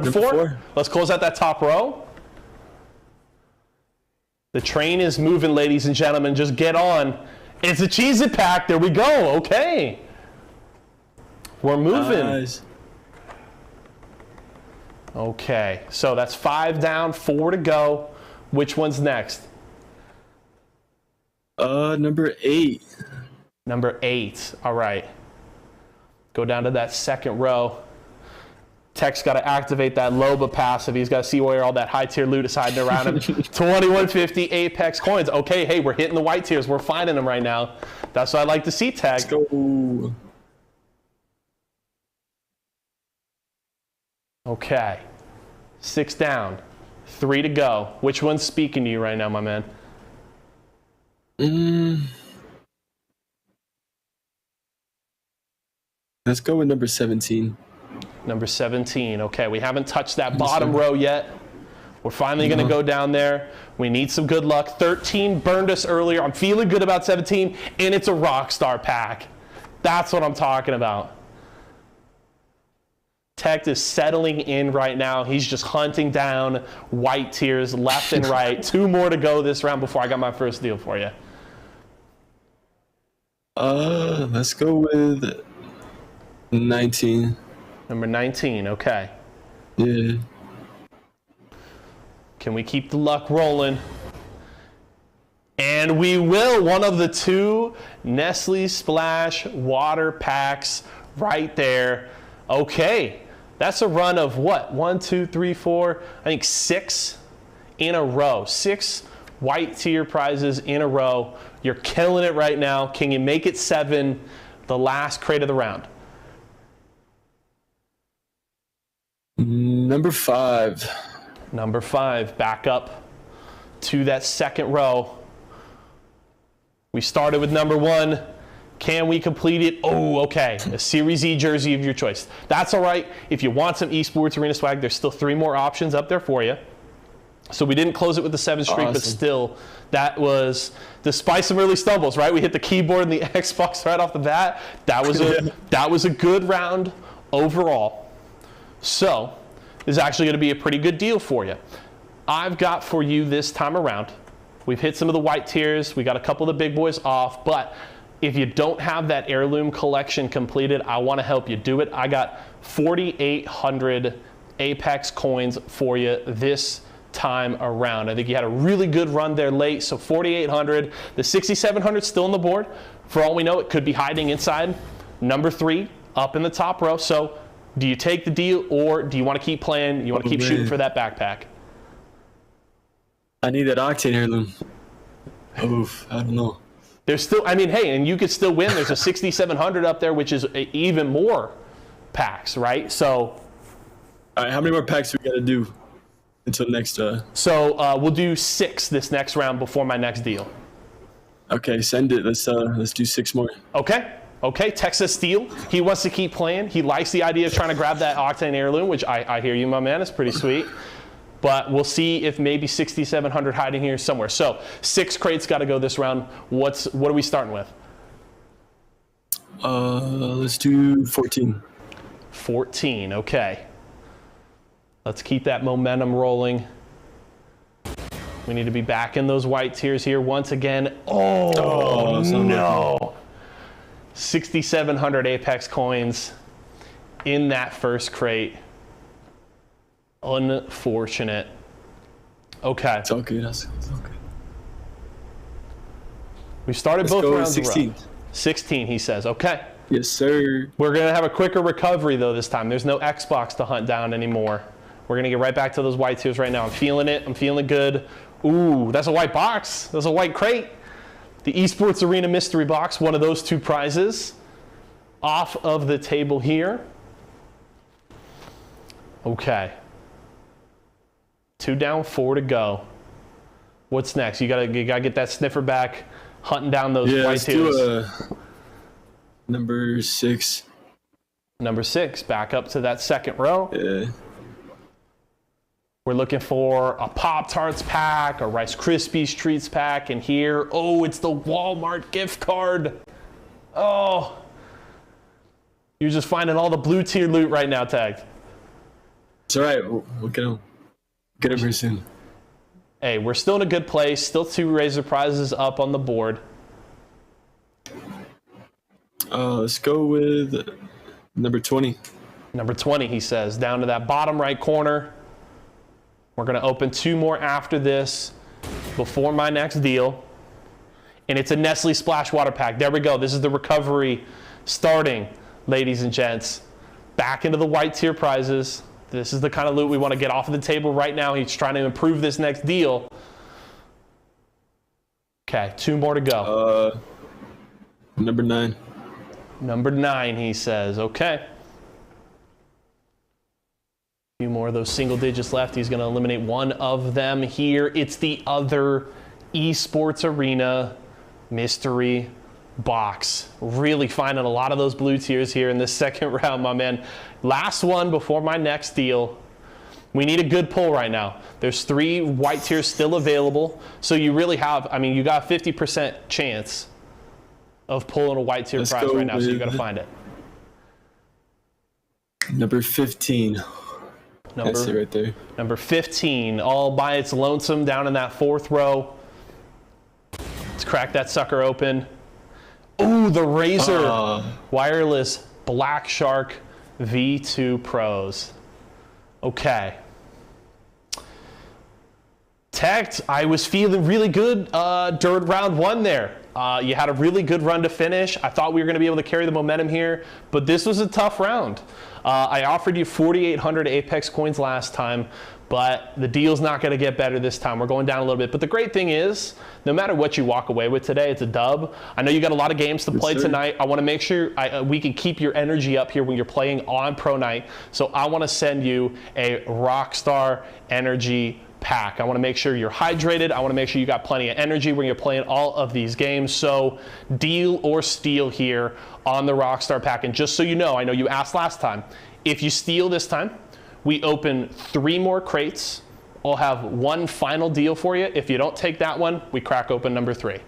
Number four. Let's close out that top row. The train is moving, ladies and gentlemen. Just get on. It's a Cheez-It pack. There we go. Okay. We're moving. Nice. Okay. So that's 5 down, 4 to go. Which one's next? Number 8. Number 8. All right. Go down to that second row. Tech's got to activate that Loba passive. He's got to see where all that high tier loot is hiding around him. 2150 Apex coins. Okay, hey, we're hitting the white tiers. We're finding them right now. That's what I like to see, Tech. Let's go. Okay. 6 down. 3 to go. Which one's speaking to you right now, my man? Let's go with number 17. Number 17. Okay, we haven't touched that bottom row yet. We're finally going to go down there. We need some good luck. 13 burned us earlier. I'm feeling good about 17, and it's a Rockstar pack. That's what I'm talking about. Tech is settling in right now. He's just hunting down white tiers left and right. 2 more to go this round before I got my first deal for you. Let's go with 19. Number 19, okay. Yeah. Can we keep the luck rolling? And we will. One of the 2 Nestle Splash water packs right there. Okay. That's a run of what? 1, 2, 3, 4, I think 6 in a row. 6 white tier prizes in a row. You're killing it right now. Can you make it 7, the last crate of the round? Number 5. Number 5, back up to that second row. We started with number 1. Can we complete it? Oh, okay. A Series E jersey of your choice. That's all right. If you want some Esports Arena swag, there's still 3 more options up there for you. So we didn't close it with the 7 streak, but still, that was, despite some early stumbles, right? We hit the keyboard and the Xbox right off the bat. That was a good round overall. So, this is actually going to be a pretty good deal for you. I've got for you this time around. We've hit some of the white tiers. We got a couple of the big boys off, but if you don't have that heirloom collection completed, I want to help you do it. I got 4,800 Apex coins for you this time around. I think you had a really good run there late, so 4,800. The 6,700 still on the board. For all we know, it could be hiding inside number 3 up in the top row. So do you take the deal, or do you want to keep playing? You want to keep shooting for that backpack? I need that Octane heirloom. Oof, I don't know. There's still, I mean, hey, and you could still win. There's a 6,700 up there, which is even more packs, right? So, all right, how many more packs do we got to do until next? So we'll do 6 this next round before my next deal. Okay, send it. Let's do 6 more. Okay. Okay, Texas Steel. He wants to keep playing. He likes the idea of trying to grab that Octane heirloom, which I hear you, my man. It's pretty sweet. But we'll see if maybe 6,700 hiding here somewhere. So 6 crates got to go this round. What are we starting with? Let's do 14. 14, okay. Let's keep that momentum rolling. We need to be back in those white tiers here once again. Oh no. 6,700 Apex coins in that first crate. Unfortunate. Okay. It's all good. It's all good. We started both rounds 16. 16, he says. Okay. Yes, sir. We're going to have a quicker recovery, though, this time. There's no Xbox to hunt down anymore. We're going to get right back to those white tiers right now. I'm feeling it. I'm feeling good. Ooh, that's a white box. That's a white crate. The Esports Arena Mystery Box, one of those 2 prizes off of the table here. Okay. 2 down, 4 to go. What's next? You gotta get that sniffer back, hunting down those white tiers. Do number 6. Number 6, back up to that second row. Yeah. We're looking for a Pop-Tarts pack, a Rice Krispies Treats pack, and here, oh, it's the Walmart gift card. Oh. You're just finding all the blue tier loot right now, Tagged. It's all right. We'll get him very soon. Hey, we're still in a good place. Still 2 Razor prizes up on the board. Let's go with number 20. Number 20, he says, down to that bottom right corner. We're going to open 2 more after this before my next deal. And it's a Nestle Splash Water Pack. There we go. This is the recovery starting, ladies and gents. Back into the white tier prizes. This is the kind of loot we want to get off of the table right now. He's trying to improve this next deal. Okay, 2 more to go. Number 9. Number 9, he says. Okay. A few more of those single digits left. He's going to eliminate one of them here. It's the other Esports Arena mystery box. Really finding a lot of those blue tiers here in this second round, my man. Last one before my next deal. We need a good pull right now. There's 3 white tiers still available. So you really have, I mean, you got a 50% chance of pulling a white tier prize right now. So you got to find it. Number 15. That's it right there. Number 15, all by its lonesome down in that 4th row. Let's crack that sucker open. Ooh, the Razer Wireless Black Shark V2 Pros. Okay. Tech, I was feeling really good during round 1 there. You had a really good run to finish. I thought we were going to be able to carry the momentum here, but this was a tough round. I offered you 4,800 Apex coins last time, but the deal's not going to get better this time. We're going down a little bit. But the great thing is, no matter what you walk away with today, it's a dub. I know you got a lot of games to play tonight. I want to make sure we can keep your energy up here when you're playing on Pro Night. So I want to send you a Rockstar Energy pack. I want to make sure you're hydrated. I want to make sure you got plenty of energy when you're playing all of these games. So deal or steal here on the Rockstar pack. And just so you know, I know you asked last time, if you steal this time, we open 3 more crates. I'll have one final deal for you. If you don't take that one, we crack open number 3.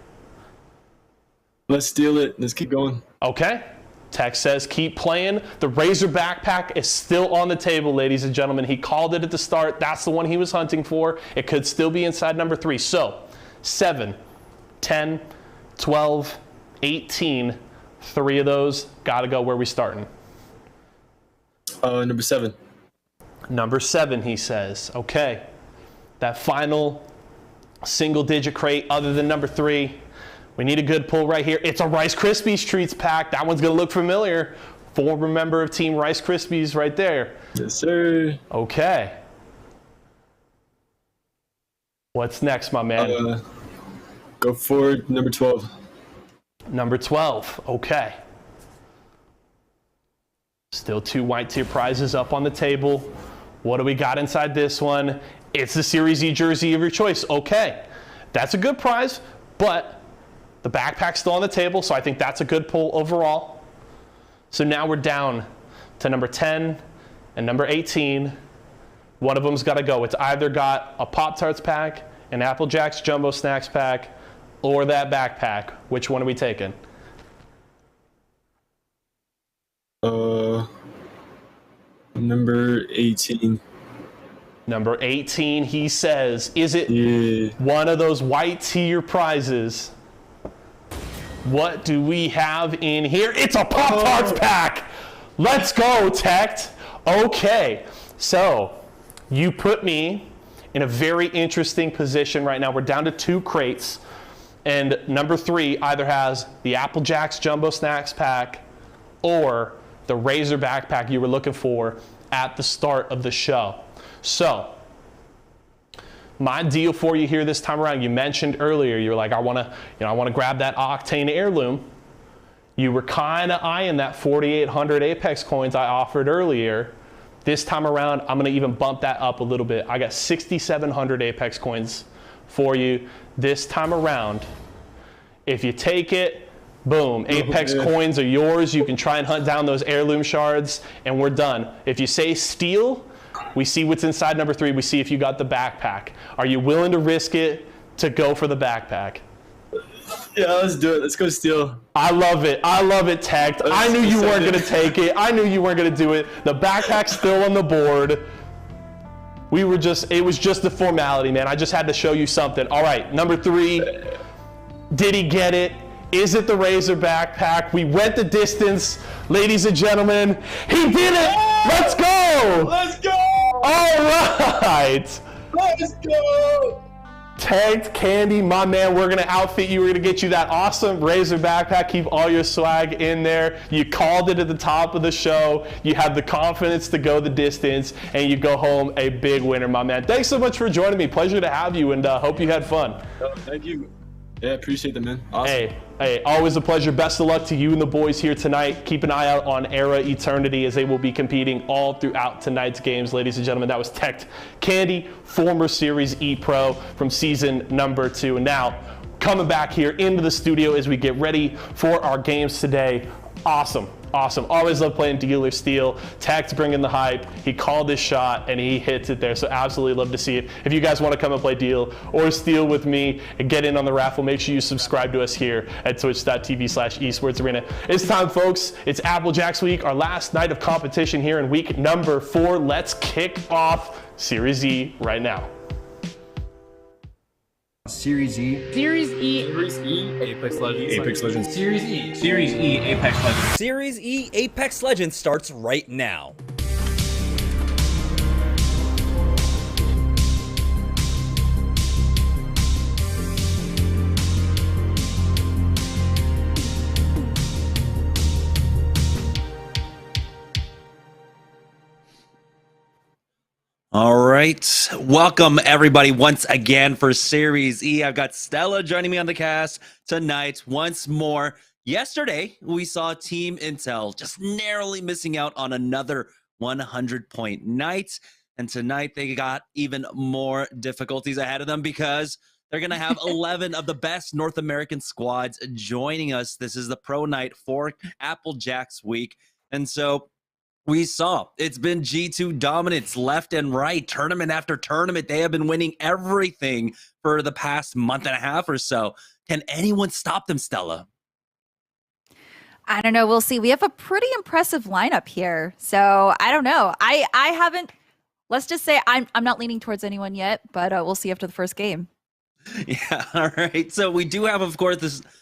Let's steal it. Let's keep going. Okay. Text says keep playing. The Razer backpack is still on the table, ladies and gentlemen. He called it at the start. That's the one he was hunting for. It could still be inside number 3. So 7, 10, 12, 18. 3 of those got to go. Where we starting? Number 7. Number 7, he says. Okay. That final single digit crate other than number 3. We need a good pull right here. It's a Rice Krispies Treats pack. That one's going to look familiar. Former member of Team Rice Krispies right there. Yes, sir. Okay. What's next, my man? Go forward, number 12. Number 12. Okay. Still 2 white tier prizes up on the table. What do we got inside this one? It's the Series E jersey of your choice. Okay. That's a good prize, but the backpack's still on the table, so I think that's a good pull overall. So now we're down to number 10 and number 18. One of them's got to go. It's either got a Pop-Tarts pack, an Apple Jacks Jumbo Snacks pack, or that backpack. Which one are we taking? Number 18. Number 18, he says, is it one of those white tier prizes? What do we have in here? It's a Pop-Tarts pack. Let's go, Tech. Okay, so you put me in a very interesting position right now. We're down to 2 crates, and number 3 either has the Apple Jacks Jumbo Snacks pack or the Razer backpack you were looking for at the start of the show. So my deal for you here this time around, you mentioned earlier, you were like, I want to grab that Octane Heirloom. You were kind of eyeing that 4,800 Apex coins I offered earlier. This time around, I'm going to even bump that up a little bit. I got 6,700 Apex coins for you this time around. If you take it, boom, Apex coins are yours. You can try and hunt down those heirloom shards, and we're done. If you say steal, we see what's inside number 3. We see if you got the backpack. Are you willing to risk it to go for the backpack? Yeah, let's do it. Let's go steal. I love it. I love it, Tech. I knew you weren't going to take it. I knew you weren't going to do it. The backpack's still on the board. it was just a formality, man. I just had to show you something. All right, number 3, did he get it? Is it the Razor backpack? We went the distance, ladies and gentlemen. He did it! Let's go! Let's go! All right! Let's go! Tagged Candy, my man, we're gonna outfit you. We're gonna get you that awesome Razor backpack. Keep all your swag in there. You called it at the top of the show. You have the confidence to go the distance, and you go home a big winner, my man. Thanks so much for joining me. Pleasure to have you, and hope you had fun. Thank you. Yeah, appreciate it, man. Awesome. Hey, always a pleasure. Best of luck to you and the boys here tonight. Keep an eye out on Era Eternity as they will be competing all throughout tonight's games, ladies and gentlemen. That was Tagged Candy, former Series E Pro from season number 2. And now, coming back here into the studio as we get ready for our games today. Awesome. Always love playing Dealer Steal. Tagged bringing the hype. He called his shot and he hits it there. So absolutely love to see it. If you guys want to come and play Deal or Steal with me and get in on the raffle, make sure you subscribe to us here at twitch.tv/esportsarena. It's time, folks. It's Applejacks week, our last night of competition here in week number 4. Let's kick off Series E right now. Series E. Series E. Series E. Apex Legends. Apex Legends. Series E. Series E. Apex Legends. Series E Apex Legends starts right now. All right. Welcome, everybody, once again for Series E. I've got Stella joining me on the cast tonight once more. Yesterday, we saw Team Intel just narrowly missing out on another 100-point night. And tonight, they got even more difficulties ahead of them because they're going to have 11 of the best North American squads joining us. This is the pro night for Applejacks week. And so we saw it's been G2 dominance left and right, tournament after tournament. They have been winning everything for the past month and a half or so. Can anyone stop them, Stella? I don't know. We'll see. We have a pretty impressive lineup here. So I don't know. I haven't, let's just say I'm not leaning towards anyone yet, but we'll see after the first game. Yeah, all right. So we do have, of course,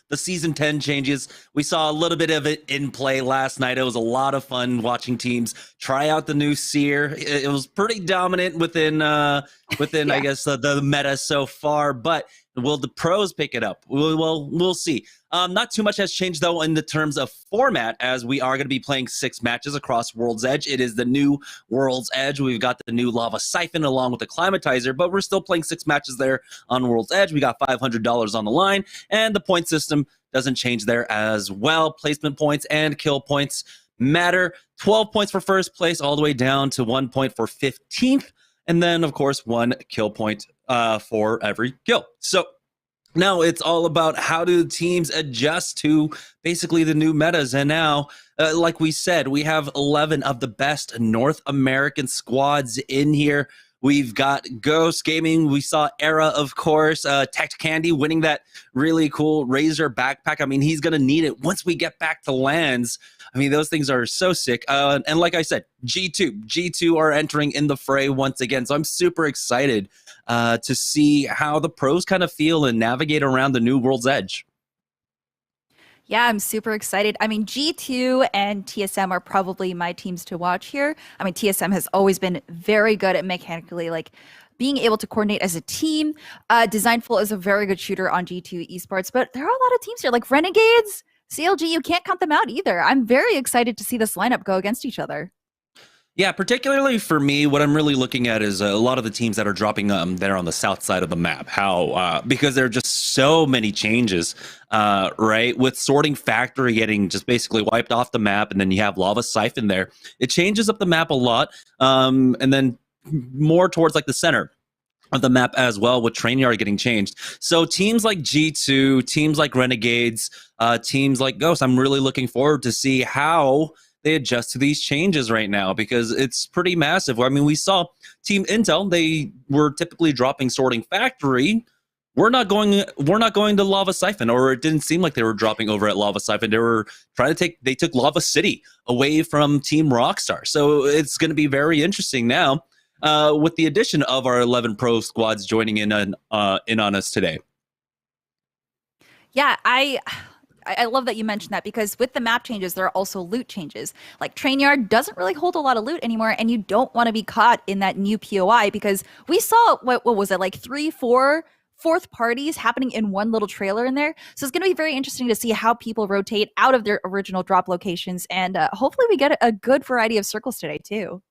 the Season 10 changes. We saw a little bit of it in play last night. It was a lot of fun watching teams try out the new Seer. It was pretty dominant within yeah. I guess, the meta so far. But will the pros pick it up? We'll see. Not too much has changed, though, in the terms of format, as we are going to be playing 6 matches across World's Edge. It is the new World's Edge. We've got the new Lava Siphon along with the Climatizer, but we're still playing 6 matches there on World's Edge. We got $500 on the line, and the point system doesn't change there as well. Placement points and kill points matter. 12 points for first place, all the way down to 1 point for 15th, and then, of course, 1 kill point for every kill. So now it's all about how do teams adjust to basically the new metas. And now, like we said, we have 11 of the best North American squads in here. We've got Ghost Gaming. We saw Era, of course. Tagged Candy winning that really cool Razor backpack. I mean, he's going to need it once we get back to lands. I mean, those things are so sick. And like I said, G2 are entering in the fray once again. So I'm super excited to see how the pros kind of feel and navigate around the new World's Edge. Yeah, I'm super excited. I mean, G2 and TSM are probably my teams to watch here. I mean, TSM has always been very good at mechanically, like, being able to coordinate as a team. Designful is a very good shooter on G2 Esports, but there are a lot of teams here, like Renegades, CLG, you can't count them out either. I'm very excited to see this lineup go against each other. Yeah, particularly for me, what I'm really looking at is a lot of the teams that are dropping there on the south side of the map. How because there are just so many changes, right? With Sorting Factory getting just basically wiped off the map, and then you have Lava Siphon there. It changes up the map a lot, and then more towards like the center of the map as well, with Train Yard getting changed. So teams like G2, teams like Renegades, teams like Ghost, I'm really looking forward to see how they adjust to these changes right now, because it's pretty massive. I mean, we saw Team Intel, they were typically dropping Sorting Factory. We're not going to Lava Siphon, or it didn't seem like they were dropping over at Lava Siphon. They were trying to they took Lava City away from Team Rockstar. So it's going to be very interesting now with the addition of our 11 pro squads joining in on us today. Yeah, I love that you mentioned that, because with the map changes, there are also loot changes. Like Trainyard doesn't really hold a lot of loot anymore, and you don't want to be caught in that new POI, because we saw what was it, like 3-4 fourth parties happening in one little trailer in there. So it's going to be very interesting to see how people rotate out of their original drop locations, and hopefully we get a good variety of circles today too.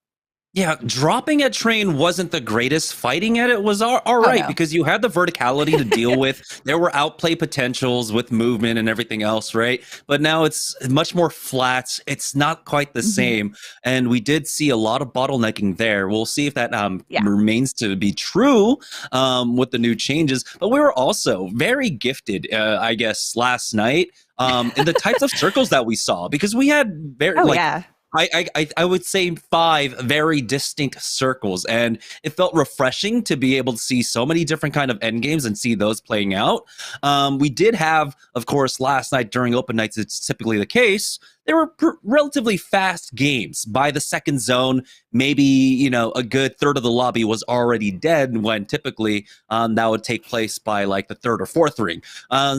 Yeah, dropping at train wasn't the greatest. Fighting at it was all right, no. because you had the verticality to deal with. There were outplay potentials with movement and everything else, right? But now it's much more flat. It's not quite the same. And we did see a lot of bottlenecking there. We'll see if that remains to be true with the new changes. But we were also very gifted, I guess, last night in the types of circles that we saw, because we had very I would say 5 very distinct circles, and it felt refreshing to be able to see so many different kind of end games and see those playing out. We did have, of course, last night during open nights, it's typically the case. They were relatively fast games. By the second zone, maybe a good third of the lobby was already dead, when typically that would take place by like the third or fourth ring.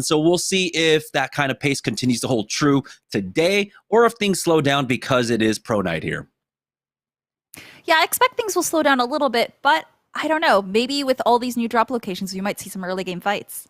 So we'll see if that kind of pace continues to hold true today, or if things slow down because it is pro night here. Yeah, I expect things will slow down a little bit, but I don't know. Maybe with all these new drop locations, we might see some early game fights.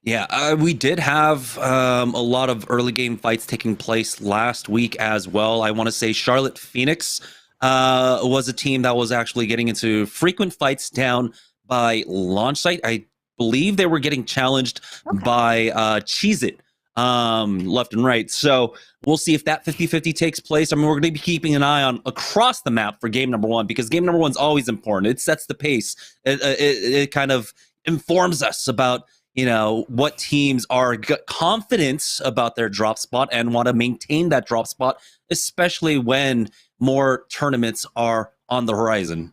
Yeah, we did have a lot of early game fights taking place last week as well. I want to say Charlotte Phoenix was a team that was actually getting into frequent fights down by launch site. I believe they were getting challenged by Cheez-It left and right. So we'll see if that 50-50 takes place. I mean, we're going to be keeping an eye on across the map for game number 1, because game number 1 is always important. It sets the pace. It kind of informs us about what teams are confident about their drop spot and want to maintain that drop spot, especially when more tournaments are on the horizon.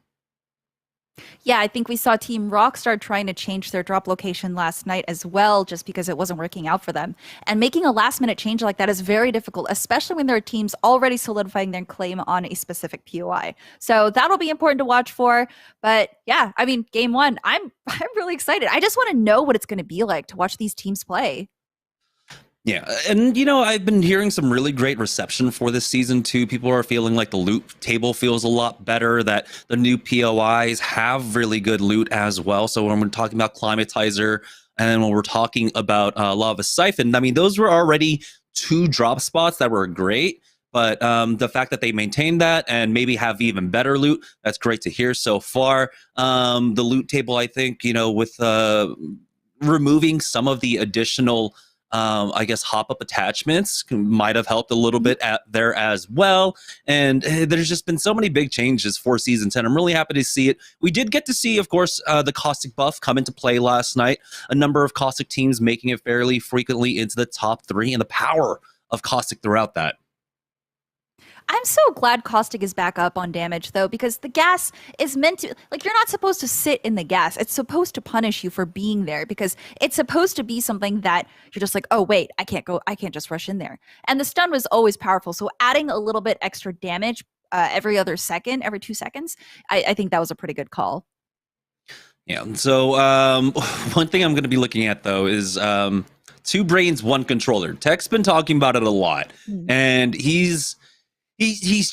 Yeah, I think we saw Team Rockstar trying to change their drop location last night as well, just because it wasn't working out for them. And making a last minute change like that is very difficult, especially when there are teams already solidifying their claim on a specific POI. So that'll be important to watch for. But yeah, I mean, game 1, I'm really excited. I just want to know what it's going to be like to watch these teams play. Yeah, and I've been hearing some really great reception for this season too. People are feeling like the loot table feels a lot better, that the new POIs have really good loot as well. So when we're talking about Climatizer, and when we're talking about Lava Siphon, I mean, those were already 2 drop spots that were great. But the fact that they maintained that and maybe have even better loot, that's great to hear so far. The loot table, I think, with removing some of the additional I guess hop-up attachments might have helped a little bit there as well. And there's just been so many big changes for Season 10. I'm really happy to see it. We did get to see, of course, the Caustic buff come into play last night. A number of Caustic teams making it fairly frequently into the top 3, and the power of Caustic throughout that. I'm so glad Caustic is back up on damage, though, because the gas is meant to, like, you're not supposed to sit in the gas. It's supposed to punish you for being there, because it's supposed to be something that you're just like, oh, wait, I can't just rush in there. And the stun was always powerful. So adding a little bit extra damage every 2 seconds, I think that was a pretty good call. Yeah. So one thing I'm going to be looking at, though, is 2 brains, 1 controller. Tech's been talking about it a lot, and he's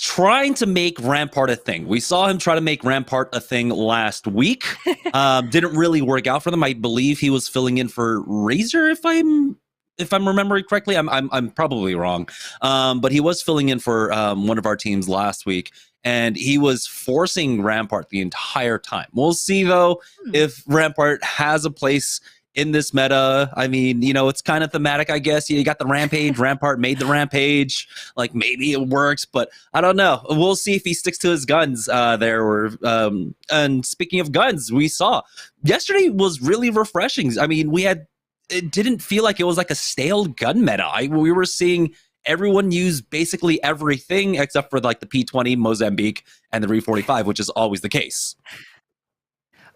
trying to make Rampart a thing. We saw him try to make Rampart a thing last week. Didn't really work out for them. I believe he was filling in for Razor, if I'm remembering correctly. I'm probably wrong. But he was filling in for one of our teams last week, and he was forcing Rampart the entire time. We'll see, though, if Rampart has a place in this meta. I mean, it's kind of thematic, I guess. You got the Rampage. Rampart made the Rampage. Like, maybe it works, but I don't know. We'll see if he sticks to his guns there. And speaking of guns, we saw yesterday was really refreshing. I mean, it didn't feel like it was like a stale gun meta. We were seeing everyone use basically everything except for like the P20, Mozambique, and the Re45, which is always the case.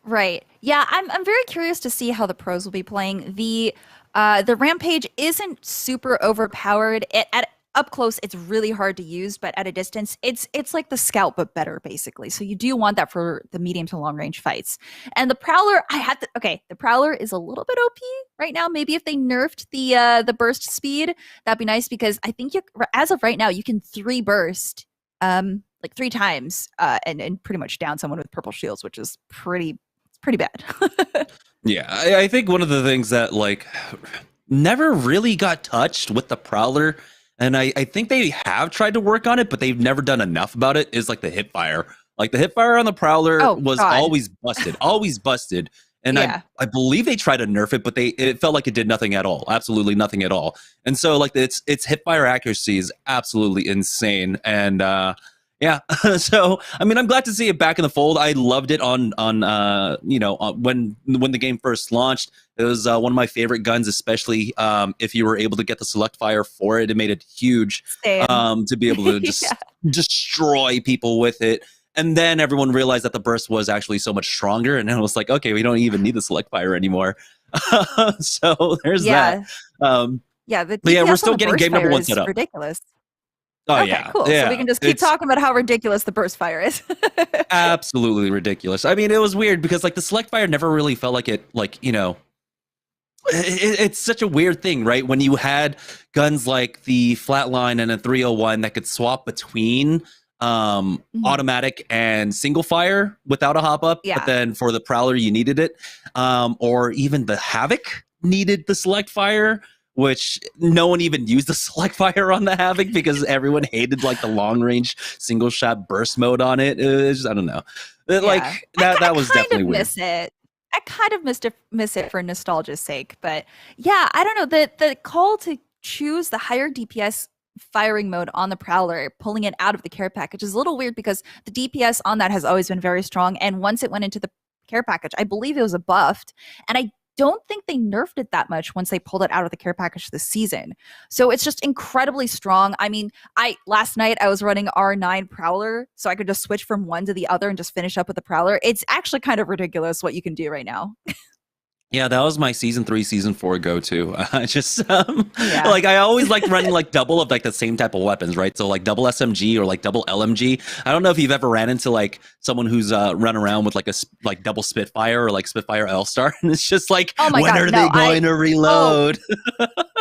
Right. Yeah, I'm very curious to see how the pros will be playing. The Rampage isn't super overpowered. up close, it's really hard to use, but at a distance, it's like the Scout but better, basically. So you do want that for the medium to long range fights. And the Prowler, the Prowler is a little bit OP right now. Maybe if they nerfed the burst speed, that'd be nice, because I think as of right now, you can 3 burst like 3 times and pretty much down someone with purple shields, which is pretty bad. Yeah, I think one of the things that like never really got touched with the Prowler, and I think they have tried to work on it, but they've never done enough about it, is like the hip fire. Like the hip fire on the Prowler was always busted, always busted. And I believe they tried to nerf it, but it felt like it did nothing at all, absolutely nothing at all. And so like its hip fire accuracy is absolutely insane. And yeah, so I mean, I'm glad to see it back in the fold. I loved it on when the game first launched. It was one of my favorite guns, especially if you were able to get the select fire for it. It made it huge to be able to just destroy people with it. And then everyone realized that the burst was actually so much stronger, and then it was like, okay, we don't even need the select fire anymore. So there's that. But we're still getting game number 1 set up. Ridiculous. Oh okay, yeah, cool. Yeah. So we can just keep talking about how ridiculous the burst fire is. Absolutely ridiculous. I mean, it was weird because like the select fire never really felt like it, like, you know, it's such a weird thing, right? When you had guns like the Flatline and a 301 that could swap between automatic and single fire without a hop up, but then for the Prowler you needed it, or even the Havoc needed the select fire, which no one even used the select fire on the Havoc because everyone hated like the long range single shot burst mode on it. Just, I don't know, like that was definitely weird. I kind of miss it for nostalgia's sake, but yeah, I don't know, the call to choose the higher DPS firing mode on the Prowler, pulling it out of the care package, is a little weird because the DPS on that has always been very strong, and once it went into the care package, I believe it was buffed, and I don't think they nerfed it that much once they pulled it out of the care package this season. So it's just incredibly strong. I mean, last night I was running R9 Prowler, so I could just switch from one to the other and just finish up with the Prowler. It's actually kind of ridiculous what you can do right now. Yeah, that was my season 3, season 4 go-to. I just like I always like running like double of like the same type of weapons, right? So like double SMG or like double LMG. I don't know if you've ever ran into like someone who's run around with like a double Spitfire or like Spitfire L-Star, and it's just like, when are they going to reload?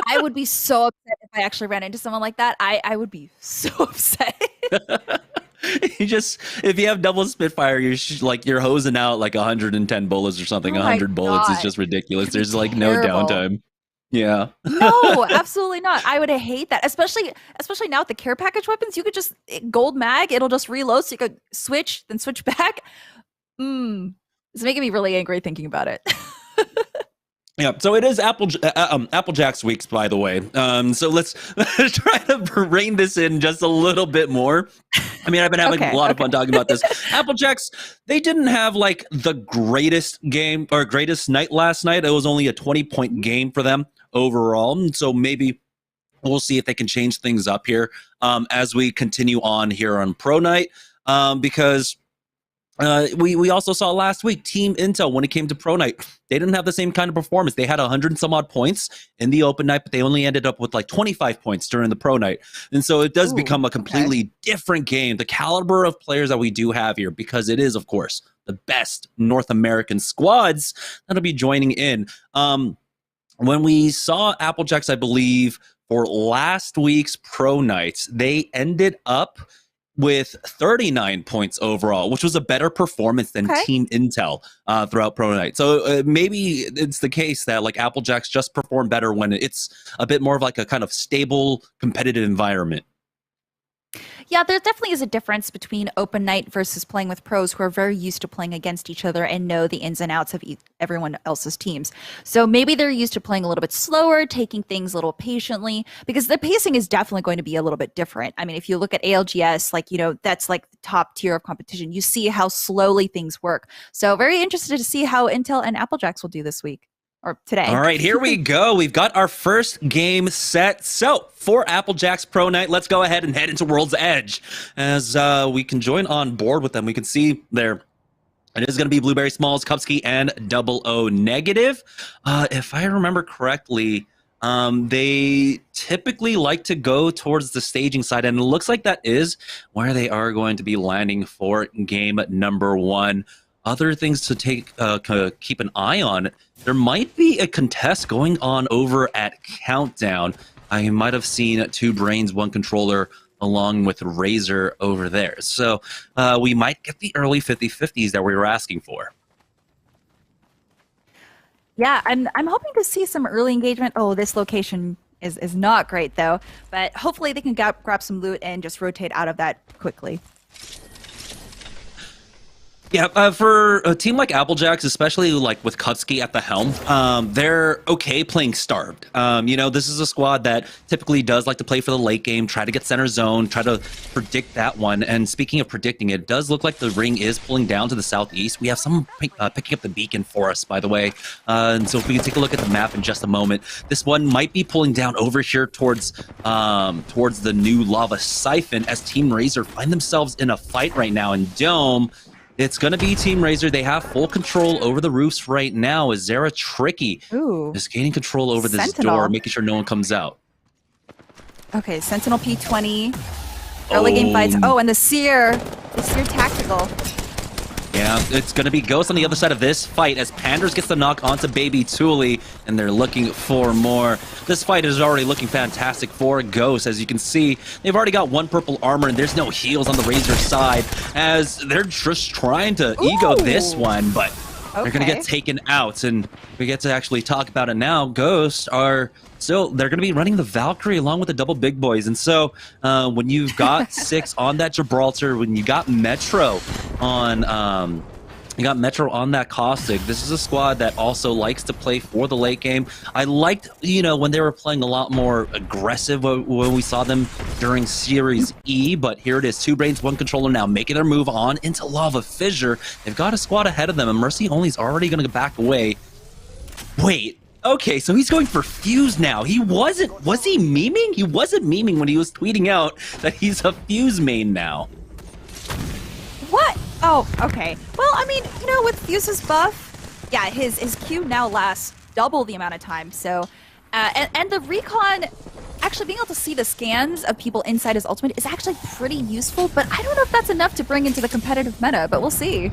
I would be so upset if I actually ran into someone like that. I would be so upset. If you have double Spitfire, you're hosing out like 110 bullets or something. 100 bullets is just ridiculous. There's like no downtime. Yeah. No, absolutely not. I would hate that, especially now with the care package weapons. You could just gold mag, it'll just reload, so you could switch, then switch back. It's making me really angry thinking about it. Yeah, so it is Applejack's weeks, by the way. So let's try to rein this in just a little bit more. I mean, I've been having a lot of fun talking about this. Applejacks, they didn't have like the greatest game or greatest night last night. It was only a 20-point game for them overall. And so maybe we'll see if they can change things up here as we continue on here on Pro Night, because we also saw last week Team Intel, when it came to Pro Night, they didn't have the same kind of performance. They had 100 and some odd points in the open night, but they only ended up with like 25 points during the Pro Night. And so it does become a completely different game. The caliber of players that we do have here, because it is, of course, the best North American squads that'll be joining in. When we saw Applejacks, I believe, for last week's Pro Nights, they ended up with 39 points overall, which was a better performance than Team Intel throughout Pro Night. So maybe it's the case that like Applejacks just perform better when it's a bit more of like a kind of stable, competitive environment. Yeah, there definitely is a difference between open night versus playing with pros who are very used to playing against each other and know the ins and outs of everyone else's teams. So maybe they're used to playing a little bit slower, taking things a little patiently, because the pacing is definitely going to be a little bit different. I mean, if you look at ALGS, like, you know, that's like the top tier of competition. You see how slowly things work. So very interested to see how Intel and Applejacks will do this week. Or today. All right, here we go. We've got our first game set. So for Applejacks Pro Night, let's go ahead and head into World's Edge. As we can join on board with them, we can see there it is going to be Blueberry Smalls, Kupski, and Double O Negative. If I remember correctly, They typically like to go towards the staging side, and it looks like that is where they are going to be landing for game number 1. Other things to keep an eye on. There might be a contest going on over at Countdown. I might have seen 2 brains, 1 controller, along with Razor over there. So we might get the early 50-50s that we were asking for. Yeah, I'm hoping to see some early engagement. Oh, this location is not great though, but hopefully they can grab some loot and just rotate out of that quickly. Yeah, for a team like Applejacks, especially like with Kutsky at the helm, they're okay playing starved. This is a squad that typically does like to play for the late game, try to get center zone, try to predict that one. And speaking of predicting, it does look like the ring is pulling down to the southeast. We have someone picking up the beacon for us, by the way. And so if we can take a look at the map in just a moment, this one might be pulling down over here towards the new lava siphon as Team Razor find themselves in a fight right now in Dome. It's going to be Team Razor. They have full control over the roofs right now. Is Zara Tricky is gaining control over this door, making sure no one comes out. Okay, Sentinel P20. Early game fights. Oh, and the Seer tactical. Yeah, it's going to be Ghost on the other side of this fight as Panders gets the knock onto Baby Thule, and they're looking for more. This fight is already looking fantastic for Ghost. As you can see, they've already got 1 purple armor, and there's no heals on the Razor side as they're just trying to ego this one, but they're going to get taken out. And we get to actually talk about it now. Ghost are still, they're going to be running the Valkyrie along with the double big boys. And so when you've got 6 on that Gibraltar, when you got Metro on that Caustic, this is a squad that also likes to play for the late game. I liked, when they were playing a lot more aggressive when we saw them during Series E, but here it is, 2 brains, 1 controller now making their move on into Lava Fissure. They've got a squad ahead of them, and Mercy Only's already going to back away. Wait. Okay, so he's going for Fuse now. Was he memeing? He wasn't memeing when he was tweeting out that he's a Fuse main now. What? Oh, okay. Well, I mean, with Fuse's buff, yeah, his Q now lasts double the amount of time. So, and the recon, actually being able to see the scans of people inside his ultimate is actually pretty useful, but I don't know if that's enough to bring into the competitive meta, but we'll see.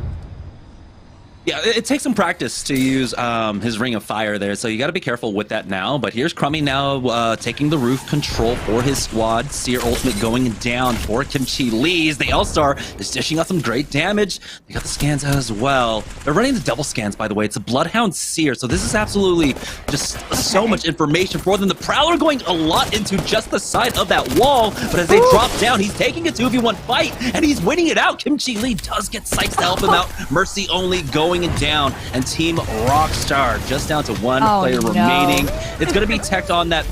Yeah, it takes some practice to use his Ring of Fire there, so you got to be careful with that now. But here's Crummy now taking the roof control for his squad. Seer ultimate going down for Kimchi Lee's. The L-Star is dishing out some great damage. They got the scans as well. They're running the double scans, by the way. It's a Bloodhound Seer, so this is absolutely just so much information for them. The Prowler going a lot into just the side of that wall, but as they drop down, he's taking a 2v1 fight, and he's winning it out. Kimchi Lee does get Sykes to help him out. Mercy Only going down, and Team Rockstar just down to 1 player remaining. It's going to be teched on that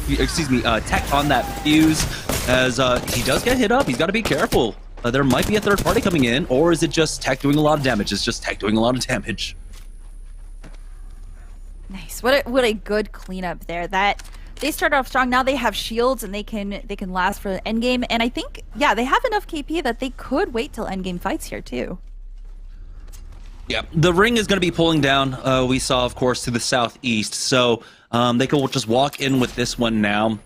Fuse as he does get hit up. He's got to be careful. There might be a third party coming in, or is it just Tech doing a lot of damage? It's just Tech doing a lot of damage. Nice. What a good cleanup there. That they started off strong. Now they have shields and they can last for the endgame. And I think, yeah, they have enough KP that they could wait till endgame fights here too. Yeah, the ring is going to be pulling down. We saw, of course, to the southeast. So they could just walk in with this one now.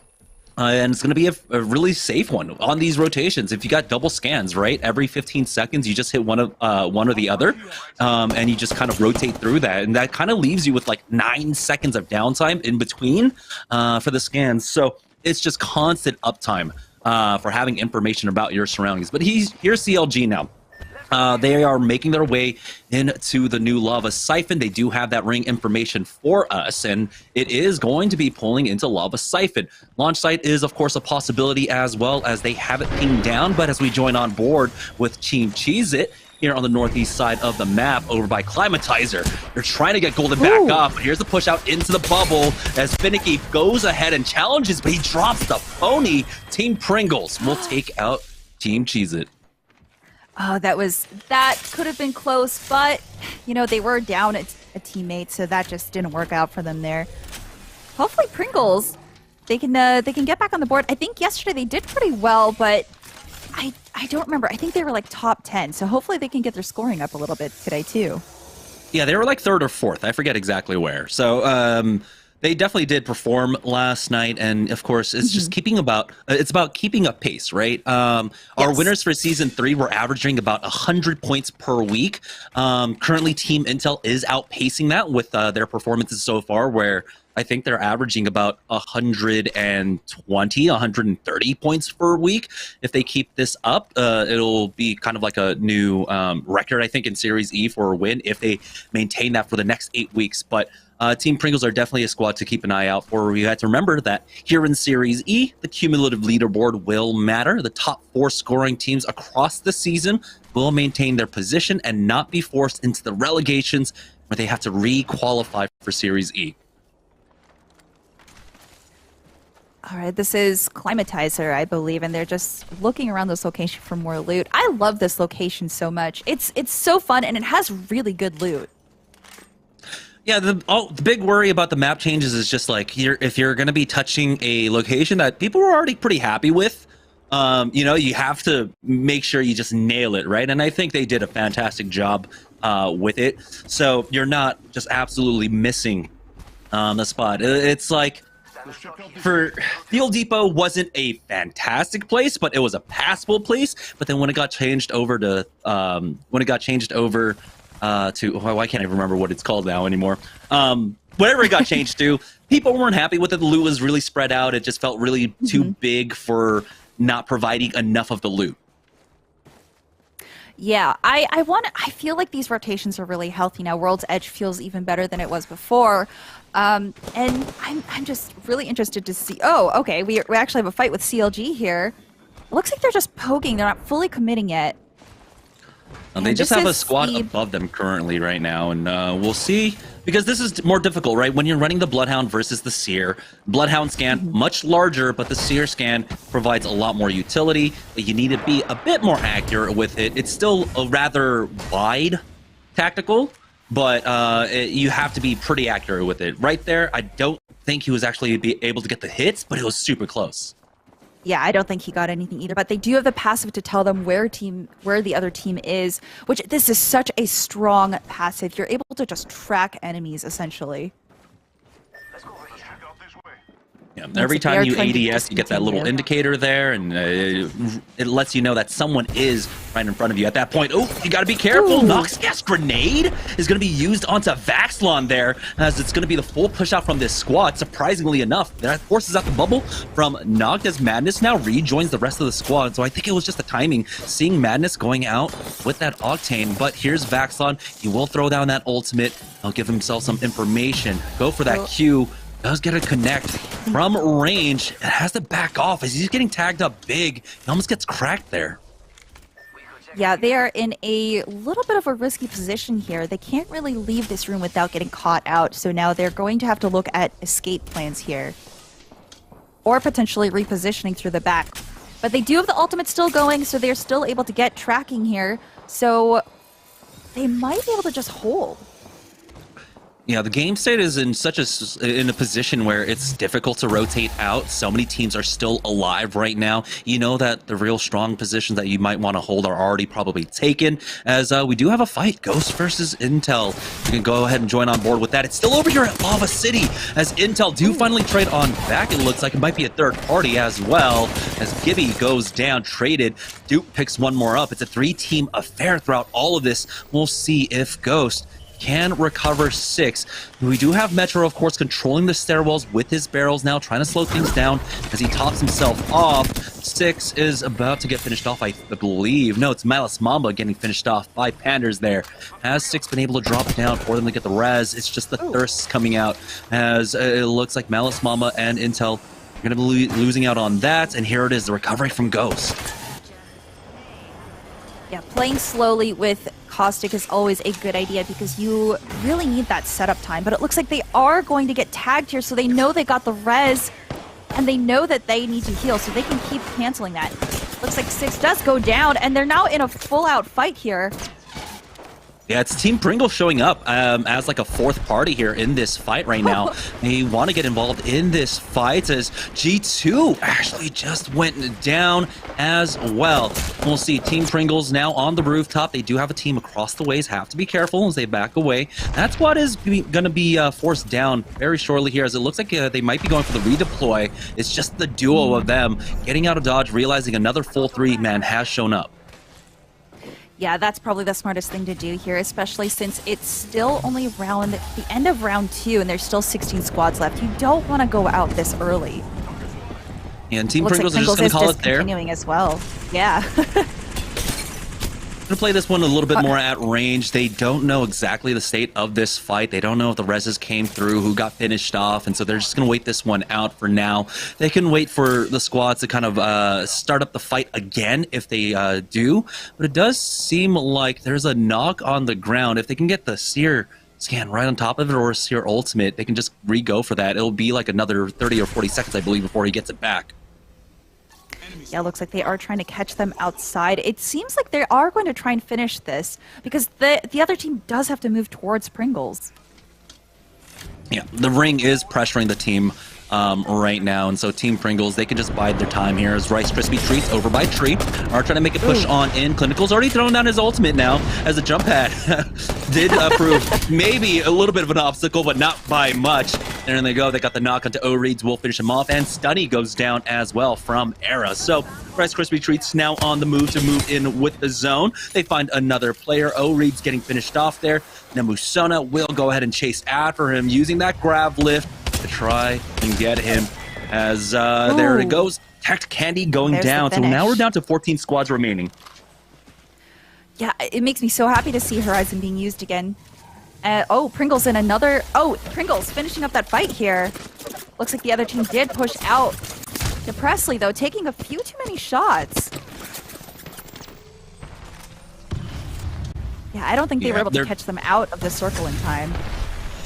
And it's going to be a really safe one on these rotations. If you got double scans, right? Every 15 seconds, you just hit one or the other. And you just kind of rotate through that. And that kind of leaves you with like 9 seconds of downtime in between for the scans. So it's just constant uptime for having information about your surroundings. But here's CLG now. They are making their way into the new Lava Siphon. They do have that ring information for us, and it is going to be pulling into Lava Siphon. Launch site is, of course, a possibility as well as they have it pinged down, but as we join on board with Team Cheez-It here on the northeast side of the map over by Climatizer, they're trying to get Golden back up, but here's the push out into the bubble as Finicky goes ahead and challenges, but he drops the pony. Team Pringles will take out Team Cheez-It. Oh, that could have been close, but they were down a teammate, so that just didn't work out for them there. Hopefully Pringles, they can get back on the board. I think yesterday they did pretty well, but I don't remember. I think they were like top 10, so hopefully they can get their scoring up a little bit today too. Yeah, they were like 3rd or 4th. I forget exactly where. So They definitely did perform last night, and of course, it's just it's about keeping a pace, right? Our winners for season 3 were averaging about 100 points per week. Currently, Team Intel is outpacing that with their performances so far, where I think they're averaging about 120, 130 points per week. If they keep this up, it'll be kind of like a new record, I think, in Series E for a win if they maintain that for the next 8 weeks. But Team Pringles are definitely a squad to keep an eye out for. You have to remember that here in Series E, the cumulative leaderboard will matter. The top 4 scoring teams across the season will maintain their position and not be forced into the relegations where they have to re-qualify for Series E. All right, this is Climatizer, I believe, and they're just looking around this location for more loot. I love this location so much. It's so fun, and it has really good loot. Yeah, the big worry about the map changes is just like if you're going to be touching a location that people are already pretty happy with, you have to make sure you just nail it, right? And I think they did a fantastic job with it. So you're not just absolutely missing the spot. It's like for Fuel Depot wasn't a fantastic place, but it was a passable place. But then when it got changed over to why can't I remember what it's called now anymore? Whatever it got changed to, people weren't happy with it. The loot was really spread out. It just felt really too big for not providing enough of the loot. Yeah, I feel like these rotations are really healthy now. World's Edge feels even better than it was before. And I'm just really interested to see. Oh, okay, we actually have a fight with CLG here. It looks like they're just poking. They're not fully committing yet. They just have a squad above them currently right now, and we'll see, because this is more difficult, right? When you're running the Bloodhound versus the Seer, Bloodhound scan, much larger, but the Seer scan provides a lot more utility, but you need to be a bit more accurate with it. It's still a rather wide tactical, but you have to be pretty accurate with it. Right there, I don't think he was actually able to get the hits, but it was super close. Yeah, I don't think he got anything either, but they do have the passive to tell them where the other team is, which this is such a strong passive. You're able to just track enemies, essentially. Yeah, every time you ADS, you get that little indicator there, and it lets you know that someone is right in front of you. At that point, oh, you got to be careful. Nox gas grenade is going to be used onto Vaxlon there, as it's going to be the full push out from this squad. Surprisingly enough, that forces out the bubble from Nog, as Madness now rejoins the rest of the squad. So I think it was just the timing, seeing Madness going out with that Octane. But here's Vaxlon. He will throw down that ultimate. He'll give himself some information. Go for that Q. Does get a connect from range. It has to back off as he's getting tagged up big. He almost gets cracked there. Yeah, they are in a little bit of a risky position here. They can't really leave this room without getting caught out, so now they're going to have to look at escape plans here. Or potentially repositioning through the back. But they do have the ultimate still going, so they're still able to get tracking here. So they might be able to just hold. Yeah, the game state is in a position where it's difficult to rotate out. So many teams are still alive right now. You know that the real strong positions that you might want to hold are already probably taken, as we do have a fight, Ghost versus Intel. You can go ahead and join on board with that. It's still over here at Lava City, as Intel do finally trade on back. It looks like it might be a third party as well, as Gibby goes down, traded. Duke picks one more up. It's a 3-team affair throughout all of this. We'll see if Ghost can recover 6. We do have Metro, of course, controlling the stairwells with his barrels now, trying to slow things down as he tops himself off. 6 is about to get finished off, I believe. No, it's Malice Mamba getting finished off by Panders there. Has 6 been able to drop it down for them to get the res? It's just the thirst coming out, as it looks like Malice Mamba and Intel are going to be losing out on that. And here it is, the recovery from Ghost. Yeah, playing slowly with Caustic is always a good idea because you really need that setup time. But it looks like they are going to get tagged here, so they know they got the res, and they know that they need to heal, so they can keep canceling that. Looks like 6 does go down, and they're now in a full-out fight here. Yeah, it's Team Pringle showing up as like a fourth party here in this fight right now. They want to get involved in this fight as G2 actually just went down as well. We'll see Team Pringles now on the rooftop. They do have a team across the ways. Have to be careful as they back away. That squad is going to be forced down very shortly here as it looks like they might be going for the redeploy. It's just the duo of them getting out of dodge, realizing another full 3-man has shown up. Yeah, that's probably the smartest thing to do here, especially since it's still only around the end of round 2 and there's still 16 squads left. You don't want to go out this early. And Team Looks Pringles like are just going to call it there. Continuing as well. Yeah. Going to play this one a little bit more at range. They don't know exactly the state of this fight. They don't know if the reses came through, who got finished off, and so they're just going to wait this one out for now. They can wait for the squads to kind of start up the fight again if they do, but it does seem like there's a knock on the ground. If they can get the Seer scan right on top of it or Seer ultimate, they can just re-go for that. It'll be like another 30 or 40 seconds, I believe, before he gets it back. Yeah, looks like they are trying to catch them outside. It seems like they are going to try and finish this because the other team does have to move towards Pringles. Yeah, the ring is pressuring the team right now, and so Team Pringles, they can just bide their time here as Rice Krispie Treats over by Tree are trying to make a push on in. Clinical's already thrown down his ultimate now as a jump pad did prove maybe a little bit of an obstacle, but not by much. There they go. They got the knock onto O-Reeds. Will finish him off, and Stunny goes down as well from Era. So Rice Krispie Treats now on the move to move in with the zone. They find another player. O-Reeds getting finished off there. Namusona will go ahead and chase after him using that grab lift to try and get him as there it goes. Tech Candy going There's down. So now we're down to 14 squads remaining. Yeah, it makes me so happy to see Horizon being used again. Oh, Pringles in another... Oh, Pringles finishing up that fight here. Looks like the other team did push out. Presley, though, taking a few too many shots. Yeah, I don't think they were able to catch them out of the circle in time.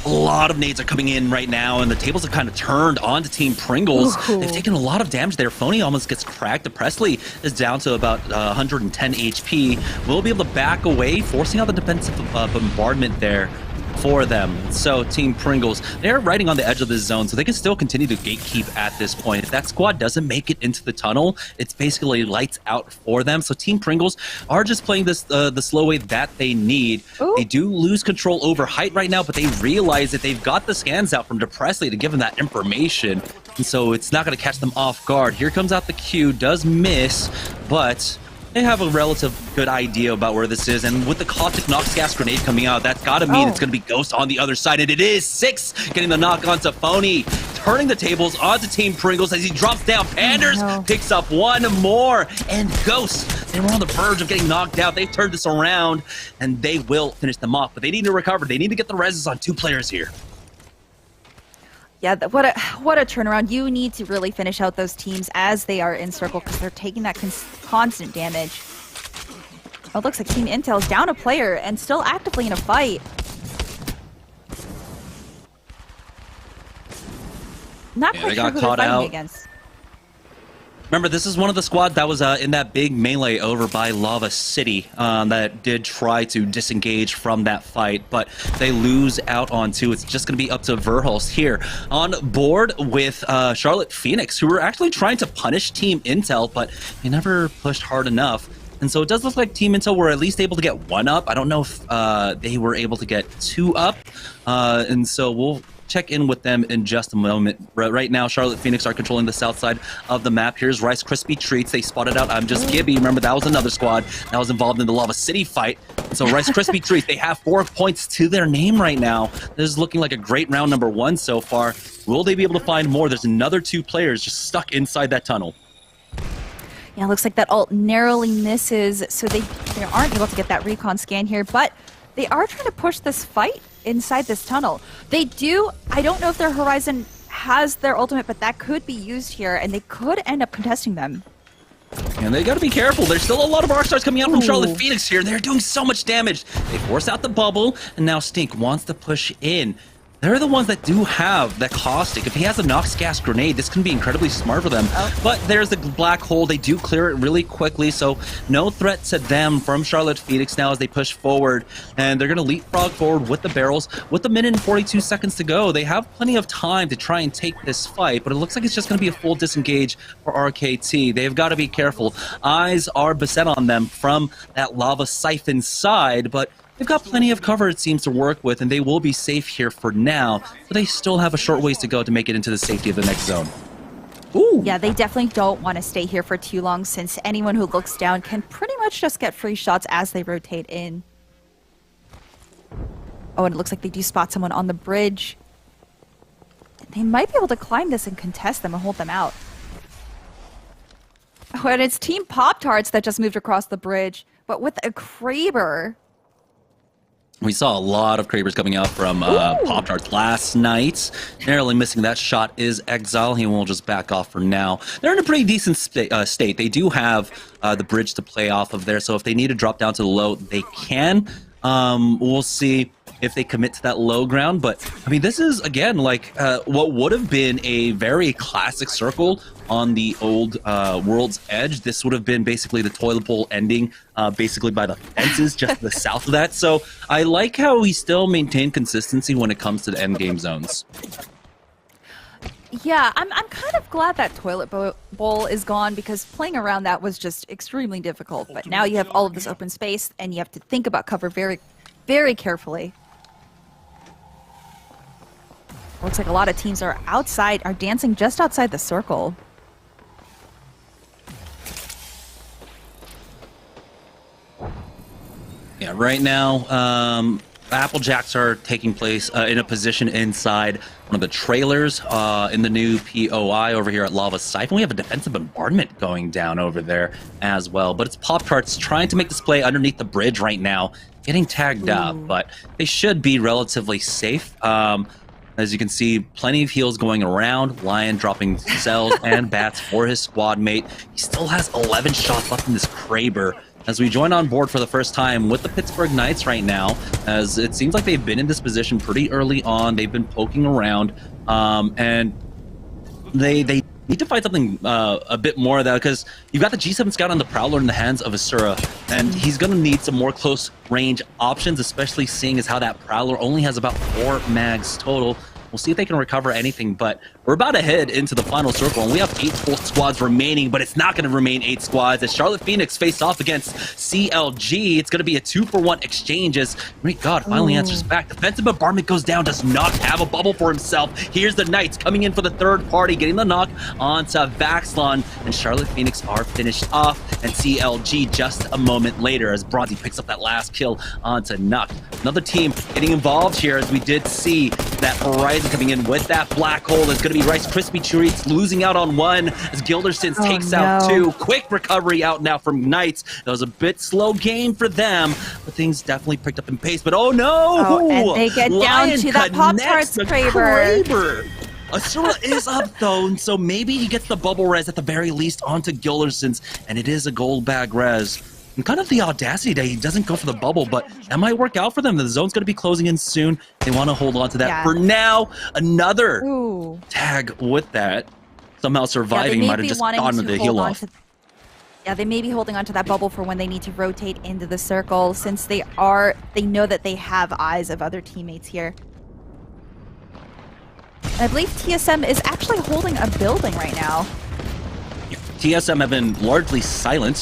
A lot of nades are coming in right now, and the tables have kind of turned onto Team Pringles. Ooh. They've taken a lot of damage there. Phony almost gets cracked. Presley is down to about 110 HP. Will be able to back away, forcing out the defensive bombardment there for them. So Team Pringles, they're riding on the edge of this zone, so they can still continue to gatekeep at this point. If that squad doesn't make it into the tunnel, it's basically lights out for them. So Team Pringles are just playing this the slow way that they need. Ooh. They do lose control over height right now, but they realize that they've got the scans out from Presley to give them that information, and so it's not going to catch them off guard. Here comes out the Q, does miss, but they have a relative good idea about where this is, and with the caustic Nox gas grenade coming out, that's got to mean it's going to be Ghost on the other side, and it is 6 getting the knock onto Phony, turning the tables onto Team Pringles as he drops down. Panders picks up one more, and Ghost, they were on the verge of getting knocked out. They've turned this around, and they will finish them off, but they need to recover. They need to get the reses on 2 players here. Yeah, what a turnaround. You need to really finish out those teams as they are in circle because they're taking that constant damage. Oh, it looks like Team Intel's down a player and still actively in a fight. Not quite sure who they're fighting against. Remember, this is one of the squad that was in that big melee over by Lava City that did try to disengage from that fight, but they lose out on 2. It's just going to be up to Verhulst here on board with Charlotte Phoenix, who were actually trying to punish Team Intel, but they never pushed hard enough. And so it does look like Team Intel were at least able to get 1 up. I don't know if they were able to get 2 up. And so we'll check in with them in just a moment. Right now, Charlotte Phoenix are controlling the south side of the map. Here's Rice Krispie Treats. They spotted out I'm Just Gibby. Remember, that was another squad that was involved in the Lava City fight. So Rice Krispie Treats, they have 4 points to their name right now. This is looking like a great round number 1 so far. Will they be able to find more? There's another 2 players just stuck inside that tunnel. Yeah, it looks like that ult narrowly misses, so they aren't able to get that recon scan here, but they are trying to push this fight inside this tunnel. They do, I don't know if their Horizon has their ultimate, but that could be used here, and they could end up contesting them. And they got to be careful. There's still a lot of arc stars coming out from Charlotte Phoenix here. They're doing so much damage. They force out the bubble, and now Stink wants to push in. they're the ones that do have that caustic. If he has a Nox gas grenade, this can be incredibly smart for them. But there's the black hole. They do clear it really quickly, so no threat to them from Charlotte Phoenix now as they push forward. And they're going to leapfrog forward with the barrels. With a minute and 42 seconds to go, they have plenty of time to try and take this fight, but it looks like it's just going to be a full disengage for RKT. They've got to be careful. Eyes are beset on them from that lava siphon side, but they've got plenty of cover, it seems, to work with, and they will be safe here for now, but they still have a short ways to go to make it into the safety of the next zone. Ooh. Yeah, they definitely don't want to stay here for too long, since anyone who looks down can pretty much just get free shots as they rotate in. Oh, and it looks like they do spot someone on the bridge. They might be able to climb this and contest them and hold them out. Oh, and it's Team Pop-Tarts that just moved across the bridge, but with a Kraber. We saw a lot of Krabers coming out from Pop-Tarts last night. Narrowly missing that shot is Exile. He will just back off for now. They're in a pretty decent state. They do have the bridge to play off of there, so if they need to drop down to the low, they can. We'll see if they commit to that low ground, but I mean, this is again like what would have been a very classic circle on the old World's Edge. This would have been basically the toilet bowl ending basically by the fences just to the south of that. So I like how we still maintain consistency when it comes to the end game zones. Yeah, I'm kind of glad that toilet bowl is gone, because playing around that was just extremely difficult. But now you have all of this open space, and you have to think about cover very, very carefully. Looks like a lot of teams are dancing just outside the circle. Yeah, right now, Applejacks are taking place in a position inside one of the trailers in the new POI over here at Lava Siphon. We have a defensive bombardment going down over there as well. But it's Pop-Tarts trying to make this play underneath the bridge right now, getting tagged up, but they should be relatively safe. As you can see, plenty of heals going around. Lion dropping cells and bats for his squad mate. He still has 11 shots left in this Kraber. As we join on board for the first time with the Pittsburgh Knights right now, as it seems like they've been in this position pretty early on. They've been poking around, and they need to find something a bit more of that, because you've got the G7 Scout on the Prowler in the hands of Asura, and he's going to need some more close range options, especially seeing as how that Prowler only has about 4 mags total. We'll see if they can recover anything, but we're about to head into the final circle, and we have 8 squads remaining, but it's not going to remain 8 squads. As Charlotte Phoenix face off against CLG, it's going to be a 2-for-1 exchange as Great God finally answers back. Defensive bombardment goes down, does not have a bubble for himself. Here's the Knights coming in for the third party, getting the knock onto Vaxlon, and Charlotte Phoenix are finished off, and CLG just a moment later as Bronzy picks up that last kill onto Nuck. Another team getting involved here, as we did see that Horizon coming in with that black hole. It's going to be Rice Krispie Treats losing out on one as Gildersons takes out 2. Quick recovery out now from Knights. That was a bit slow game for them, but things definitely picked up in pace. But oh no! And they get Lion down to that Pop-Tarts Kraber. Asura is up though, and so maybe he gets the bubble res at the very least onto Gildersons, and it is a gold bag res. And kind of the audacity that he doesn't go for the bubble, but that might work out for them. The zone's going to be closing in soon. They want to hold on to that. Yeah. For now, another tag with that. Somehow surviving might have just gotten the heal off. Yeah, they may be holding on to that bubble for when they need to rotate into the circle, since they know that they have eyes of other teammates here. And I believe TSM is actually holding a building right now. TSM have been largely silent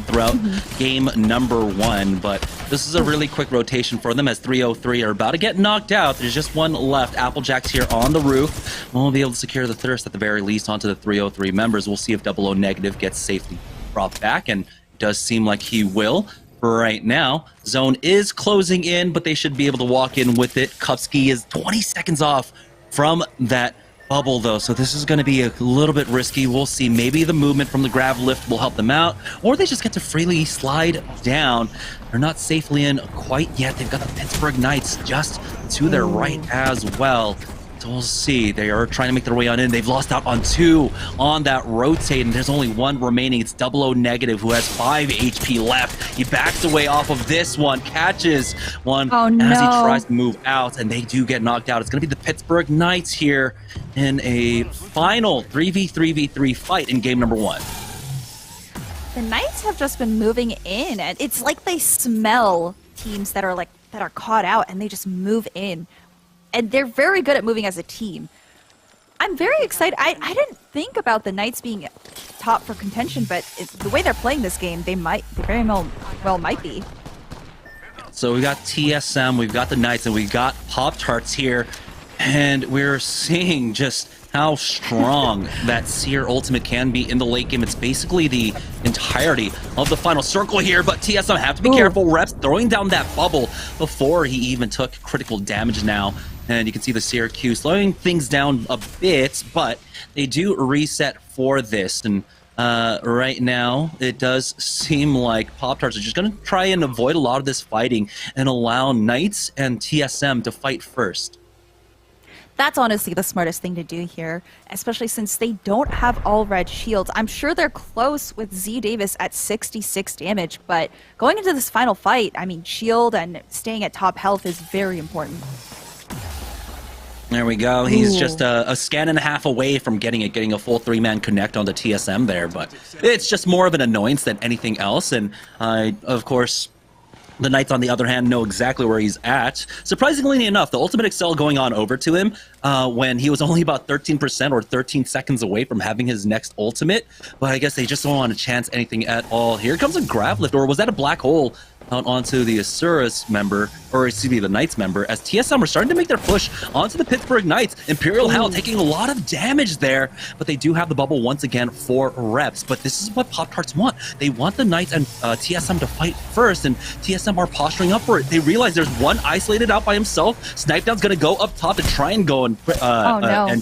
throughout game number 1, but this is a really quick rotation for them as 303 are about to get knocked out. There's just one left. Applejacks here on the roof. We'll be able to secure the thirst at the very least onto the 303 members. We'll see if 00 Negative gets safely brought back, and it does seem like he will. For right now, zone is closing in, but they should be able to walk in with it. Kupski is 20 seconds off from that bubble though, so this is going to be a little bit risky. We'll see. Maybe the movement from the grav lift will help them out, or they just get to freely slide down. They're not safely in quite yet. They've got the Pittsburgh Knights just to their right as well. So we'll see. They are trying to make their way on in. They've lost out on 2 on that rotate, and there's only 1 remaining. It's 00 negative, who has 5 HP left. He backs away off of this one, catches one as he tries to move out, and they do get knocked out. It's going to be the Pittsburgh Knights here in a final 3v3v3 fight in game number 1. The Knights have just been moving in, and it's like they smell teams that are caught out, and they just move in. And they're very good at moving as a team. I'm very excited. I didn't think about the Knights being top for contention, but the way they're playing this game, they very well might be. So we've got TSM, we've got the Knights, and we've got Pop-Tarts here. And we're seeing just how strong that Seer ultimate can be in the late game. It's basically the entirety of the final circle here, but TSM have to be careful. Reps throwing down that bubble before he even took critical damage now. And you can see the Syracuse slowing things down a bit, but they do reset for this. And right now, it does seem like Pop-Tarts are just going to try and avoid a lot of this fighting and allow Knights and TSM to fight first. That's honestly the smartest thing to do here, especially since they don't have all red shields. I'm sure they're close with Z Davis at 66 damage, but going into this final fight, I mean, shield and staying at top health is very important. There we go. He's just a scan and a half away from getting a full 3-man connect on the TSM there, but it's just more of an annoyance than anything else. And of course, the Knights, on the other hand, know exactly where he's at. Surprisingly enough, the ultimate excel going on over to him when he was only about 13% or 13 seconds away from having his next ultimate. But I guess they just don't want to chance anything at all. Here comes a grab lift, or was that a black hole out onto the Asurus member, or excuse me, the Knights member, as TSM are starting to make their push onto the Pittsburgh Knights. Imperial Hell taking a lot of damage there, but they do have the bubble once again for reps. But this is what Pop-Tarts want. They want the Knights and TSM to fight first, and TSM are posturing up for it. They realize there's one isolated out by himself. Snipedown's going to go up top to try and go and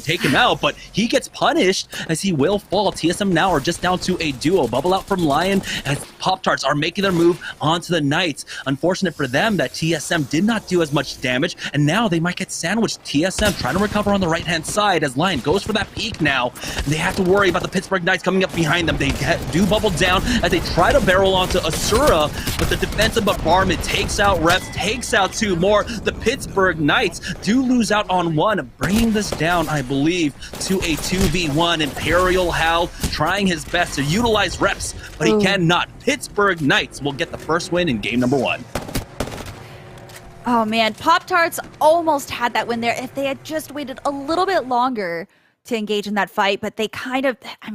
take him out, but he gets punished as he will fall. TSM now are just down to a duo. Bubble out from Lion as Pop-Tarts are making their move onto the Knights. Unfortunate for them that TSM did not do as much damage, and now they might get sandwiched. TSM trying to recover on the right-hand side as Lion goes for that peek now. They have to worry about the Pittsburgh Knights coming up behind them. They do bubble down as they try to barrel onto Asura, but the defensive bombardment takes out Reps, takes out 2 more. The Pittsburgh Knights do lose out on 1, bringing this down, I believe, to a 2v1. Imperial Hal trying his best to utilize Reps, but he cannot. Pittsburgh Knights will get the first win in game number 1. Oh man, Pop-Tarts almost had that win there if they had just waited a little bit longer to engage in that fight, but they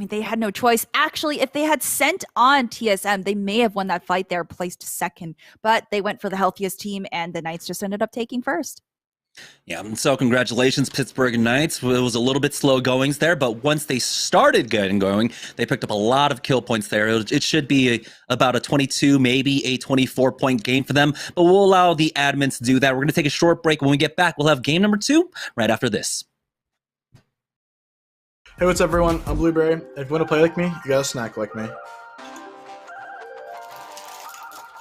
they had no choice. Actually, if they had sent on TSM, they may have won that fight there, placed second, but they went for the healthiest team, and the Knights just ended up taking first. Yeah, so congratulations, Pittsburgh Knights. It was a little bit slow goings there, but once they started getting going, they picked up a lot of kill points there. It should be about a 22, maybe a 24-point game for them, but we'll allow the admins to do that. We're going to take a short break. When we get back, we'll have game number 2 right after this. Hey, what's up, everyone? I'm Blueberry. If you want to play like me, you gotta snack like me.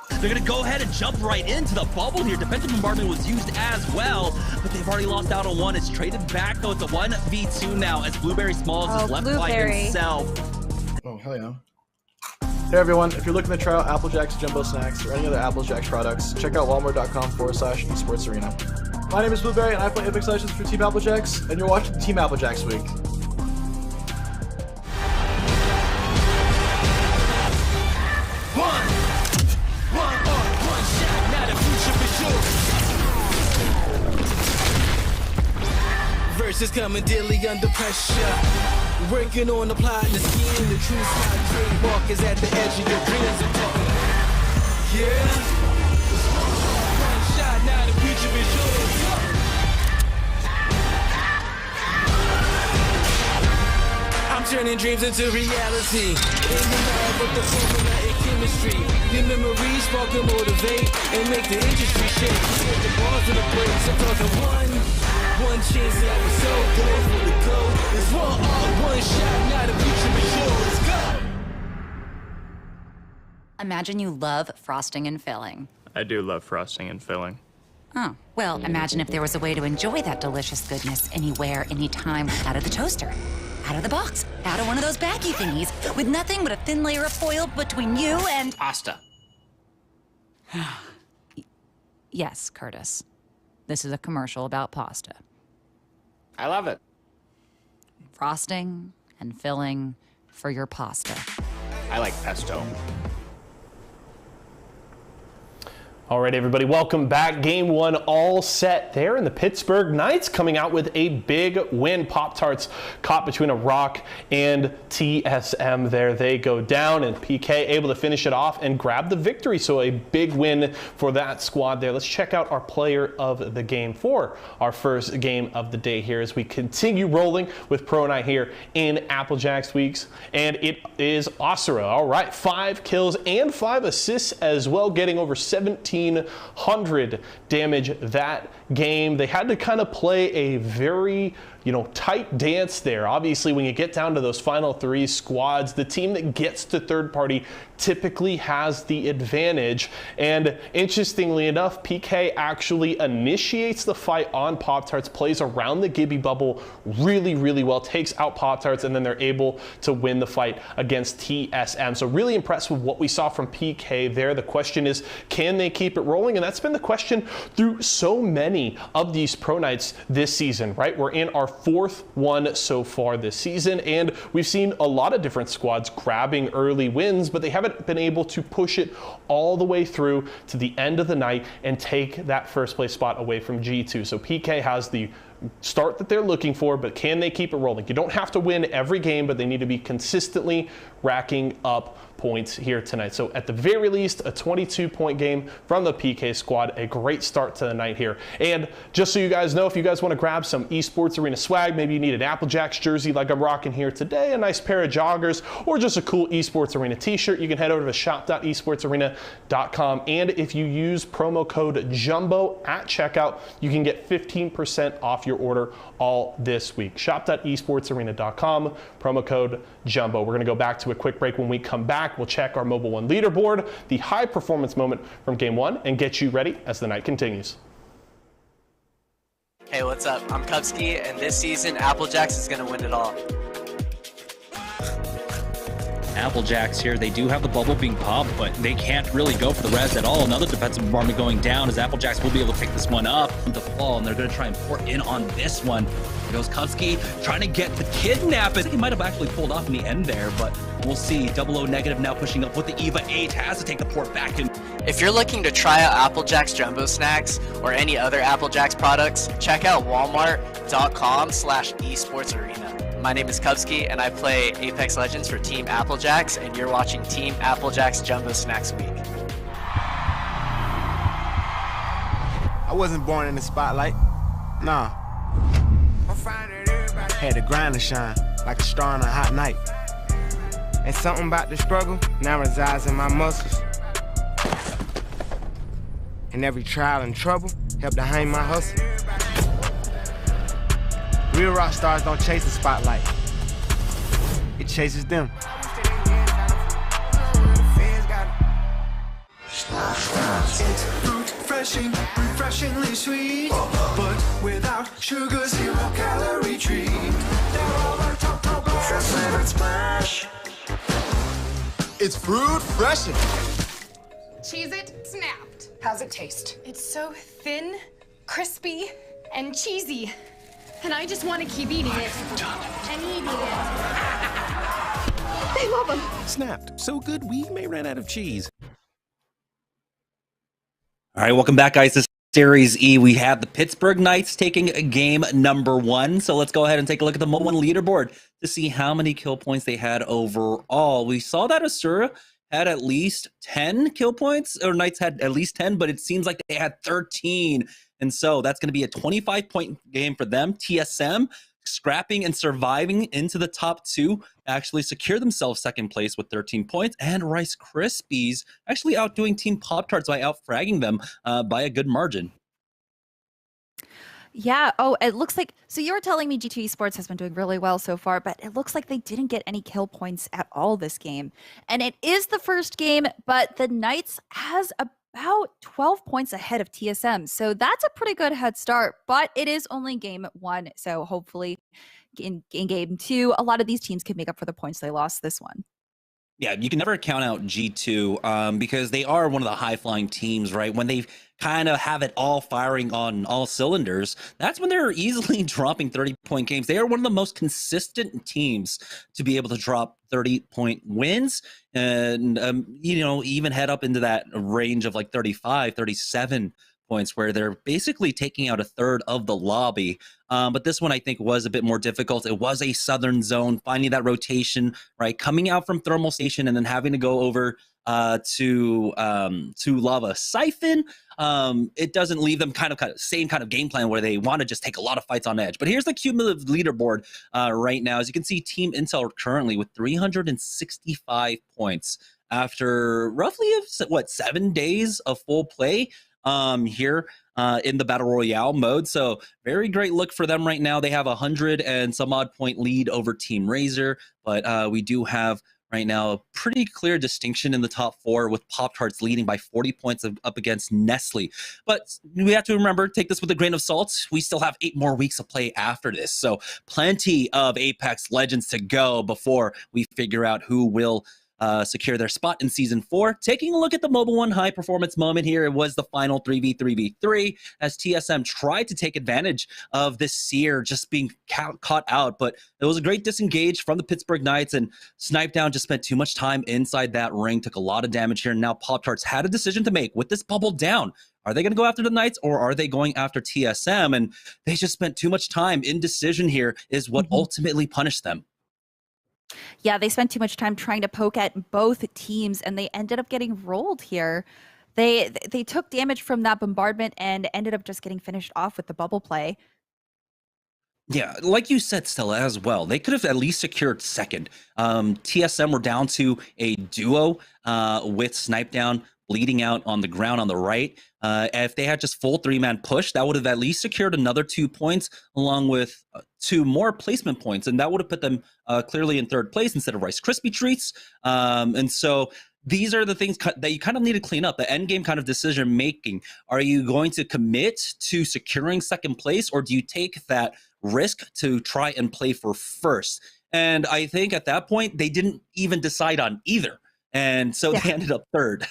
They're going to go ahead and jump right into the bubble here. Defensive bombardment was used as well, but they've already lost out on 1. It's traded back, though. It's a 1v2 now as Blueberry Smalls is left by himself. Oh, hell yeah. Hey, everyone. If you're looking to try out Applejack's Jumbo Snacks or any other Applejack's products, check out walmart.com/esports arena. My name is Blueberry, and I play Apex Legends for Team Applejacks, and you're watching Team Applejacks Week. Verses coming daily under pressure. Working on applying the scheme. The true style trademark is at the edge of your dreams. I'm talking. Yeah. One shot, now the future is yours. I'm turning dreams into reality. In the lab with the formula and chemistry. Your memories spark and motivate and make the industry shake. With the bars and the breaks, I'm talking one chance that was so good for the goal. It's one shot, now the future is yours. Go! Imagine you love frosting and filling. I do love frosting and filling. Oh, well, imagine if there was a way to enjoy that delicious goodness anywhere, anytime, out of the toaster, out of the box, out of one of those baggy thingies, with nothing but a thin layer of foil between you and... Pasta. Yes, Curtis. This is a commercial about pasta. I love it. Frosting and filling for your pasta. I like pesto. All right, everybody, welcome back. Game one all set there, and the Pittsburgh Knights coming out with a big win. Pop-Tarts caught between a rock and TSM there. They go down, and PK able to finish it off and grab the victory. So a big win for that squad there. Let's check out our player of the game for our first game of the day here as we continue rolling with Pro Night here in Applejacks Weeks. And it is Asura. All right, 5 kills and 5 assists as well, getting over 1,700 damage that game. They had to kind of play a very tight dance there. Obviously, when you get down to those final 3 squads, the team that gets to third party typically has the advantage. And interestingly enough, PK actually initiates the fight on Pop-Tarts, plays around the Gibby bubble really, really well, takes out Pop-Tarts, and then they're able to win the fight against TSM. So really impressed with what we saw from PK there. The question is, can they keep it rolling? And that's been the question through so many of these Pro Nights this season, right? We're in our 4th one so far this season, and we've seen a lot of different squads grabbing early wins, but they haven't been able to push it all the way through to the end of the night and take that first place spot away from G2. So PK has the start that they're looking for, but can they keep it rolling? You don't have to win every game, but they need to be consistently racking up points here tonight. So at the very least, a 22-point game from the PK squad. A great start to the night here. And just so you guys know, if you guys want to grab some Esports Arena swag, maybe you need an Applejacks jersey like I'm rocking here today, a nice pair of joggers, or just a cool Esports Arena t-shirt, you can head over to shop.esportsarena.com. And if you use promo code JUMBO at checkout, you can get 15% off your order all this week. Shop.esportsarena.com, promo code JUMBO. We're going to go back to a quick break. When we come back, we'll check our Mobile One leaderboard, the high performance moment from game 1, and get you ready as the night continues. Hey, what's up? I'm Kupski, and this season, Applejacks is going to win it all. Applejacks here, they do have the bubble being popped, but they can't really go for the res at all. Another defensive bombardment going down as Applejacks will be able to pick this one up to fall, and they're going to try and pour in on this one. There goes Kupski trying to get the kidnap. I think he might have actually pulled off in the end there, but we'll see. 00 negative now pushing up with the EVA 8, has to take the port back in. If you're looking to try out Applejacks Jumbo Snacks or any other Applejacks products, check out walmart.com/esportsarena. My name is Kupski, and I play Apex Legends for Team Applejacks, and you're watching Team Applejacks Jumbo Snacks Week. I wasn't born in the spotlight. Nah. Had to grind and shine like a star on a hot night. And something about the struggle now resides in my muscles. And every trial and trouble helped to hang my hustle. Real rock stars don't chase the spotlight. It chases them. Refreshing, refreshingly sweet, but without sugar, 0 calorie treat. Smash. It's fruit freshin'. Cheese It snapped. How's it taste? It's so thin, crispy, and cheesy. And I just want to keep eating it. And eating it. I love them. Snapped. So good we may run out of cheese. All right, welcome back, guys. This is Series E. We have the Pittsburgh Knights taking game number 1. So let's go ahead and take a look at the Mobile One leaderboard to see how many kill points they had overall. We saw that Asura had at least 10 kill points, or Knights had at least 10, but it seems like they had 13. And so that's going to be a 25-point game for them. TSM scrapping and surviving into the top 2, actually secure themselves second place with 13 points. And Rice Krispies actually outdoing Team Pop-Tarts by outfragging them by a good margin. Yeah. Oh, it looks like, so you were telling me G2 Esports has been doing really well so far, but it looks like they didn't get any kill points at all this game. And it is the first game, but the Knights has a about 12 points ahead of TSM. So that's a pretty good head start, but it is only game 1. So hopefully in game 2, a lot of these teams can make up for the points they lost this one. Yeah, you can never count out G2 because they are one of the high-flying teams, right? When they kind of have it all firing on all cylinders, that's when they're easily dropping 30-point games. They are one of the most consistent teams to be able to drop 30-point wins and, even head up into that range of like 35, 37 points where they're basically taking out a third of the lobby. But this one I think was a bit more difficult. It was a southern zone, finding that rotation, right? Coming out from thermal station and then having to go over to lava siphon. It doesn't leave them kind of same kind of game plan where they want to just take a lot of fights on edge. But here's the cumulative leaderboard right now. As you can see, Team Intel currently with 365 points after roughly 7 days of full play here in the battle royale mode. So very great look for them right now. They have 100 and some odd point lead over Team Razor, but we do have right now a pretty clear distinction in the top 4 with Pop-Tarts leading by 40 points up against Nestle. But we have to remember, take this with a grain of salt. We still have 8 more weeks of play after this. So plenty of Apex Legends to go before we figure out who will secure their spot in Season 4. Taking a look at the Mobile One high performance moment here, it was the final 3v3v3 as TSM tried to take advantage of this Seer just being caught out, but it was a great disengage from the Pittsburgh Knights, and Snipedown just spent too much time inside that ring, took a lot of damage here, and now Pop-Tarts had a decision to make with this bubble down. Are they going to go after the Knights or are they going after TSM? And they just spent too much time. Indecision here is what ultimately punished them. Yeah, they spent too much time trying to poke at both teams, and they ended up getting rolled here. They took damage from that bombardment and ended up just getting finished off with the bubble play. Yeah, like you said, Stella, as well. They could have at least secured second. TSM were down to a duo with Snipedown bleeding out on the ground on the right. If they had just full 3-man push, that would have at least secured another 2 points along with 2 more placement points. And that would have put them clearly in 3rd place instead of Rice Krispie Treats. And so these are the things that you kind of need to clean up, the end game kind of decision making. Are you going to commit to securing 2nd place, or do you take that risk to try and play for 1st? And I think at that point, they didn't even decide on either. And so they ended up 3rd.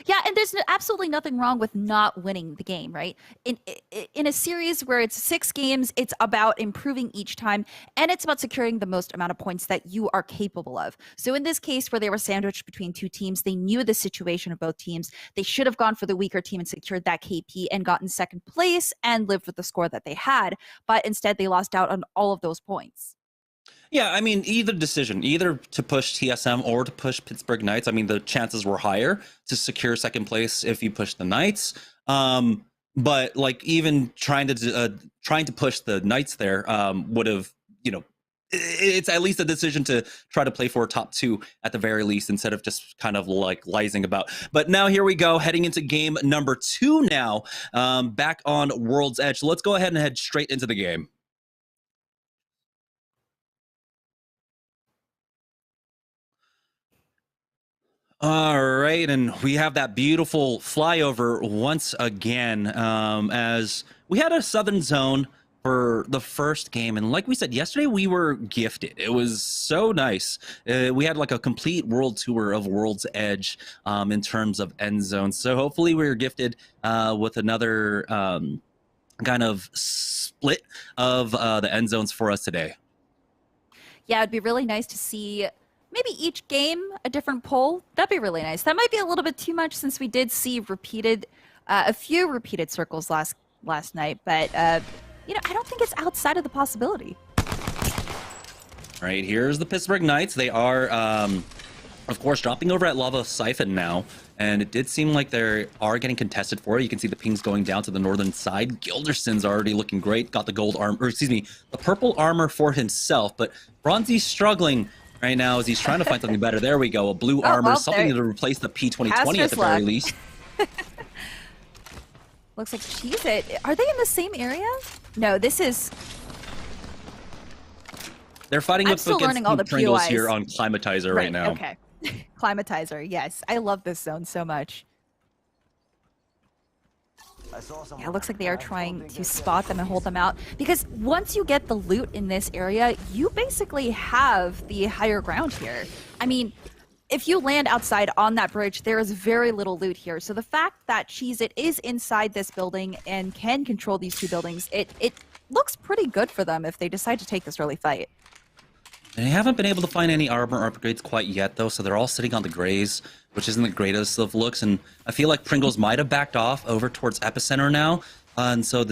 Yeah, and there's absolutely nothing wrong with not winning the game, right? In a series where it's 6 games, it's about improving each time, and it's about securing the most amount of points that you are capable of. So in this case, where they were sandwiched between 2 teams, they knew the situation of both teams. They should have gone for the weaker team and secured that KP and gotten 2nd place and lived with the score that they had, but instead they lost out on all of those points. Yeah, I mean, either decision, either to push TSM or to push Pittsburgh Knights. I mean, the chances were higher to secure 2nd place if you push the Knights. But like even trying to push the Knights there would have, it's at least a decision to try to play for a top 2 at the very least instead of just kind of like lizing about. But now here we go, heading into game number 2 now, back on World's Edge. So let's go ahead and head straight into the game. All right, and we have that beautiful flyover once again as we had a southern zone for the first game. And like we said yesterday, we were gifted. It was so nice. We had like a complete world tour of World's Edge in terms of end zones. So hopefully we were gifted with another kind of split of the end zones for us today. Yeah, it'd be really nice to see maybe each game a different poll. That'd be really nice. That might be a little bit too much since we did see a few repeated circles last night, but I don't think it's outside of the possibility. Right, here's the Pittsburgh Knights. They are, of course, dropping over at Lava Siphon now, and it did seem like they are getting contested for it. You can see the pings going down to the northern side. Gilderson's already looking great. Got the gold armor, or excuse me, the purple armor for himself, but Bronzy's struggling right now as he's trying to find something better. There we go, a blue armor, something to replace the P2020 at the very least. Looks like Cheez-It. Are they in the same area? No, this is... They're fighting I'm up still learning all the Pringles POIs here on Climatizer right now. Okay. Climatizer, yes. I love this zone so much. Yeah, it looks like they are trying to spot them and hold them out. Because once you get the loot in this area, you basically have the higher ground here. I mean, if you land outside on that bridge, there is very little loot here. So the fact that Cheez-It is inside this building and can control these two buildings, it looks pretty good for them if they decide to take this early fight. They haven't been able to find any armor upgrades quite yet, though, so they're all sitting on the grays, which isn't the greatest of looks. And I feel like Pringles might have backed off over towards Epicenter now. And so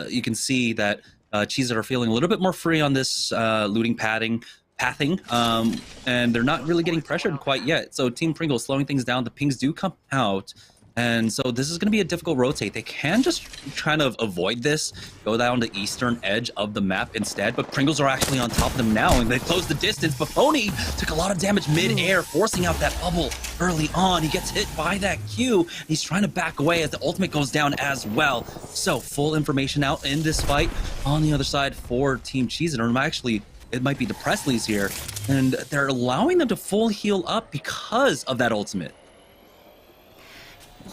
you can see that Cheez-It are feeling a little bit more free on this looting pathing, and they're not really getting pressured quite yet. So Team Pringles slowing things down. The pings do come out. And so this is going to be a difficult rotate. They can just kind of avoid this, go down the eastern edge of the map instead, but Pringles are actually on top of them now, and they close the distance. But Phony took a lot of damage mid-air, forcing out that bubble early on. He gets hit by that Q. He's trying to back away as the ultimate goes down as well. So full information out in this fight. On the other side for Team Cheez-It, or actually, it might be the Presleys here, and they're allowing them to full heal up because of that ultimate.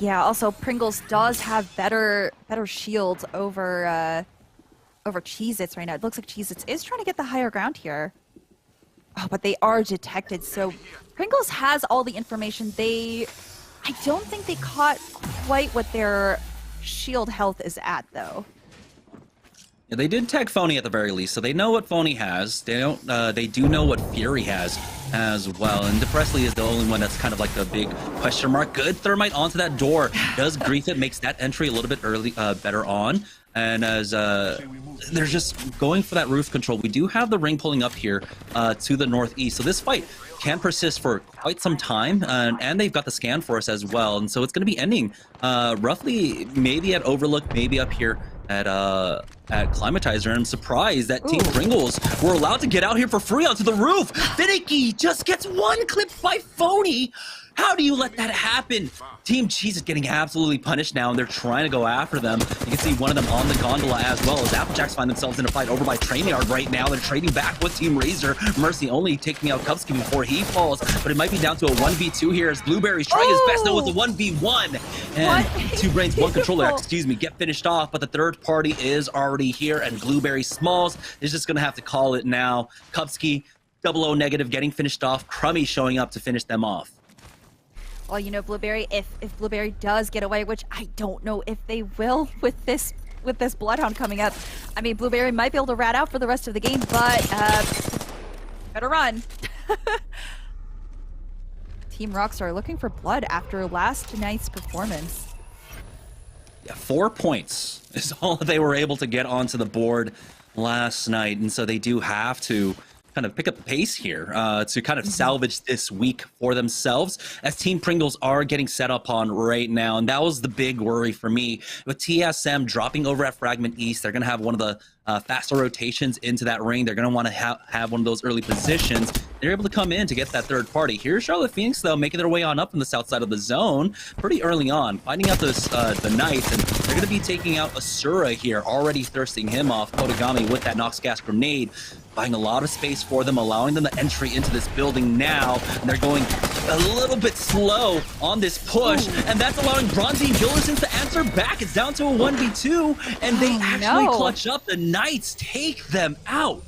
Yeah, also Pringles does have better shields over Cheez-Its right now. It looks like Cheez-Its is trying to get the higher ground here. Oh, but they are detected. So Pringles has all the information. I don't think they caught quite what their shield health is at, though. Yeah, they did tag Phony at the very least, so they know what Phony has. They do know what Fury has as well. And Presley is the only one that's kind of like the big question mark. Good thermite onto that door. Does Grief It makes that entry a little bit early, better on. And as they're just going for that roof control, we do have the ring pulling up here to the northeast. So this fight can persist for quite some time, and they've got the scan for us as well. And so it's going to be ending roughly maybe at Overlook, maybe up here at Climatizer. And I'm surprised that Team Pringles were allowed to get out here for free onto the roof. Finicky just gets one clipped by Phony. How do you let that happen? Team Cheez is getting absolutely punished now, and they're trying to go after them. You can see one of them on the gondola as well as Applejacks find themselves in a fight over by Trainyard right now. They're trading back with Team Razor. Mercy only taking out Kupski before he falls, but it might be down to a 1v2 here as Blueberry's trying his best though with a 1v1. And Two Brains, one controller, get finished off, but the third party is already here, and Blueberry Smalls is just gonna have to call it now. Kupski, 00 negative, getting finished off. Crummy showing up to finish them off. Well, you know, Blueberry, if Blueberry does get away, which I don't know if they will with this Bloodhound coming up. I mean, Blueberry might be able to rat out for the rest of the game, but better run. Team Rockstar looking for blood after last night's performance. Yeah, 4 points is all they were able to get onto the board last night, and so they do have to kind of pick up the pace here to kind of salvage this week for themselves, as Team Pringles are getting set up on right now. And that was the big worry for me. With TSM dropping over at Fragment East, they're going to have one of the faster rotations into that ring. They're going to want to have one of those early positions. They're able to come in to get that third party. Here's Charlotte Phoenix, though, making their way on up in the south side of the zone pretty early on, finding out the Knights, and they're going to be taking out Asura here, already thirsting him off. Kodagami with that Nox Gas Grenade, buying a lot of space for them, allowing them the entry into this building now. And they're going a little bit slow on this push, and that's allowing Bronzy Gillerson to answer back. It's down to a 1v2, and they actually clutch up. The Knights take them out.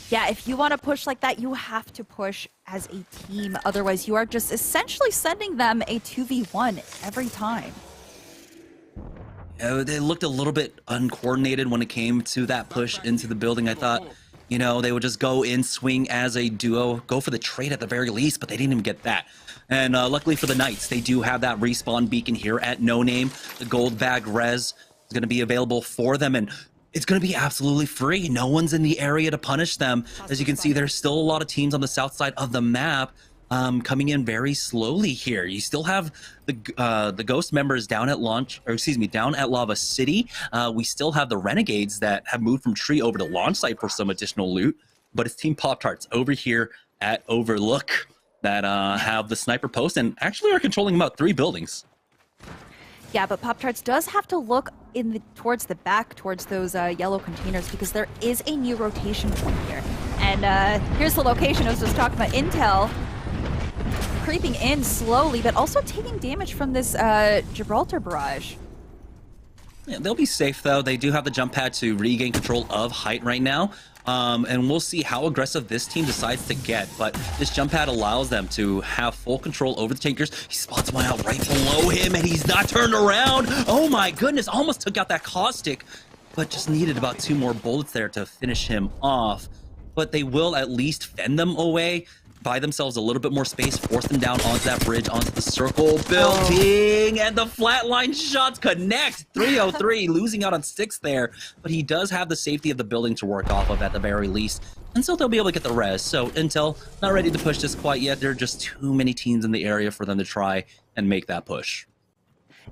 Yeah, if you want to push like that, you have to push as a team. Otherwise, you are just essentially sending them a 2v1 every time. They looked a little bit uncoordinated when it came to that push into the building. I thought, you know, they would just go in, swing as a duo, go for the trade at the very least, but they didn't even get that. And luckily for the Knights, they do have that respawn beacon here at No Name. The gold bag res is going to be available for them, and it's going to be absolutely free. No one's in the area to punish them. As you can see, there's still a lot of teams on the south side of the map coming in very slowly here. You still have the Ghost members down at down at Lava City. We still have the Renegades that have moved from Tree over to launch site for some additional loot. But it's Team Pop-Tarts over here at Overlook that have the sniper post and actually are controlling about 3 buildings. Yeah, but Pop-Tarts does have to look towards the back, towards those yellow containers, because there is a new rotation point here. And here's the location I was just talking about. Intel creeping in slowly, but also taking damage from this Gibraltar barrage. Yeah, they'll be safe though. They do have the jump pad to regain control of height right now. And we'll see how aggressive this team decides to get. But this jump pad allows them to have full control over the tankers. He spots one out right below him, and he's not turned around. Oh my goodness, almost took out that caustic, but just needed about 2 more bullets there to finish him off. But they will at least fend them away, buy themselves a little bit more space, force them down onto that bridge, onto the circle building, and the flatline shots connect. 303, losing out on 6 there, but he does have the safety of the building to work off of at the very least, and so they'll be able to get the res. So Intel, not ready to push this quite yet. There are just too many teams in the area for them to try and make that push.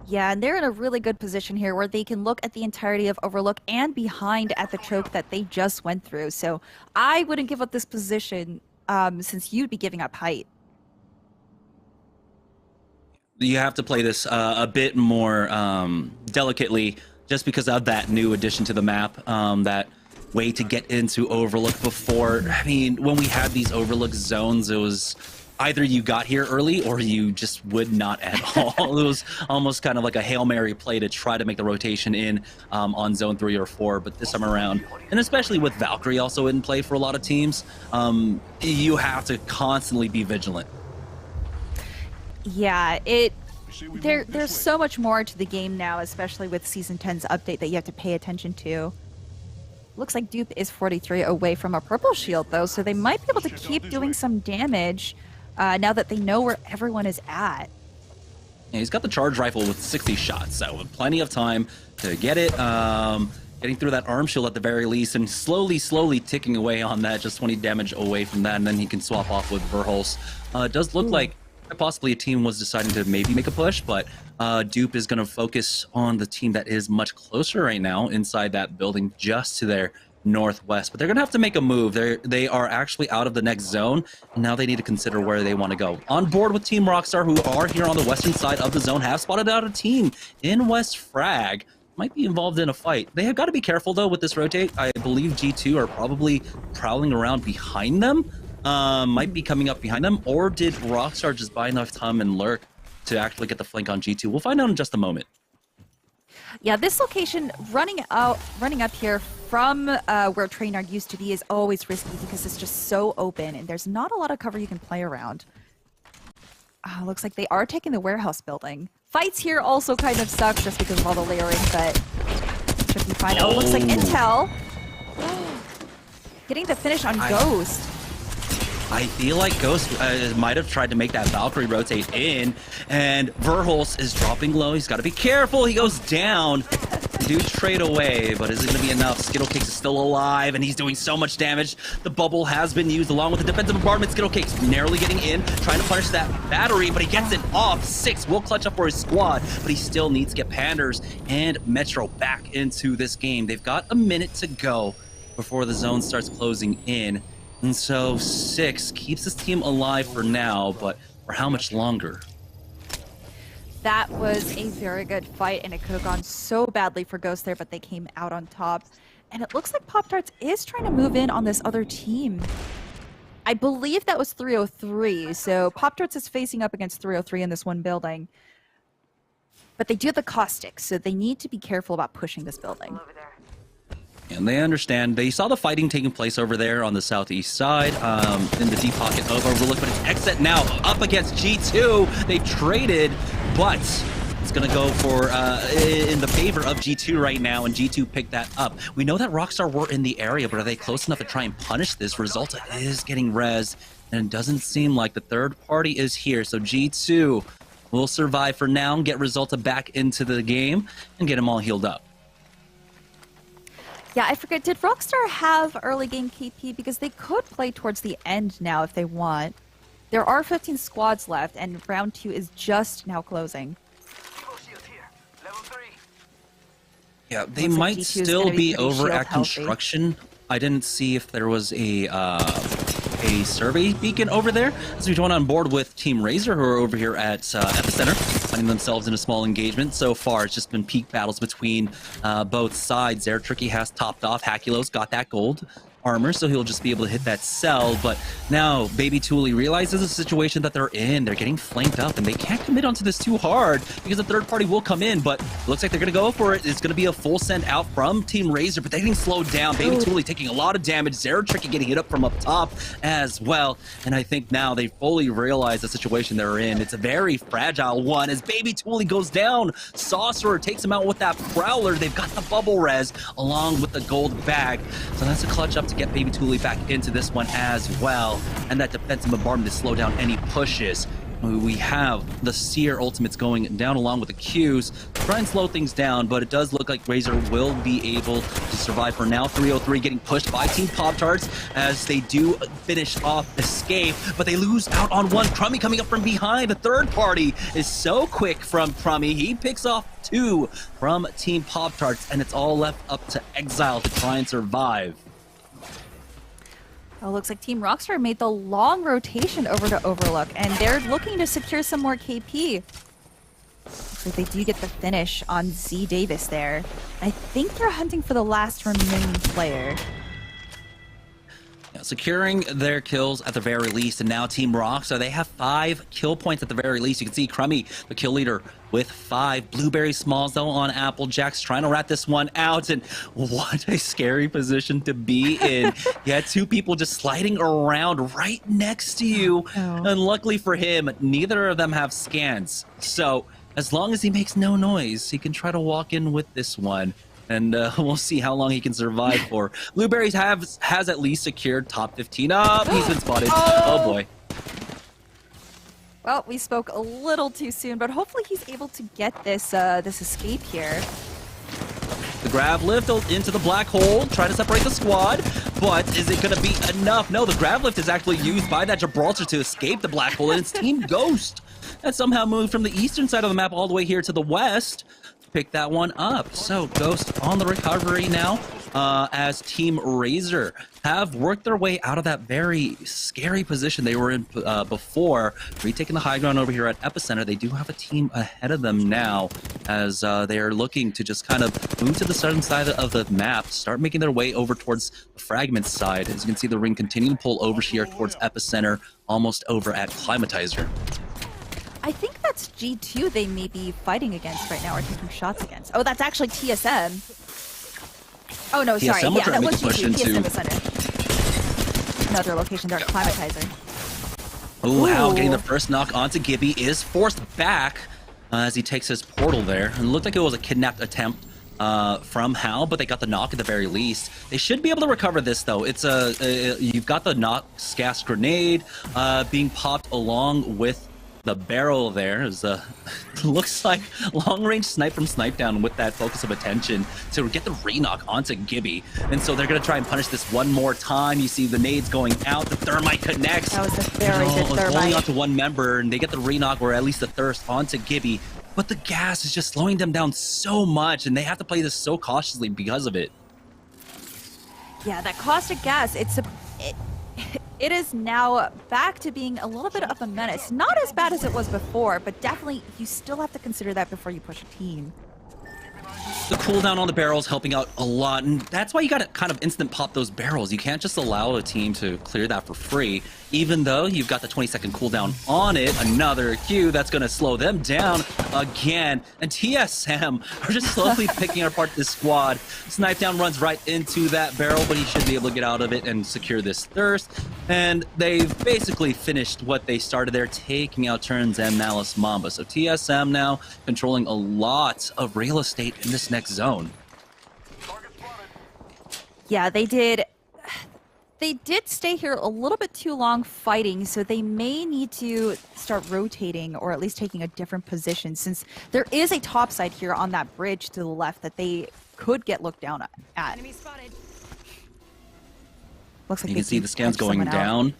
Yeah, and they're in a really good position here where they can look at the entirety of Overlook and behind at the choke that they just went through. So I wouldn't give up this position since you'd be giving up height. You have to play this a bit more delicately just because of that new addition to the map, that way to get into Overlook before. I mean, when we had these Overlook zones, it was either you got here early or you just would not at all. It was almost kind of like a Hail Mary play to try to make the rotation in on zone 3 or 4. But this time around, and especially with Valkyrie also in play for a lot of teams, you have to constantly be vigilant. Yeah, there's so much more to the game now, especially with Season 10's update that you have to pay attention to. Looks like Dupe is 43 away from a purple shield, though, so they might be able to keep doing some damage now that they know where everyone is at. Yeah, he's got the charge rifle with 60 shots, so with plenty of time to get it. Getting through that arm shield at the very least, and slowly ticking away on that, just 20 damage away from that, and then he can swap off with Verholz. It does look like possibly a team was deciding to maybe make a push, but Dupe is going to focus on the team that is much closer right now inside that building just to their northwest. But they're going to have to make a move. They are actually out of the next zone, and now they need to consider where they want to go. On board with Team Rockstar, who are here on the western side of the zone, have spotted out a team in West Frag. Might be involved in a fight. They have got to be careful, though, with this rotate. I believe G2 are probably prowling around behind them. Might be coming up behind them, or did Rockstar just buy enough time and lurk to actually get the flank on G2? We'll find out in just a moment. Yeah, this location running up here from where Trainard used to be is always risky because it's just so open and there's not a lot of cover you can play around. Looks like they are taking the warehouse building. Fights here also kind of suck just because of all the layering, but should be fine. Oh, looks like Intel getting the finish on Ghost. I feel like Ghost might have tried to make that Valkyrie rotate in, and Verholz is dropping low. He's got to be careful. He goes down. Dude trade away, but is it going to be enough? Skittlecakes is still alive, and he's doing so much damage. The bubble has been used along with the defensive bombardment. Skittlecakes narrowly getting in, trying to punish that battery, but he gets it off. 6 will clutch up for his squad, but he still needs to get Panders and Metro back into this game. They've got a minute to go before the zone starts closing in. And so 6 keeps this team alive for now, but for how much longer? That was a very good fight, and it could have gone so badly for Ghost there, but they came out on top. And it looks like Pop-Tarts is trying to move in on this other team. I believe that was 303, so Pop-Tarts is facing up against 303 in this one building. But they do have the caustic, so they need to be careful about pushing this building. And they understand. They saw the fighting taking place over there on the southeast side, in the deep pocket of Overlook, but it's Exet now up against G2. They traded, but it's going to go for in the favor of G2 right now, and G2 picked that up. We know that Rockstar were in the area, but are they close enough to try and punish this? Resulta is getting res, and it doesn't seem like the third party is here, so G2 will survive for now and get Resulta back into the game and get them all healed up. Yeah, I forget, did Rockstar have early game KP? Because they could play towards the end now if they want. There are 15 squads left, and round 2 is just now closing. Yeah, they might still be over at construction. I didn't see if there was a survey beacon over there. As we join on board with Team Razor, who are over here at Epicenter, finding themselves in a small engagement. So far, it's just been peak battles between both sides there. Tricky has topped off. Hakulo's got that gold. armor, so he'll just be able to hit that cell. But now Baby Tuli realizes the situation that they're in. They're getting flanked up, and they can't commit onto this too hard because the third party will come in, but it looks like they're going to go for it. It's going to be a full send out from Team Razor, but they're getting slowed down. Baby Tuli taking a lot of damage. Zero Tricky getting hit up from up top as well. And I think now they fully realize the situation they're in. It's a very fragile one as Baby Tuli goes down. Sorcerer takes him out with that Prowler. They've got the bubble res along with the gold bag. So that's a clutch up to get Baby Tuli back into this one as well. And that defensive bombardment to slow down any pushes. We have the Seer ultimates going down along with the Qs to try and slow things down, but it does look like Razor will be able to survive for now. 303 getting pushed by Team Pop-Tarts as they do finish off Escape, but they lose out on one. Crummy coming up from behind. The third party is so quick from Crummy. He picks off 2 from Team Pop-Tarts, and it's all left up to Exile to try and survive. Oh, looks like Team Rockstar made the long rotation over to Overlook, and they're looking to secure some more KP. Looks like they do get the finish on Z Davis there. I think they're hunting for the last remaining player. Yeah, securing their kills at the very least, and now Team Rockstar, they have 5 kill points at the very least. You can see Crummy, the kill leader, with 5. Blueberry Smalls, though, on Applejacks, trying to rat this one out, and what a scary position to be in. You had 2 people just sliding around right next to you, and luckily for him, neither of them have scans. So, as long as he makes no noise, he can try to walk in with this one. And we'll see how long he can survive for. Blueberries has at least secured top 15 up. He's been spotted. Oh boy. Well, we spoke a little too soon, but hopefully he's able to get this this escape here. The grab lift into the black hole, try to separate the squad, but is it going to be enough? No, the grab lift is actually used by that Gibraltar to escape the black hole, and it's Team Ghost that somehow moved from the eastern side of the map all the way here to the west. Pick that one up. So Ghost on the recovery now as Team Razor have worked their way out of that very scary position they were in before. Retaking the high ground over here at Epicenter. They do have a team ahead of them now as they are looking to just kind of move to the southern side of the map, start making their way over towards the Fragment side. As you can see, the ring continue to pull over here towards Epicenter, almost over at Climatizer. I think that's G2 they may be fighting against right now or taking shots against. Oh, that's actually TSM. Oh, no, sorry. TSM Yeah, that was push G2. into TSM is under another location there at Climatizer. Oh, wow, getting the first knock onto Gibby is forced back as he takes his portal there. And it looked like it was a kidnapped attempt from Hal, but they got the knock at the very least. They should be able to recover this, though. It's you've got the knock gas grenade being popped along with the barrel there. Is looks like long-range snipe from Snipe Down with that focus of attention to get the re-knock onto Gibby. And so they're going to try and punish this one more time. You see the nades going out. The thermite connects. That was a very good thermite. Only onto one member, and they get the re-knock or at least the thirst onto Gibby. But the gas is just slowing them down so much, and they have to play this so cautiously because of it. Yeah, that caustic gas, it is now back to being a little bit of a menace. Not as bad as it was before, but definitely you still have to consider that before you push a team. The cooldown on the barrels helping out a lot, and that's why you gotta kind of instant pop those barrels. You can't just allow a team to clear that for free, even though you've got the 20-second cooldown on it. Another Q that's gonna slow them down again, and TSM are just slowly picking apart this squad. Snipe Down runs right into that barrel, but he should be able to get out of it and secure this thirst. And they've basically finished what they started there, taking out Turns and Malice Mamba. So TSM now controlling a lot of real estate in this next zone. Yeah, they did stay here a little bit too long fighting, so they may need to start rotating or at least taking a different position, since there is a top side here on that bridge to the left that they could get looked down at. Enemy spotted. Looks like you can see the scans going down.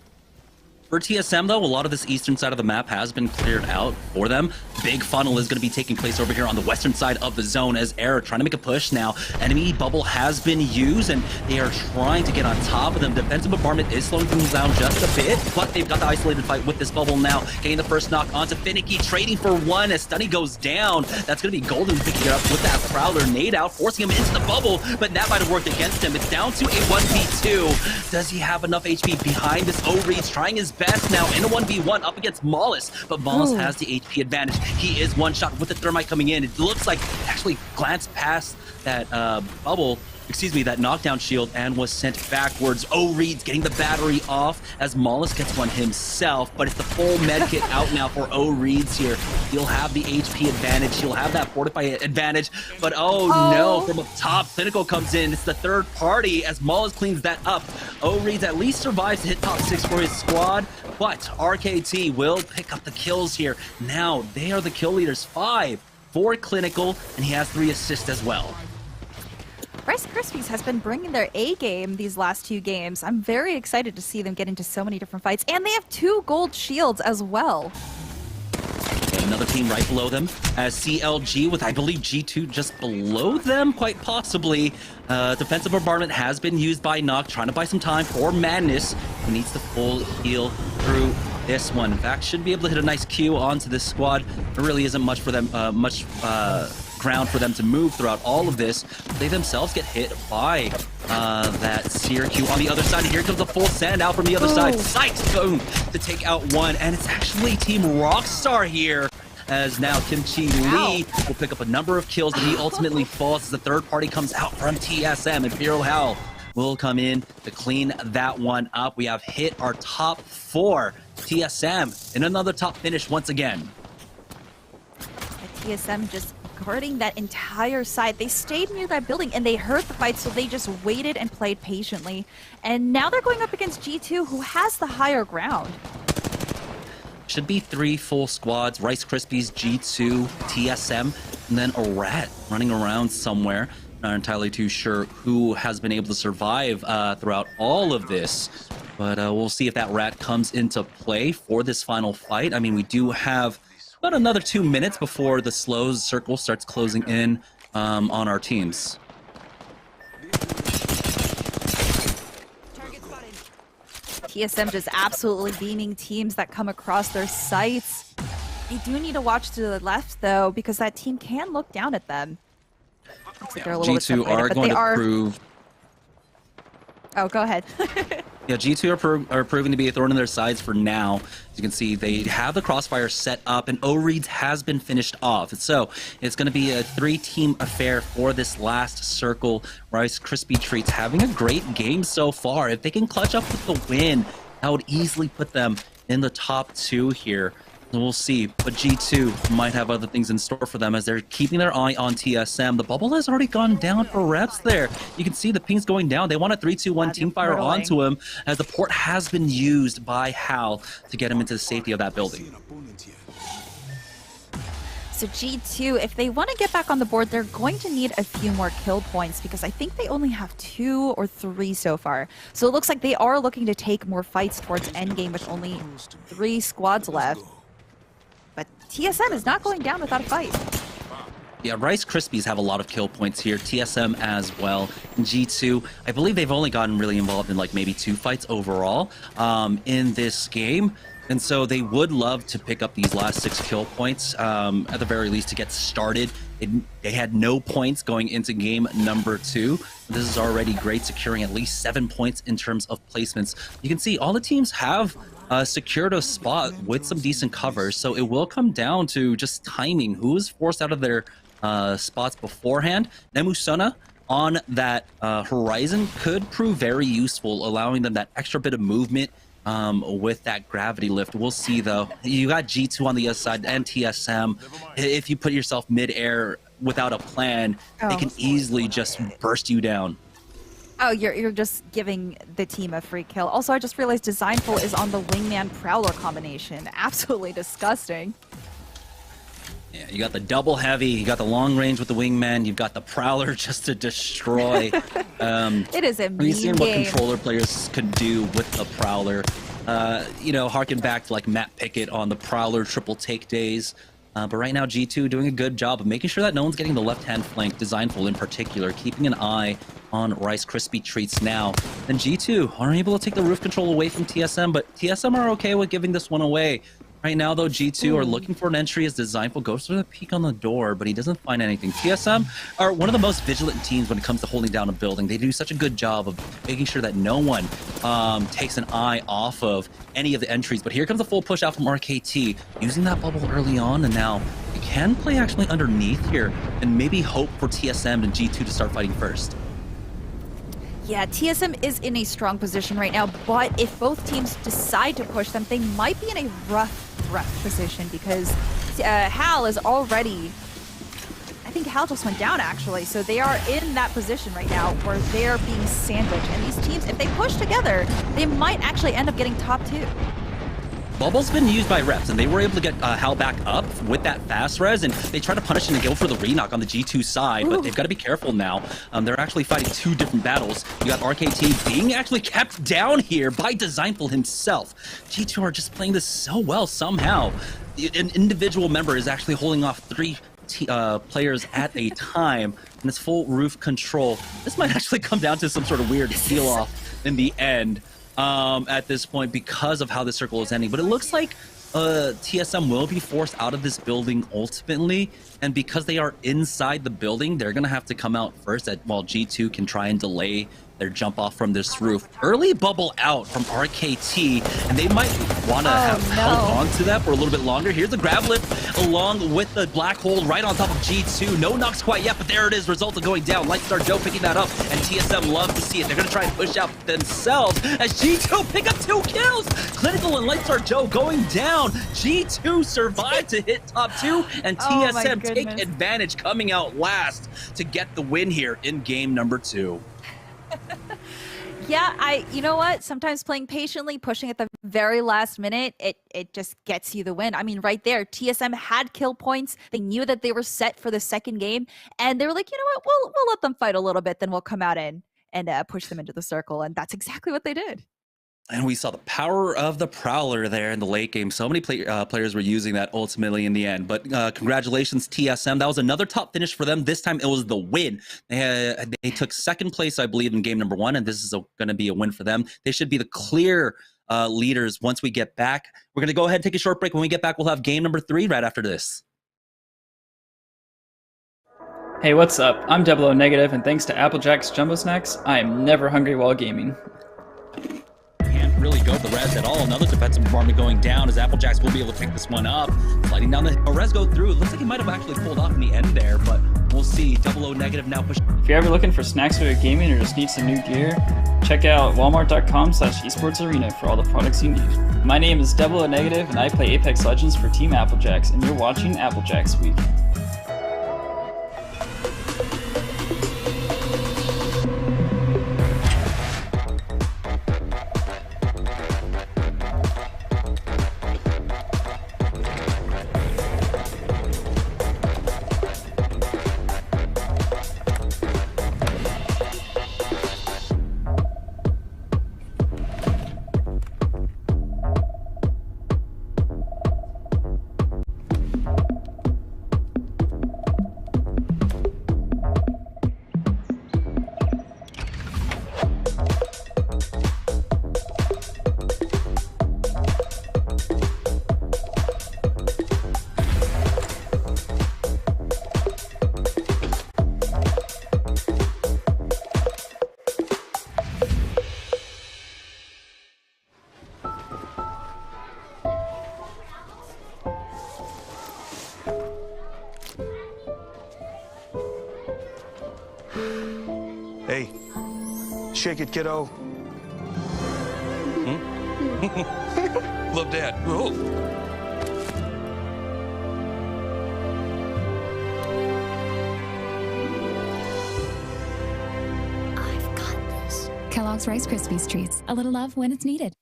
For TSM, though, a lot of this eastern side of the map has been cleared out for them. Big funnel is going to be taking place over here on the western side of the zone as Air trying to make a push now. Enemy bubble has been used, and they are trying to get on top of them. Defensive bombardment is slowing things down just a bit, but they've got the isolated fight with this bubble now. Getting the first knock onto Finicky, trading for one as Stunny goes down. That's going to be Golden picking it up with that Prowler nade out, forcing him into the bubble, but that might have worked against him. It's down to a 1v2. Does he have enough HP behind this? O-Reed's trying his best now in a 1v1 up against Mollis, but Mollis has the HP advantage. He is one shot with the thermite coming in. It looks like actually glanced past that that knockdown shield and was sent backwards. O-Reed's getting the battery off as Mollis gets one himself, but it's the full med kit out now for O-Reed's here. He'll have the HP advantage. He'll have that fortify advantage, but no, from up top, Clinical comes in. It's the third party as Mollis cleans that up. O-Reed's at least survives to hit top 6 for his squad, but RKT will pick up the kills here. Now, they are the kill leaders, 5 for Clinical, and he has 3 assists as well. Rice Krispies has been bringing their A game these last 2 games. I'm very excited to see them get into so many different fights, and they have 2 gold shields as well. Another team right below them as CLG with, I believe, G2 just below them, quite possibly. Defensive bombardment has been used by Nock, trying to buy some time for Madness, who needs the full heal through this one. In fact, should be able to hit a nice Q onto this squad. There really isn't much for them, ground for them to move throughout all of this. They themselves get hit by that Seer Q on the other side. And here comes a full send out from the other side. Sykes, boom, to take out one. And it's actually Team Rockstar here, as now Kimchi Lee will pick up a number of kills, and he ultimately falls as the third party comes out from TSM. Imperial Hell will come in to clean that one up. We have hit our top 4. TSM in another top finish once again. TSM just guarding that entire side. They stayed near that building and they heard the fight, so they just waited and played patiently. And now they're going up against G2, who has the higher ground. Should be 3 full squads: Rice Krispies, G2, TSM, and then a rat running around somewhere. Not entirely too sure who has been able to survive throughout all of this, but we'll see if that rat comes into play for this final fight. I mean, we do have about another 2 minutes before the slow circle starts closing in on our teams. TSM just absolutely beaming teams that come across their sights. They do need to watch to the left, though, because that team can look down at them. Looks like they're a little bit G2 separated, are but going they to prove... Oh, go ahead. Yeah, G2 are proving to be a thorn in their sides for now. As you can see, they have the crossfire set up, and O-Reed's has been finished off. So it's going to be a 3-team affair for this last circle. Rice Krispie Treats having a great game so far. If they can clutch up with the win, that would easily put them in the top 2 here. We'll see, but G2 might have other things in store for them as they're keeping their eye on TSM. The bubble has already gone down for reps there. You can see the pings going down. They want a 3-2-1 team fire onto him as the port has been used by Hal to get him into the safety of that building. So G2, if they want to get back on the board, they're going to need a few more kill points because I think they only have 2 or 3 so far. So it looks like they are looking to take more fights towards endgame with only 3 squads left. But TSM is not going down without a fight. Yeah, Rice Krispies have a lot of kill points here. TSM as well. And G2, I believe they've only gotten really involved in like maybe 2 fights overall in this game. And so they would love to pick up these last 6 kill points, at the very least, to get started. They had no points going into game number 2. This is already great, securing at least 7 points in terms of placements. You can see all the teams have secured a spot with some decent covers, so it will come down to just timing. Who is forced out of their spots beforehand? Nemusona on that horizon could prove very useful, allowing them that extra bit of movement with that gravity lift. We'll see, though. You got G2 on the other side and TSM. If you put yourself mid-air without a plan, they can easily just burst you down. Oh, you're just giving the team a free kill. Also, I just realized Designful is on the Wingman Prowler combination. Absolutely disgusting. Yeah, you got the double heavy, you got the long range with the Wingman, you've got the Prowler just to destroy. It is a mean We've seen game. what controller players could do with the Prowler. harken back to like Matt Pickett on the Prowler triple take days. But right now, G2 doing a good job of making sure that no one's getting the left-hand flank, Designful in particular, keeping an eye on Rice Krispie Treats now. And G2 aren't able to take the roof control away from TSM, but TSM are okay with giving this one away. Right now, though, G2 are looking for an entry as Designful goes for the peek on the door, but he doesn't find anything. TSM are one of the most vigilant teams when it comes to holding down a building. They do such a good job of making sure that no one takes an eye off of any of the entries. But here comes a full push out from RKT, using that bubble early on, and now they can play actually underneath here and maybe hope for TSM and G2 to start fighting first. Yeah, TSM is in a strong position right now, but if both teams decide to push them, they might be in a rough position because Hal is already, I think Hal just went down actually, so they are in that position right now where they're being sandwiched. And these teams, if they push together, they might actually end up getting top 2. Bubble's been used by reps, and they were able to get Hal back up with that fast res, and they try to punish him and go for the re-knock on the G2 side, but they've got to be careful now. They're actually fighting 2 different battles. You got RKT being actually kept down here by Designful himself. G2 are just playing this so well somehow. An individual member is actually holding off 3 players at a time, and it's full roof control. This might actually come down to some sort of weird seal-off in the end. At this point because of how the circle is ending. But it looks like TSM will be forced out of this building ultimately, and because they are inside the building, they're going to have to come out first while G2 can try and delay their jump off from this roof. Early bubble out from RKT, and they might want to have held on to that for a little bit longer. Here's the grab lift along with the black hole right on top of G2. No knocks quite yet, but there it is. Result of going down. Lightstar Joe picking that up, and TSM love to see it. They're going to try and push out themselves as G2 pick up 2 kills. Clinical and Lightstar Joe going down. G2 survive to hit top 2, and TSM take advantage, coming out last to get the win here in game number 2. Yeah, you know what? Sometimes playing patiently, pushing at the very last minute, it just gets you the win. I mean, right there, TSM had kill points. They knew that they were set for the second game, and they were like, you know what? We'll let them fight a little bit, then we'll come out and push them into the circle, and that's exactly what they did. And we saw the power of the Prowler there in the late game. So many players were using that ultimately in the end. But congratulations, TSM. That was another top finish for them. This time it was the win. They took second place, I believe, in game number 1, and this is going to be a win for them. They should be the clear leaders once we get back. We're going to go ahead and take a short break. When we get back, we'll have game number 3 right after this. Hey, what's up? I'm Double O Negative, and thanks to Applejack's Jumbo Snacks, I am never hungry while gaming. Really go the res at all. Another defensive bombardment going down as Applejacks will be able to pick this one up. Sliding down the res go through. It looks like he might have actually pulled off in the end there, but we'll see. Double O Negative now pushing. If you're ever looking for snacks for your gaming or just need some new gear, check out walmart.com/esportsarena for all the products you need. My name is Double O Negative, and I play Apex Legends for Team Applejacks, and you're watching Applejacks Week. Hey, shake it, kiddo. Love Dad. Oh. I've got this. Kellogg's Rice Krispies Treats. A little love when it's needed.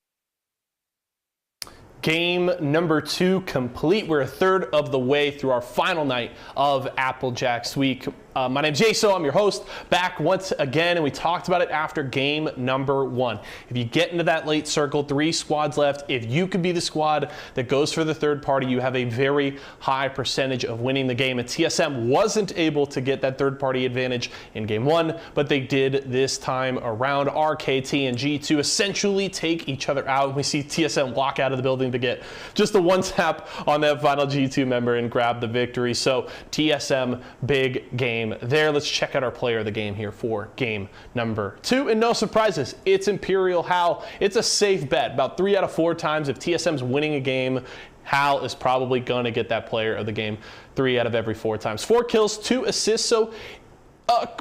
Game number 2 complete. We're a third of the way through our final night of Applejacks Week. My name's Jaso, I'm your host, back once again, and we talked about it after game number 1. If you get into that late circle, 3 squads left, if you could be the squad that goes for the third party, you have a very high percentage of winning the game. And TSM wasn't able to get that third party advantage in game 1, but they did this time around. RKT and G2 essentially take each other out. We see TSM walk out of the building to get just the one tap on that final G2 member and grab the victory. So TSM, big game there. Let's check out our player of the game here for game number 2. And no surprises, it's Imperial Hal. It's a safe bet. About 3 out of 4 times if TSM's winning a game, Hal is probably going to get that player of the game 3 out of every 4 times. 4 kills, 2 assists. So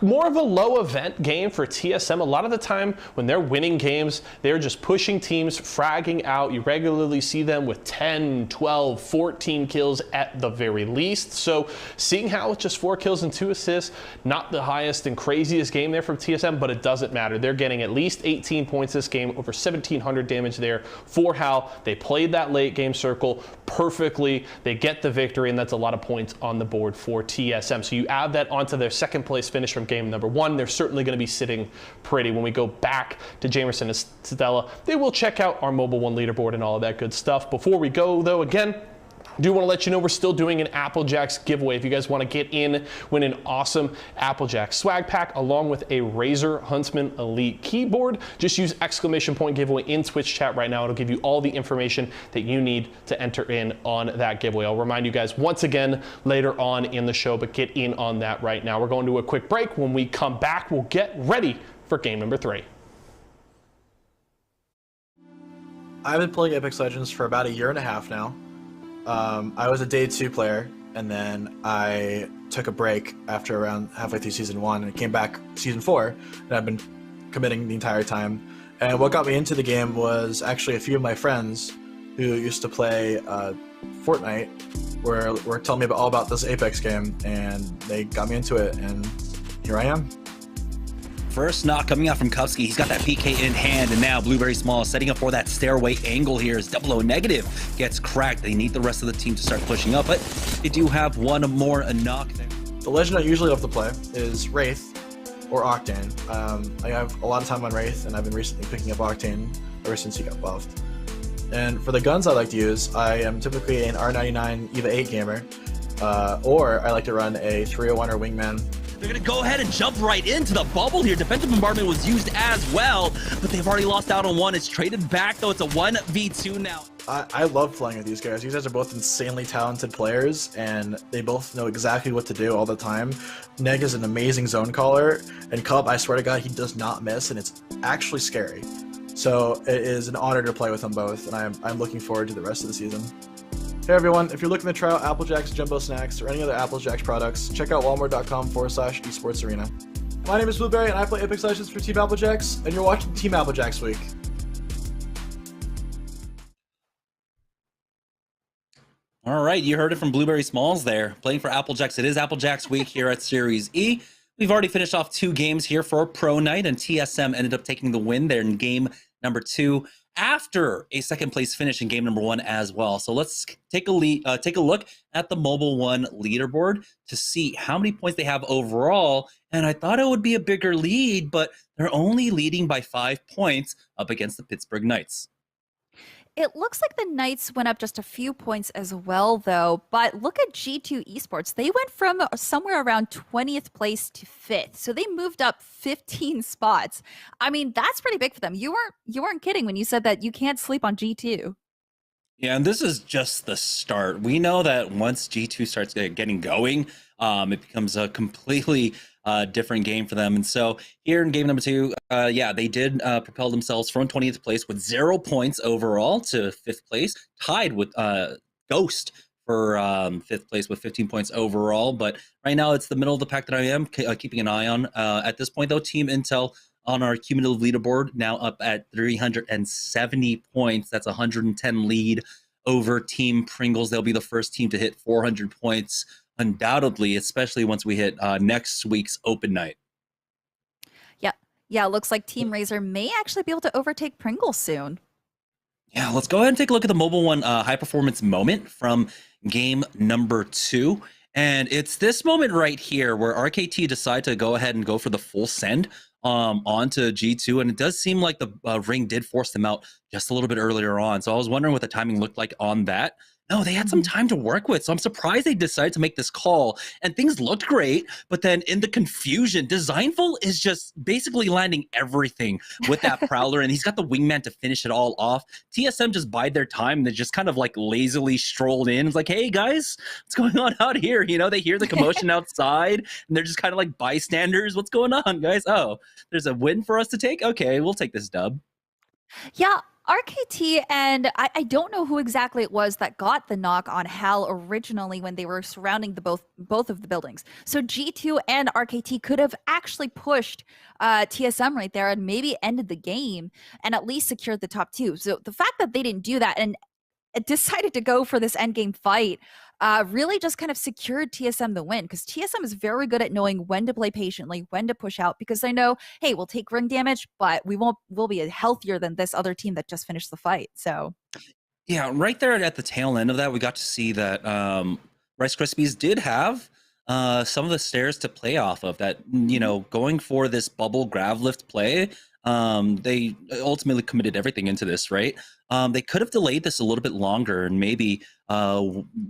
more of a low event game for TSM. A lot of the time when they're winning games, they're just pushing teams, fragging out. You regularly see them with 10, 12, 14 kills at the very least. So seeing how with just 4 kills and 2 assists, not the highest and craziest game there from TSM, but it doesn't matter. They're getting at least 18 points this game, over 1,700 damage there for Hal. They played that late game circle perfectly. They get the victory, and that's a lot of points on the board for TSM. So you add that onto their second place finish from game number 1, they're certainly going to be sitting pretty. When we go back to Jamerson and Stella, they will check out our Mobile 1 leaderboard and all of that good stuff. Before we go, though, again, do want to let you know we're still doing an Applejacks giveaway. If you guys want to get in, win an awesome Applejacks swag pack along with a Razer Huntsman Elite keyboard, just use ! giveaway in Twitch chat right now. It'll give you all the information that you need to enter in on that giveaway. I'll remind you guys once again later on in the show, but get in on that right now. We're going to a quick break. When we come back, we'll get ready for game number 3. I've been playing Apex Legends for about a year and a half now. I was a day 2 player, and then I took a break after around halfway through season 1, and came back season 4, and I've been committing the entire time. And what got me into the game was actually a few of my friends who used to play Fortnite were telling me all about this Apex game, and they got me into it, and here I am. First knock coming out from Kovsky. He's got that PK in hand, and now Blueberry Small setting up for that stairway angle here as Double O Negative gets cracked. They need the rest of the team to start pushing up, but they do have one more knock there. The legend I usually love to play is Wraith or Octane. I have a lot of time on Wraith, and I've been recently picking up Octane ever since he got buffed. And for the guns I like to use, I am typically an R99 EVA 8 gamer, or I like to run a 301 or Wingman. They're going to go ahead and jump right into the bubble here. Defensive bombardment was used as well, but they've already lost out on one. It's traded back, though. It's a 1v2 now. I love playing with these guys. These guys are both insanely talented players, and they both know exactly what to do all the time. Neg is an amazing zone caller, and Cub, I swear to God, he does not miss, and it's actually scary. So it is an honor to play with them both, and I'm looking forward to the rest of the season. Hey everyone, if you're looking to try out Applejacks Jumbo Snacks or any other Applejacks products, check out walmart.com/esports arena. My name is Blueberry, and I play Apex Legends for Team Applejacks, and you're watching Team Applejacks Week. All right, you heard it from Blueberry Smalls there. Playing for Applejacks. It is Applejacks Week here at Series E. We've already finished off 2 games here for Pro Night, and TSM ended up taking the win there in game number 2. After a second place finish in game number 1 as well. So let's take a look at the Mobile 1 leaderboard to see how many points they have overall. And I thought it would be a bigger lead, but they're only leading by 5 points up against the Pittsburgh Knights. It looks like the Knights went up just a few points as well, though. But look at G2 Esports. They went from somewhere around 20th place to 5th. So they moved up 15 spots. I mean, that's pretty big for them. You weren't kidding when you said that you can't sleep on G2. Yeah, and this is just the start. We know that once G2 starts getting going, it becomes a completely different game for them. And so here in game number 2, yeah, they did propel themselves from 20th place with 0 points overall to 5th place, tied with Ghost for 5th place with 15 points overall. But right now, it's the middle of the pack that I am keeping an eye on. At this point, though, Team Intel on our cumulative leaderboard now up at 370 points. That's 110 lead over Team Pringles. They'll be the first team to hit 400 points, undoubtedly, especially once we hit next week's open night. Yeah, it looks like Team Razer may actually be able to overtake Pringles soon. Yeah, let's go ahead and take a look at the Mobile 1 high performance moment from game number 2. And it's this moment right here where RKT decide to go ahead and go for the full send onto G2. And it does seem like the ring did force them out just a little bit earlier on. So I was wondering what the timing looked like on that. No, they had some time to work with. So I'm surprised they decided to make this call. And things looked great. But then in the confusion, Designful is just basically landing everything with that Prowler. And he's got the wingman to finish it all off. TSM just bide their time. And they just kind of like lazily strolled in. It's like, hey, guys, what's going on out here? You know, they hear the commotion outside. And they're just kind of like bystanders. What's going on, guys? Oh, there's a win for us to take? Okay, we'll take this dub. Yeah, RKT, and I don't know who exactly it was that got the knock on Hal originally when they were surrounding both of the buildings. So G2 and RKT could have actually pushed TSM right there and maybe ended the game and at least secured the top 2. So the fact that they didn't do that and decided to go for this endgame fight really just kind of secured TSM the win, because TSM is very good at knowing when to play patiently, when to push out, because they know, hey, we'll take ring damage, but we'll be healthier than this other team that just finished the fight. So yeah, right there at the tail end of that, we got to see that Rice Krispies did have some of the stairs to play off of. That, you know, going for this bubble grav lift play, they ultimately committed everything into this, right? They could have delayed this a little bit longer and maybe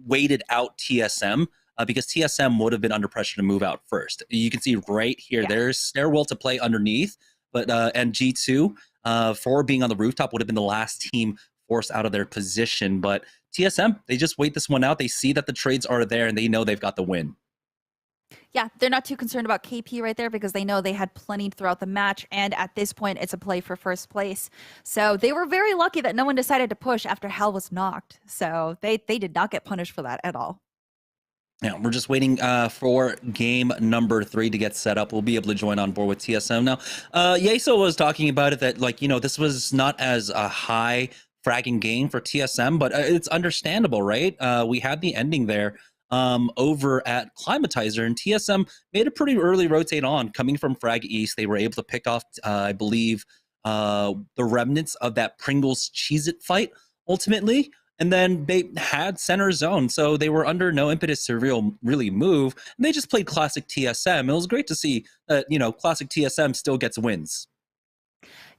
waited out TSM because TSM would have been under pressure to move out first. You can see right here, there's stairwell to play underneath, but and G2 for being on the rooftop would have been the last team forced out of their position. But TSM, they just wait this one out. They see that the trades are there and they know they've got the win. yeah, they're not too concerned about KP right there because they know they had plenty throughout the match. And at this point, it's a play for first place. So they were very lucky that no one decided to push after Hal was knocked. So they did not get punished for that at all. Yeah, we're just waiting for game number 3 to get set up. We'll be able to join on board with TSM now. Yeso was talking about it that, like, you know, this was not as a high fragging game for TSM, but it's understandable, right? We had the ending there over at Climatizer, and TSM made a pretty early rotate on coming from Frag East. They were able to pick off, I believe, the remnants of that Pringles Cheez-It fight ultimately. And then they had center zone, so they were under no impetus to really move. And they just played classic TSM. It was great to see that, you know, classic TSM still gets wins.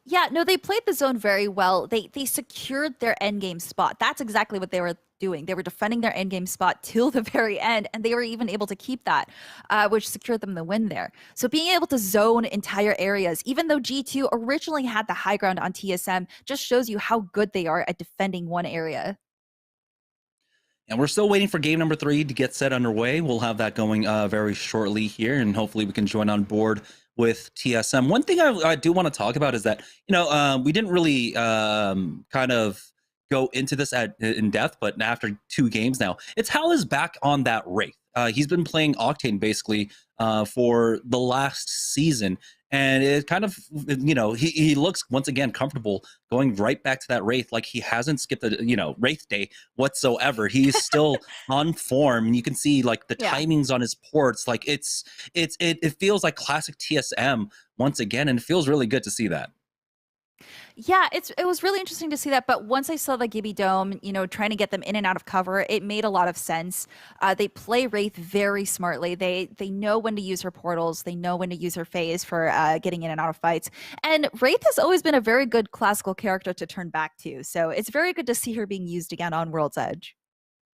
Yeah, no, they played the zone very well. They secured their endgame spot. That's exactly what they were doing. They were defending their endgame spot till the very end, and they were even able to keep that, which secured them the win there. So being able to zone entire areas, even though G2 originally had the high ground on TSM, just shows you how good they are at defending one area. And we're still waiting for game number 3 to get set underway. We'll have that going very shortly here, and hopefully we can join on board with TSM. One thing I do want to talk about is that, you know, we didn't really kind of go into this in depth, but after 2 games now, it's Hal is back on that Wraith. He's been playing Octane basically for the last season. And it kind of, you know, he looks once again comfortable going right back to that Wraith, like he hasn't skipped a, you know, Wraith day whatsoever. He's still on form, and you can see like the timings on his ports. Like it feels like classic TSM once again, and it feels really good to see that. Yeah, it was really interesting to see that. But once I saw the Gibby Dome, you know, trying to get them in and out of cover, it made a lot of sense. They play Wraith very smartly. They know when to use her portals. They know when to use her phase for getting in and out of fights. And Wraith has always been a very good classical character to turn back to. So it's very good to see her being used again on World's Edge.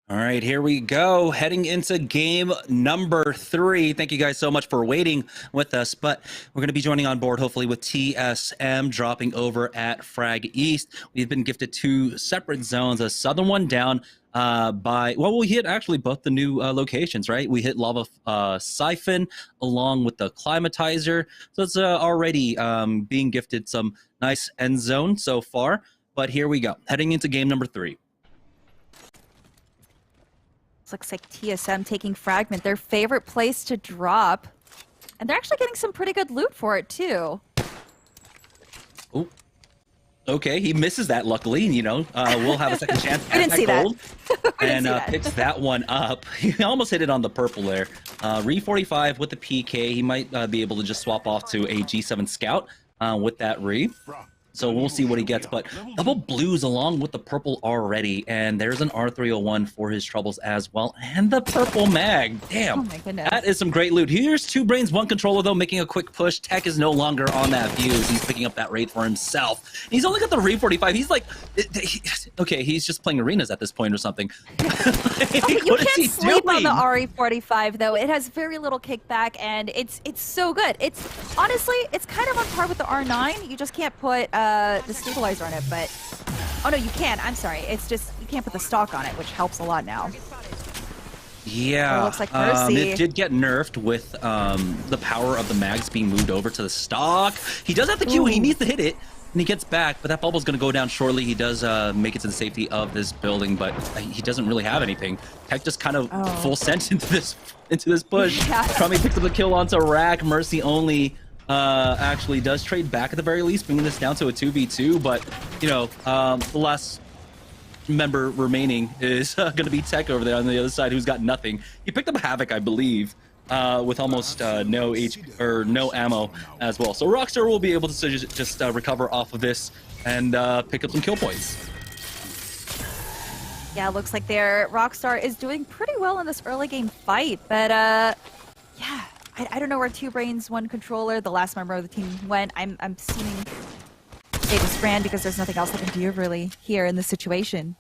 All right, here we go. Heading into game number 3. Thank you guys so much for waiting with us. But we're going to be joining on board, hopefully, with TSM dropping over at Frag East. We've been gifted 2 separate zones, a southern one down by, well, we hit actually both the new locations, right? We hit Lava Siphon along with the Climatizer. So it's already being gifted some nice end zone so far. But here we go, heading into game number 3. Looks like TSM taking Fragment, their favorite place to drop. And they're actually getting some pretty good loot for it, too. Oh, okay. He misses that, luckily. You know, we'll have a second chance at that gold. And picks that one up. He almost hit it on the purple there. Re 45 with the PK. He might be able to just swap off to a G7 Scout with that Re. so we'll see what he gets. But double blues along with the purple already, and there's an R301 for his troubles as well, and the purple mag. Damn, Oh my goodness. that is some great loot. Here's 2 brains, 1 controller though, making a quick push. Tech is no longer on that fuse. He's picking up that raid for himself. He's only got the Re 45. He's like, okay, he's just playing arenas at this point or something. You can't sleep on the RE45 though. It has very little kickback and it's so good. It's honestly, it's kind of on par with the R9. You just can't put the stabilizer on it, but oh no, you can. I'm sorry. It's just you can't put the stock on it, which helps a lot now. Yeah, looks like Mercy. It did get nerfed with the power of the mags being moved over to the stock. He does have the Q. He needs to hit it. And he gets back, but that bubble's going to go down shortly. He does make it to the safety of this building, but he doesn't really have anything. Tech just kind of full sent into this push. Yeah. Crummy picks up the kill onto Rack. Mercy only actually does trade back at the very least, bringing this down to a 2v2. But, you know, the last member remaining is going to be Tech over there on the other side, who's got nothing. He picked up Havoc, I believe. With almost no ammo as well. So Rockstar will be able to just recover off of this and pick up some kill points. Yeah, it looks like their Rockstar is doing pretty well in this early game fight, but yeah, I don't know where 2 brains, 1 controller, the last member of the team went. I'm assuming they just ran because there's nothing else they can do really here in this situation.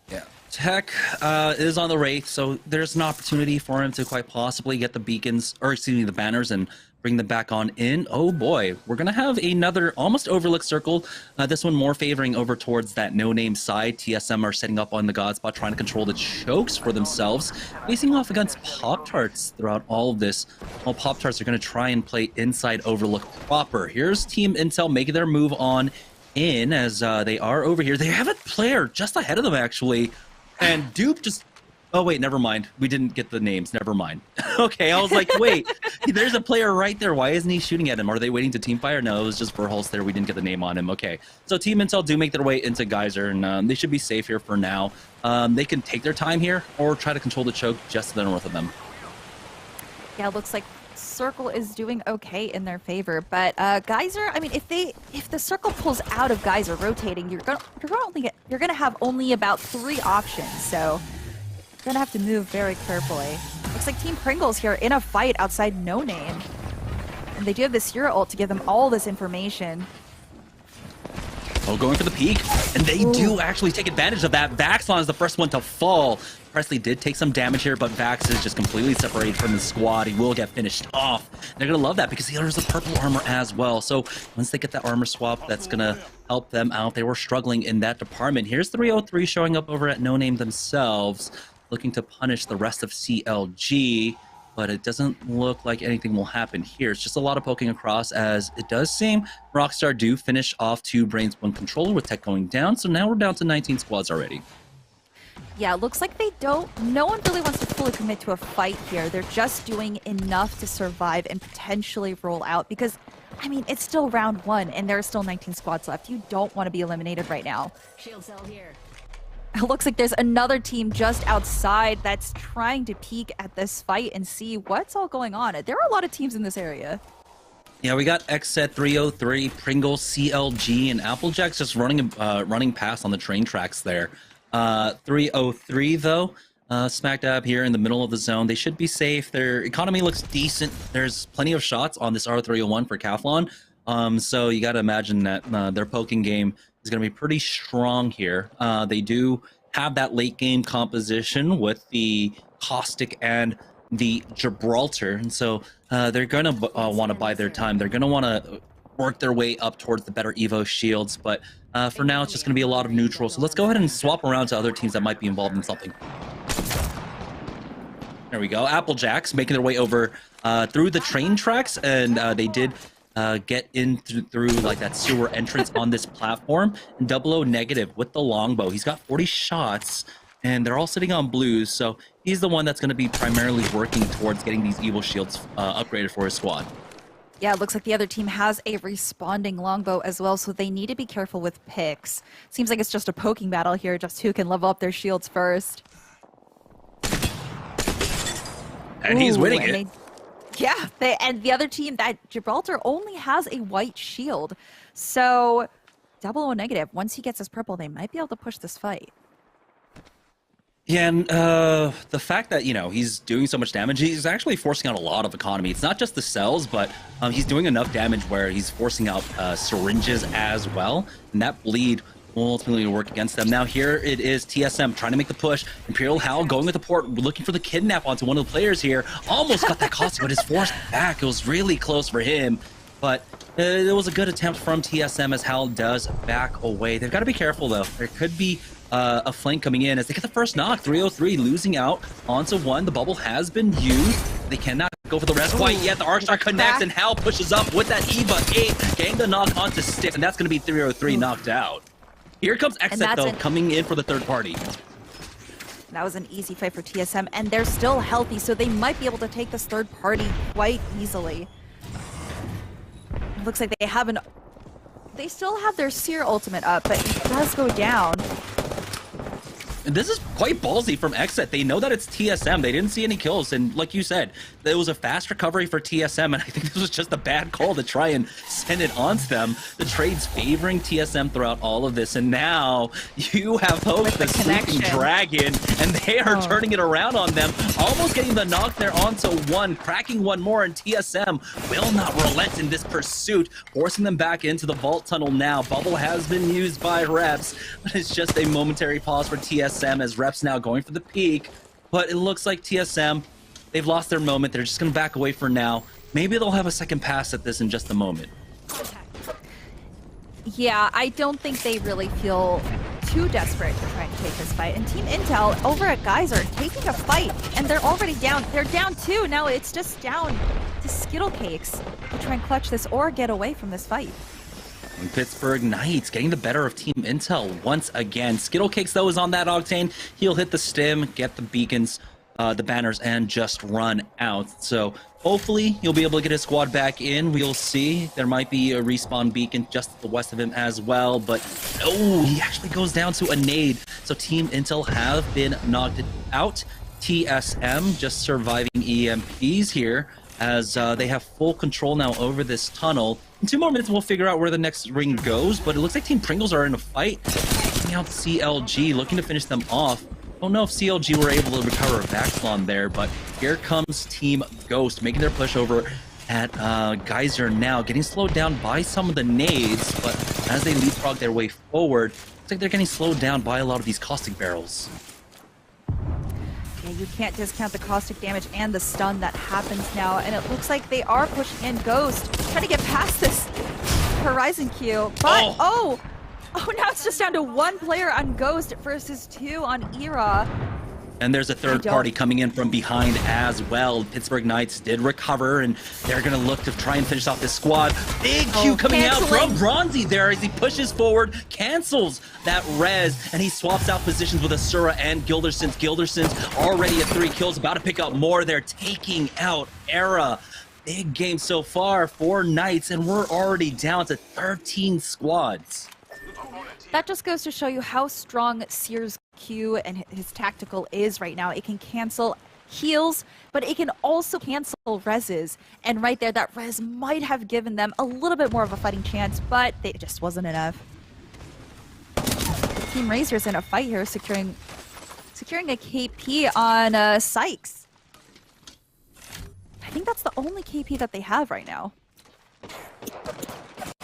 Yeah. Tech is on the Wraith, so there's an opportunity for him to quite possibly get the beacons, or excuse me, the banners, and bring them back on in. Oh boy, we're gonna have another almost overlooked circle. This one more favoring over towards that no-name side. TSM are setting up on the God spot, trying to control the chokes for themselves, facing off against Pop-Tarts throughout all of this. Well, Pop-Tarts are gonna try and play inside overlook proper. Here's Team Intel making their move on in as they are over here. They have a player just ahead of them actually. And Dupe just... Oh, wait, never mind. We didn't get the names. Never mind. Okay, I was like, wait, there's a player right there. Why isn't he shooting at him? Are they waiting to teamfire? No, it was just Verhulst there. We didn't get the name on him. Okay, so Team Intel do make their way into Geyser, and they should be safe here for now. They can take their time here or try to control the choke just to the north of them. Yeah, it looks like Circle is doing okay in their favor, but Geyser, I mean, if the Circle pulls out of Geyser rotating, you're gonna have only about 3 options, so you're gonna have to move very carefully. Looks like Team Pringles here in a fight outside No Name, and they do have this Hero ult to give them all this information. Oh, going for the peak, and they do actually take advantage of that. Vaxlon is the first one to fall. Presley did take some damage here, but Vax is just completely separated from the squad. He will get finished off. They're going to love that because he has a purple armor as well. So once they get that armor swap, that's going to help them out. They were struggling in that department. Here's 303 showing up over at No Name themselves, looking to punish the rest of CLG. But it doesn't look like anything will happen here. It's just a lot of poking across, as it does seem Rockstar do finish off 2 brains, 1 controller with Tech going down. So now we're down to 19 squads already. Yeah, it looks like no one really wants to fully commit to a fight here. They're just doing enough to survive and potentially roll out because, I mean, it's still round 1 and there are still 19 squads left. You don't want to be eliminated right now. Shield cell here. It looks like there's another team just outside that's trying to peek at this fight and see what's all going on. There are a lot of teams in this area. Yeah, we got XZ 303, Pringles, CLG, and Applejacks just running past on the train tracks there. 303 though, smack dab here in the middle of the zone. They should be safe. Their economy looks decent. There's plenty of shots on this R301 for Cathlon. So you got to imagine that their poking game is going to be pretty strong here. They do have that late game composition with the Caustic and the Gibraltar, and so they're going to want to buy their time. They're going to want to work their way up towards the better Evo shields, but for now it's just going to be a lot of neutral. So let's go ahead and swap around to other teams that might be involved in something. There we go. Applejacks making their way over through the train tracks, and they did get in through like that sewer entrance on this platform. And 00 negative with the longbow. He's got 40 shots, and they're all sitting on blues, so he's the one that's going to be primarily working towards getting these Evo shields upgraded for his squad. Yeah, it looks like the other team has a responding longbow as well, so they need to be careful with picks. Seems like it's just a poking battle here, just who can level up their shields first. And he's winning it. Yeah, and the other team, that Gibraltar only has a white shield. So, double O negative. Once he gets his purple, they might be able to push this fight. Yeah, and the fact that, you know, he's doing so much damage, he's actually forcing out a lot of economy. It's not just the cells, but he's doing enough damage where he's forcing out syringes as well. And that bleed will ultimately work against them. Now here it is TSM trying to make the push. Imperial Hal going with the port, looking for the kidnap onto one of the players here. Almost got that cost, but is forced back. It was really close for him. But it was a good attempt from TSM as Hal does back away. They've got to be careful though. There could be a flank coming in as they get the first knock. 303 losing out onto one. The bubble has been used. They cannot go for the rest quite yet. The Arc Star connects and Hal pushes up with that Eva 8, getting the knock onto Stiff, and that's going to be 303 knocked out. Here comes Exit though, coming in for the third party. That was an easy fight for TSM, and they're still healthy, so they might be able to take this third party quite easily. It looks like they still have their Seer ultimate up, but it does go down. And this is quite ballsy from Exit. They know that it's TSM. They didn't see any kills. And like you said, it was a fast recovery for TSM. And I think this was just a bad call to try and send it onto them. The trade's favoring TSM throughout all of this. And now you have Hope, the sleeping dragon, and they are turning it around on them. Almost getting the knock there onto one, cracking one more. And TSM will not relent in this pursuit, forcing them back into the vault tunnel now. Bubble has been used by Reps, but it's just a momentary pause for TSM as Reps now going for the peak, but it looks like TSM, they've lost their moment. They're just going to back away for now. Maybe they'll have a second pass at this in just a moment. Yeah, I don't think they really feel too desperate to try and take this fight. And Team Intel over at Geyser taking a fight, and they're already down. They're down too. Now it's just down to Skittle Cakes to try and clutch this or get away from this fight. And Pittsburgh Knights getting the better of Team Intel once again. Skittle Cakes, though, is on that Octane. He'll hit the stim, get the beacons, the banners, and just run out. So hopefully he'll be able to get his squad back in. We'll see. There might be a respawn beacon just to the west of him as well. But oh, he actually goes down to a nade. So Team Intel have been knocked out. TSM just surviving EMPs here, as they have full control now over this tunnel. In 2 more minutes, we'll figure out where the next ring goes, but it looks like Team Pringles are in a fight. Taking out CLG, looking to finish them off. Don't know if CLG were able to recover a backslon there, but here comes Team Ghost, making their push over at Geyser now, getting slowed down by some of the nades, but as they leapfrog their way forward, looks like they're getting slowed down by a lot of these caustic barrels. Yeah, you can't discount the caustic damage and the stun that happens now, and it looks like they are pushing in Ghost, trying to get past this Horizon Q, but oh, now it's just down to 1 player on Ghost versus 2 on Era. And there's a third party coming in from behind as well. Pittsburgh Knights did recover, and they're going to look to try and finish off this squad. Big Q coming out from Bronzy there as he pushes forward, cancels that res, and he swaps out positions with Asura and Gildersons. Gildersons already at 3 kills, about to pick up more. They're taking out Era. Big game so far for Knights, and we're already down to 13 squads. That just goes to show you how strong Seer's Q and his tactical is right now. It can cancel heals, but it can also cancel reses. And right there, that res might have given them a little bit more of a fighting chance, but it just wasn't enough. Team Razor's in a fight here, securing a KP on Sykes. I think that's the only KP that they have right now.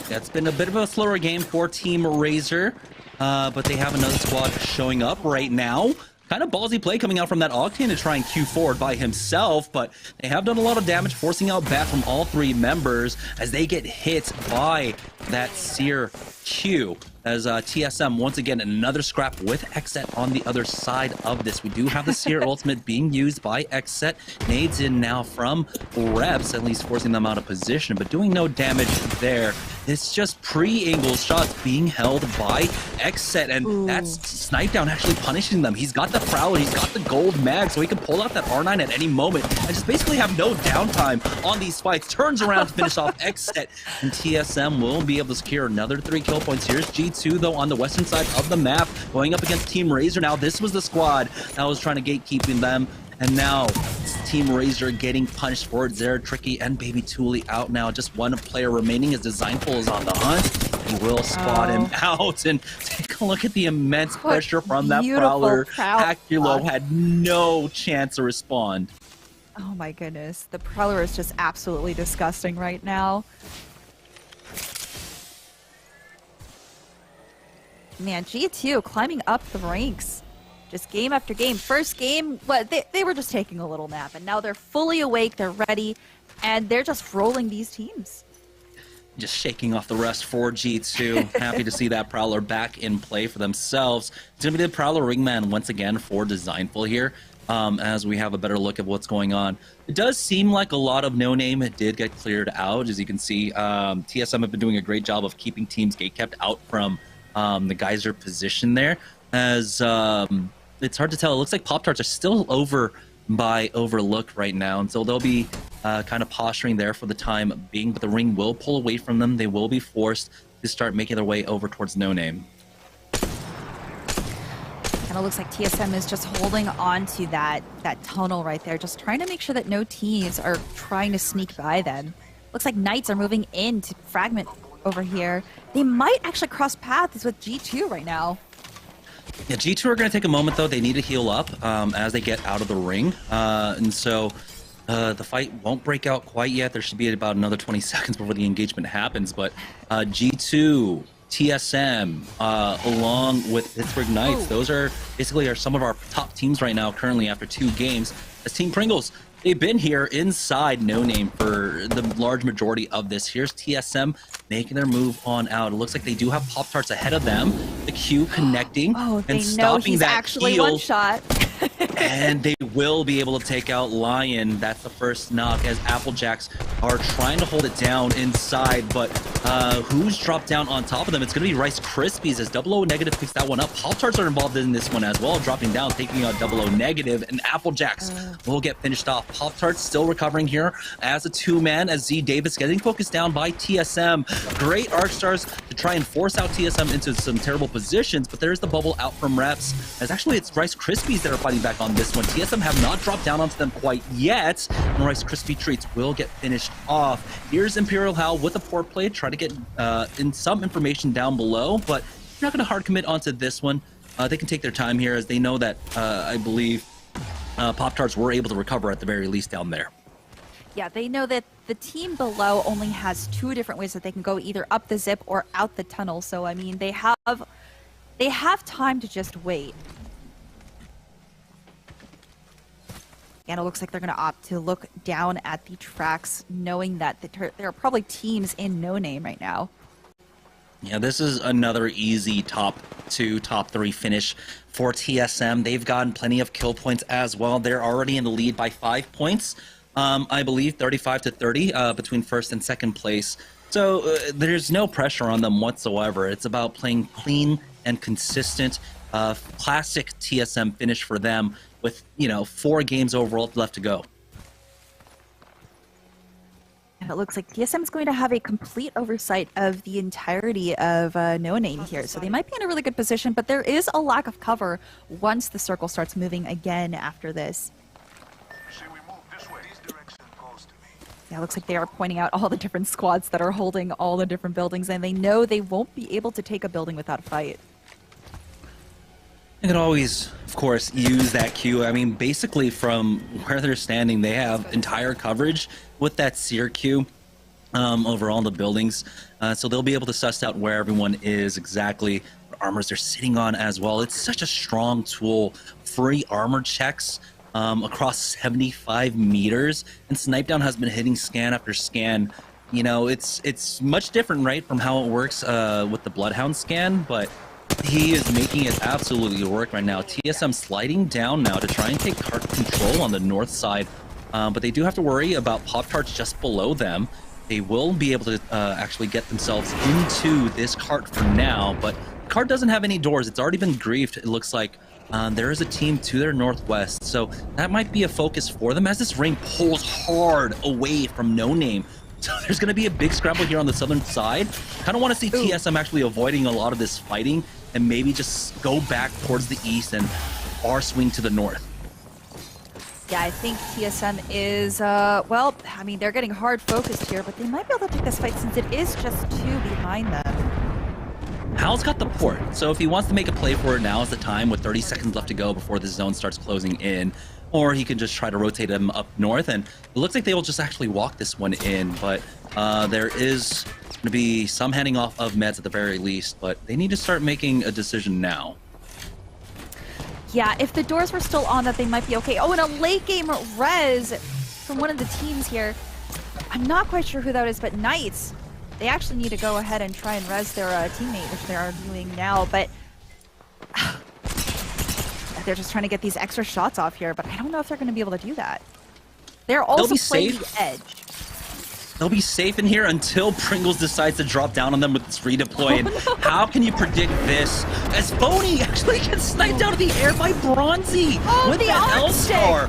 That's been a bit of a slower game for Team Razor, but they have another squad showing up right now. Kind of ballsy play coming out from that Octane to try and Q forward by himself, but they have done a lot of damage, forcing out bat from all 3 members as they get hit by that Seer Q. As TSM, once again, another scrap with Xset on the other side of this. We do have the Seer ultimate being used by Xset. Nades in now from Reps, at least forcing them out of position, but doing no damage there. It's just pre-angle shots being held by Xset, and that's Snipe Down actually punishing them. He's got the Prowler, he's got the gold mag, so he can pull out that R9 at any moment and just basically have no downtime on these fights. Turns around to finish off Xset, and TSM will be able to secure another 3 kill points. Here's G2, though, on the western side of the map, going up against Team Razor now. This was the squad that was trying to gatekeeping them, and now Team Razor getting punished for it. Zara, Tricky, and Baby Thule out now. Just one player remaining as Designful is on the hunt. He will spot him out, and take a look at the immense pressure from that Prowler. Aculo had no chance to respond. Oh my goodness. The Prowler is just absolutely disgusting right now. Man, G2 climbing up the ranks. Just game after game. First game, they were just taking a little nap, and now they're fully awake, they're ready, and they're just rolling these teams. Just shaking off the rest for G2. Happy to see that Prowler back in play for themselves. It's going to be the Prowler Ringman once again for Designful here, as we have a better look at what's going on. It does seem like a lot of no-name did get cleared out. As you can see, TSM have been doing a great job of keeping teams gate-kept out from the Geyser position there. As it's hard to tell. It looks like Pop-Tarts are still over by Overlook right now, and so they'll be kind of posturing there for the time being, but the ring will pull away from them. They will be forced to start making their way over towards No Name. And it looks like TSM is just holding on to that tunnel right there, just trying to make sure that no teams are trying to sneak by them. Looks like Knights are moving in to Fragment over here. They might actually cross paths with G2 right now. Yeah, G2 are going to take a moment, though. They need to heal up as they get out of the ring. And so the fight won't break out quite yet. There should be about another 20 seconds before the engagement happens. But G2, TSM, along with Pittsburgh Knights, those are basically some of our top teams right now currently after 2 games. As Team Pringles, they've been here inside No Name for the large majority of this. Here's TSM making their move on out. It looks like they do have Pop-Tarts ahead of them. The Q connecting and stopping that actually heal. one shot. And they will be able to take out Lion. That's the first knock as Applejacks are trying to hold it down inside, but who's dropped down on top of them? It's going to be Rice Krispies as 00 Negative picks that one up. Pop-Tarts are involved in this one as well, dropping down, taking out 00 Negative, and Applejacks will get finished off. Pop-Tarts still recovering here as a 2-man as Z Davis getting focused down by TSM. Great Arc Stars to try and force out TSM into some terrible positions, but there's the bubble out from Reps. As actually it's Rice Krispies that are fighting back on this one. TSM have not dropped down onto them quite yet, and Rice Krispie Treats will get finished off. Here's Imperial Hal with a port play, try to get in some information down below, but you're not going to hard commit onto this one. They can take their time here as they know that I believe Pop-Tarts were able to recover at the very least down there. Yeah, they know that the team below only has 2 different ways that they can go, either up the zip or out the tunnel. So I mean, they have time to just wait. And it looks like they're going to opt to look down at the tracks, knowing that there are probably teams in No Name right now. Yeah, this is another easy top 2, top 3 finish for TSM. They've gotten plenty of kill points as well. They're already in the lead by 5 points. I believe 35-30 between first and second place. So there's no pressure on them whatsoever. It's about playing clean and consistent, classic TSM finish for them with, 4 games overall left to go. And it looks like TSM is going to have a complete oversight of the entirety of No Name here. So they might be in a really good position, but there is a lack of cover once the circle starts moving again after this. Yeah, it looks like they are pointing out all the different squads that are holding all the different buildings, and they know they won't be able to take a building without a fight. You can always, of course, use that Q. I mean, basically from where they're standing, they have entire coverage with that Seer Q over all the buildings. So they'll be able to suss out where everyone is exactly, what armors they're sitting on as well. It's such a strong tool. Free armor checks across 75 meters, and Snipedown has been hitting scan after scan. It's much different, right, from how it works with the Bloodhound scan, but he is making it absolutely work right now. TSM sliding down now to try and take cart control on the north side, but they do have to worry about Pop-Tarts just below them. They will be able to actually get themselves into this cart for now, but the cart doesn't have any doors. It's already been griefed, it looks like. There is a team to their northwest, so that might be a focus for them as this ring pulls hard away from No Name. So there's going to be a big scramble here on the southern side. Kind of want to see TSM actually avoiding a lot of this fighting and maybe just go back towards the east and R swing to the north. Yeah, I think TSM is, well, I mean, they're getting hard focused here, but they might be able to take this fight since it is just 2 behind them. Hal's got the port, so if he wants to make a play for it, now is the time with 30 seconds left to go before the zone starts closing in. Or he can just try to rotate him up north, and it looks like they will just actually walk this one in, but there is going to be some handing off of meds at the very least, but they need to start making a decision now. Yeah, if the doors were still on, that they might be okay. Oh, and a late game res from one of the teams here. I'm not quite sure who that is, but Knights, they actually need to go ahead and try and res their teammate, which they are doing now, but they're just trying to get these extra shots off here, but I don't know if they're going to be able to do that. They're also playing the edge. They'll be safe in here until Pringles decides to drop down on them with this redeploy. And how can you predict this? As Phony actually gets sniped out of the air by Bronzy with that L-Star.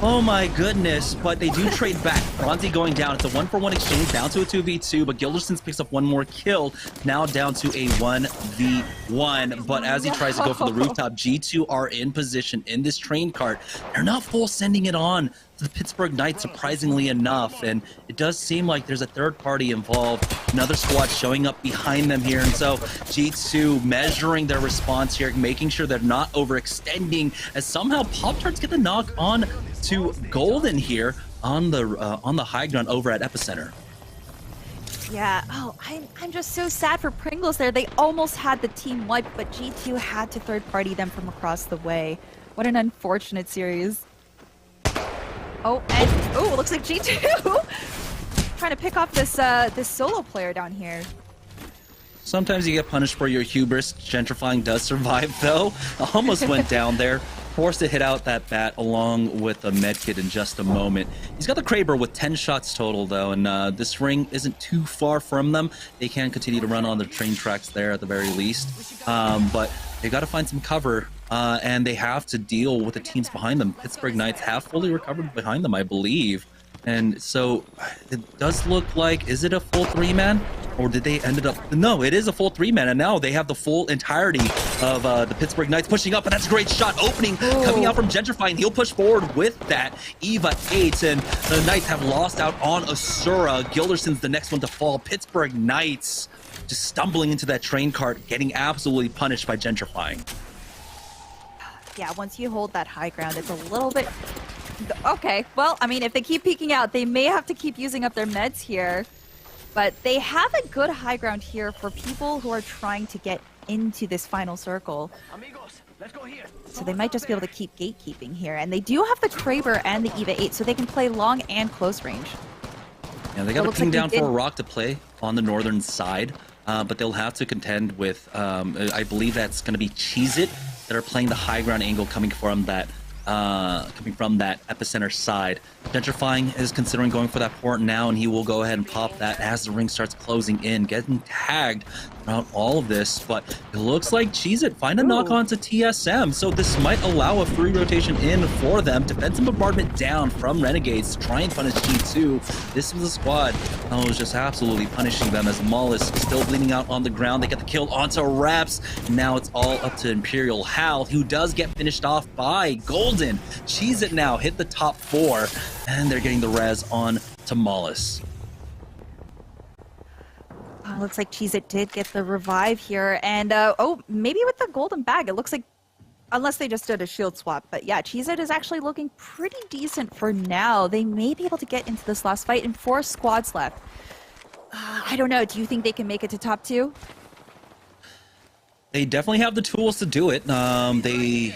Oh my goodness, but they do trade back. Bronzy going down. It's a 1-for-1 exchange down to a 2v2, but Gildersons picks up one more kill, now down to a 1v1. But as he tries to go for the rooftop, G2 are in position in this train cart. They're not full sending it on to the Pittsburgh Knights, surprisingly enough, and it does seem like there's a third party involved. Another squad showing up behind them here, and so G2 measuring their response here, making sure they're not overextending, as somehow Pop-Tarts get the knock on to Golden here on the high ground over at Epicenter. Yeah, oh, I'm just so sad for Pringles there. They almost had the team wiped, but G2 had to third party them from across the way. What an unfortunate series. Oh, and oh, it looks like G2 trying to pick off this this solo player down here. Sometimes you get punished for your hubris. Gentrifying does survive, though. Almost went down there. Forced to hit out that bat along with a medkit in just a moment. He's got the Kraber with 10 shots total, though, and this ring isn't too far from them. They can continue to run on the train tracks there at the very least. But they got to find some cover, and they have to deal with the teams behind them. Pittsburgh Knights have fully recovered behind them, I believe. And so it does look like, is it a full 3-man? Or did they ended up, no, it is a full 3-man, and now they have the full entirety of the Pittsburgh Knights pushing up, and that's a great shot opening, coming out from Gentrifying. He'll push forward with that. Eva 8, and the Knights have lost out on Asura. Gilderson's the next one to fall. Pittsburgh Knights just stumbling into that train cart, getting absolutely punished by Gentrifying. Yeah, once you hold that high ground, it's a little bit... Okay, well, I mean, if they keep peeking out, they may have to keep using up their meds here. But they have a good high ground here for people who are trying to get into this final circle. So they might just be able to keep gatekeeping here. And they do have the Kraber and the Eva 8, so they can play long and close range. Yeah, they got to ping down for a rock to play on the northern side. But they'll have to contend with, I believe that's going to be Cheez-It that are playing the high ground angle coming from that Epicenter side. Gentrifying is considering going for that port now, and he will go ahead and pop that as the ring starts closing in, getting tagged throughout all of this. But it looks like Cheez-It find a knock on to TSM, so this might allow a free rotation in for them. Defensive bombardment down from Renegades to try and punish G2. This was a squad that was just absolutely punishing them, as Mollis still bleeding out on the ground. They get the kill onto Raps. Now it's all up to Imperial Hal, who does get finished off by Golden. Cheez-It now hit the top 4, and they're getting the res on to Mollis. Looks like Cheez-It did get the revive here, and oh, maybe with the golden bag, it looks like, unless they just did a shield swap, but yeah, Cheez-It is actually looking pretty decent for now. They may be able to get into this last fight, and 4 squads left. I don't know, do you think they can make it to top 2? They definitely have the tools to do it. They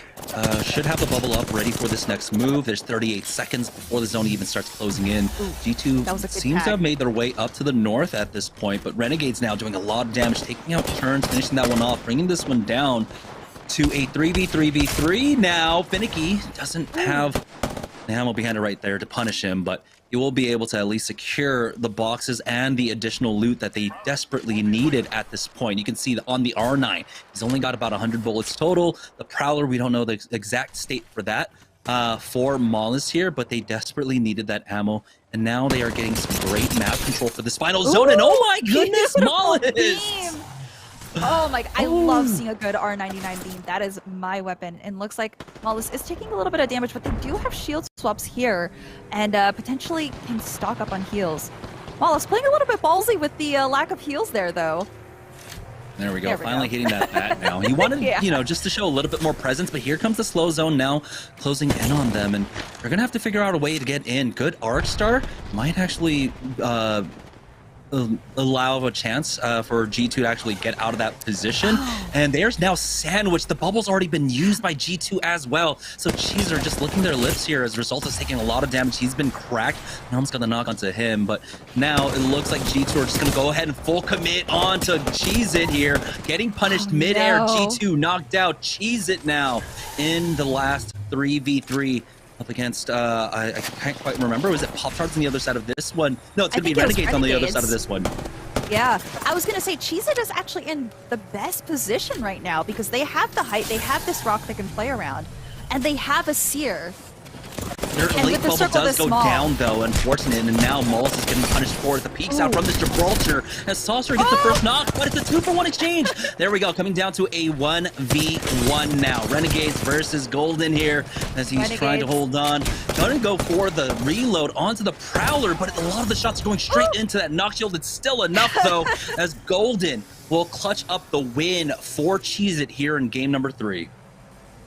should have the bubble up ready for this next move. There's 38 seconds before the zone even starts closing in. G2 seems to have made their way up to the north at this point, but Renegade's now doing a lot of damage, taking out turns, finishing that one off, bringing this one down to a 3v3v3 now. Finicky doesn't have the ammo behind it right there to punish him, but he will be able to at least secure the boxes and the additional loot that they desperately needed at this point. You can see that on the R9, he's only got about 100 bullets total. The Prowler, we don't know the exact state for that for Mollis here, but they desperately needed that ammo, and now they are getting some great map control for this final zone, and oh my goodness, Mollis! Oh my, I love seeing a good R99 beam. That is my weapon. And looks like Wallace is taking a little bit of damage, but they do have shield swaps here and potentially can stock up on heals. Wallace playing a little bit ballsy with the lack of heals there, though. There we go. Finally hitting that bat now. He wanted, you know, just to show a little bit more presence, but here comes the slow zone now closing in on them, and they're going to have to figure out a way to get in. Good arc star might actually allow a chance for G2 to actually get out of that position. And there's now sandwich. The bubble's already been used by G2 as well. So Cheese are just licking their lips here as Result is taking a lot of damage. He's been cracked. Norm's got the knock onto him, but now it looks like G2 are just gonna go ahead and full commit onto Cheese It here. Getting punished midair. no. G2 knocked out. Cheese It now in the last 3v3. Up against, I can't quite remember. Was it Pop-Tarts on the other side of this one? No, it's going to be Renegades on the other side of this one. Yeah, I was going to say Cheez-It is actually in the best position right now because they have the height, they have this rock they can play around, and they have a Seer. Their elite bubble does go down, though, unfortunate, and now Mullis is getting punished for it. The peeks out from this Gibraltar as Saucer gets the first knock, but it's a 2-for-1 exchange. There we go, coming down to a 1v1 now. Renegades versus Golden here as he's trying to hold on. Gonna go for the reload onto the Prowler, but a lot of the shots are going straight into that knock shield. It's still enough, though, as Golden will clutch up the win for Cheez-It here in game number 3.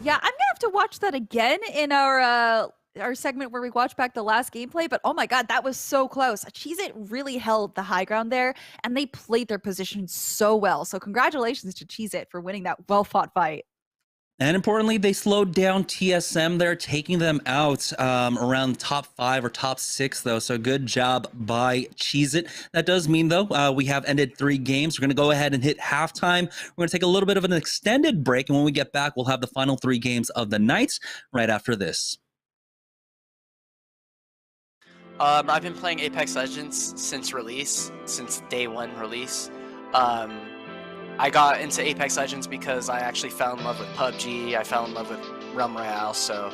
Yeah, I'm going to have to watch that again in our segment where we watch back the last gameplay, but oh my god, that was so close. Cheez-It really held the high ground there, and they played their position so well. So congratulations to Cheez-It for winning that well-fought fight. And importantly, they slowed down TSM there, taking them out around top 5 or top 6, though. So good job by Cheez-It. That does mean, though, we have ended 3 games. We're going to go ahead and hit halftime. We're going to take a little bit of an extended break, and when we get back, we'll have the final 3 games of the night right after this. I've been playing Apex Legends since release, since day 1 release. I got into Apex Legends because I actually fell in love with PUBG, I fell in love with Realm Royale, so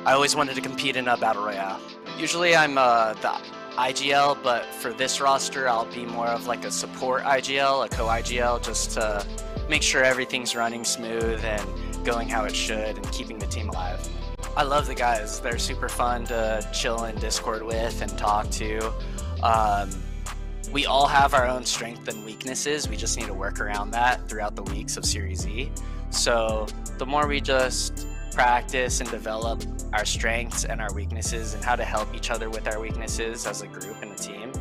I always wanted to compete in a Battle Royale. Usually I'm the IGL, but for this roster I'll be more of like a support IGL, a co-IGL, just to make sure everything's running smooth and going how it should and keeping the team alive. I love the guys. They're super fun to chill in Discord with and talk to. We all have our own strengths and weaknesses. We just need to work around that throughout the weeks of Series E. So the more we just practice and develop our strengths and our weaknesses and how to help each other with our weaknesses as a group and a team,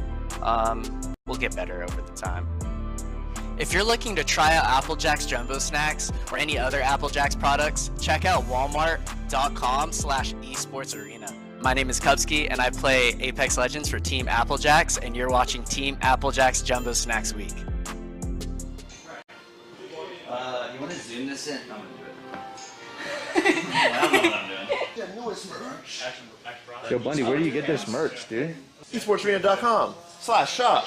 we'll get better over the time. If you're looking to try out Applejack's Jumbo Snacks or any other Applejack's products, check out walmart.com/esportsarena. My name is Kubsky and I play Apex Legends for Team Applejacks, and you're watching Team Applejack's Jumbo Snacks Week. You want to zoom this in? I'm gonna do it. I don't know what I'm doing. Yo, Bundy, where do you get this merch, dude? Esportsarena.com/shop.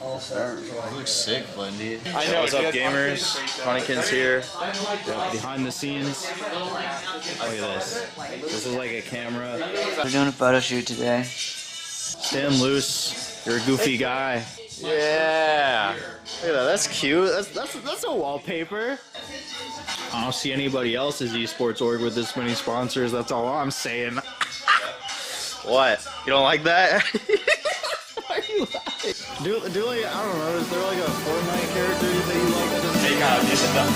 Looks sick, Bundy. I know. What's up, gamers? Honeykin's here. Behind the scenes. Look at this. This is like a camera. We're doing a photo shoot today. Stand loose. You're a goofy guy. Yeah. Look at that. That's cute. That's a wallpaper. I don't see anybody else's esports org with this many sponsors. That's all I'm saying. What? You don't like that? Why are you laughing? Do like, I don't know, is there like a Fortnite character that you like that doesn't take out storyline?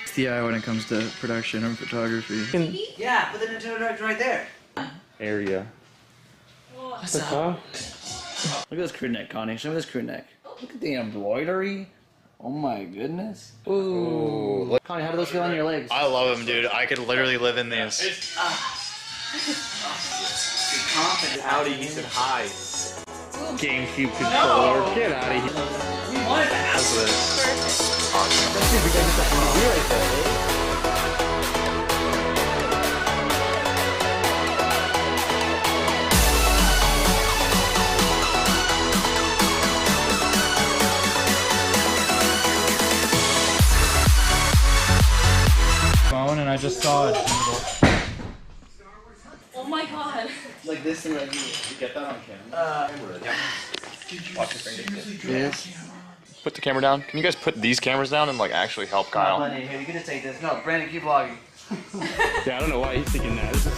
It's the eye when it comes to production and photography. Yeah, but the Nintendo Direct's right there. Area. What's up? Look at this crew neck, Connie. Show me this crew neck. Look at the embroidery. Oh my goodness. Ooh. Connie, how do those feel on your legs? I love them, dude. I could literally live in these. Howdy, you said hi. GameCube controller. Get out of here. We wanted to have god. Oh my god. Like this thing right here. You get that on camera? Watch your fingers. Yes. Put the camera down. Can you guys put these cameras down and like actually help Kyle? Buddy, here, you gotta take this. No, Brandon, keep vlogging. Yeah, I don't know why he's thinking that. This is...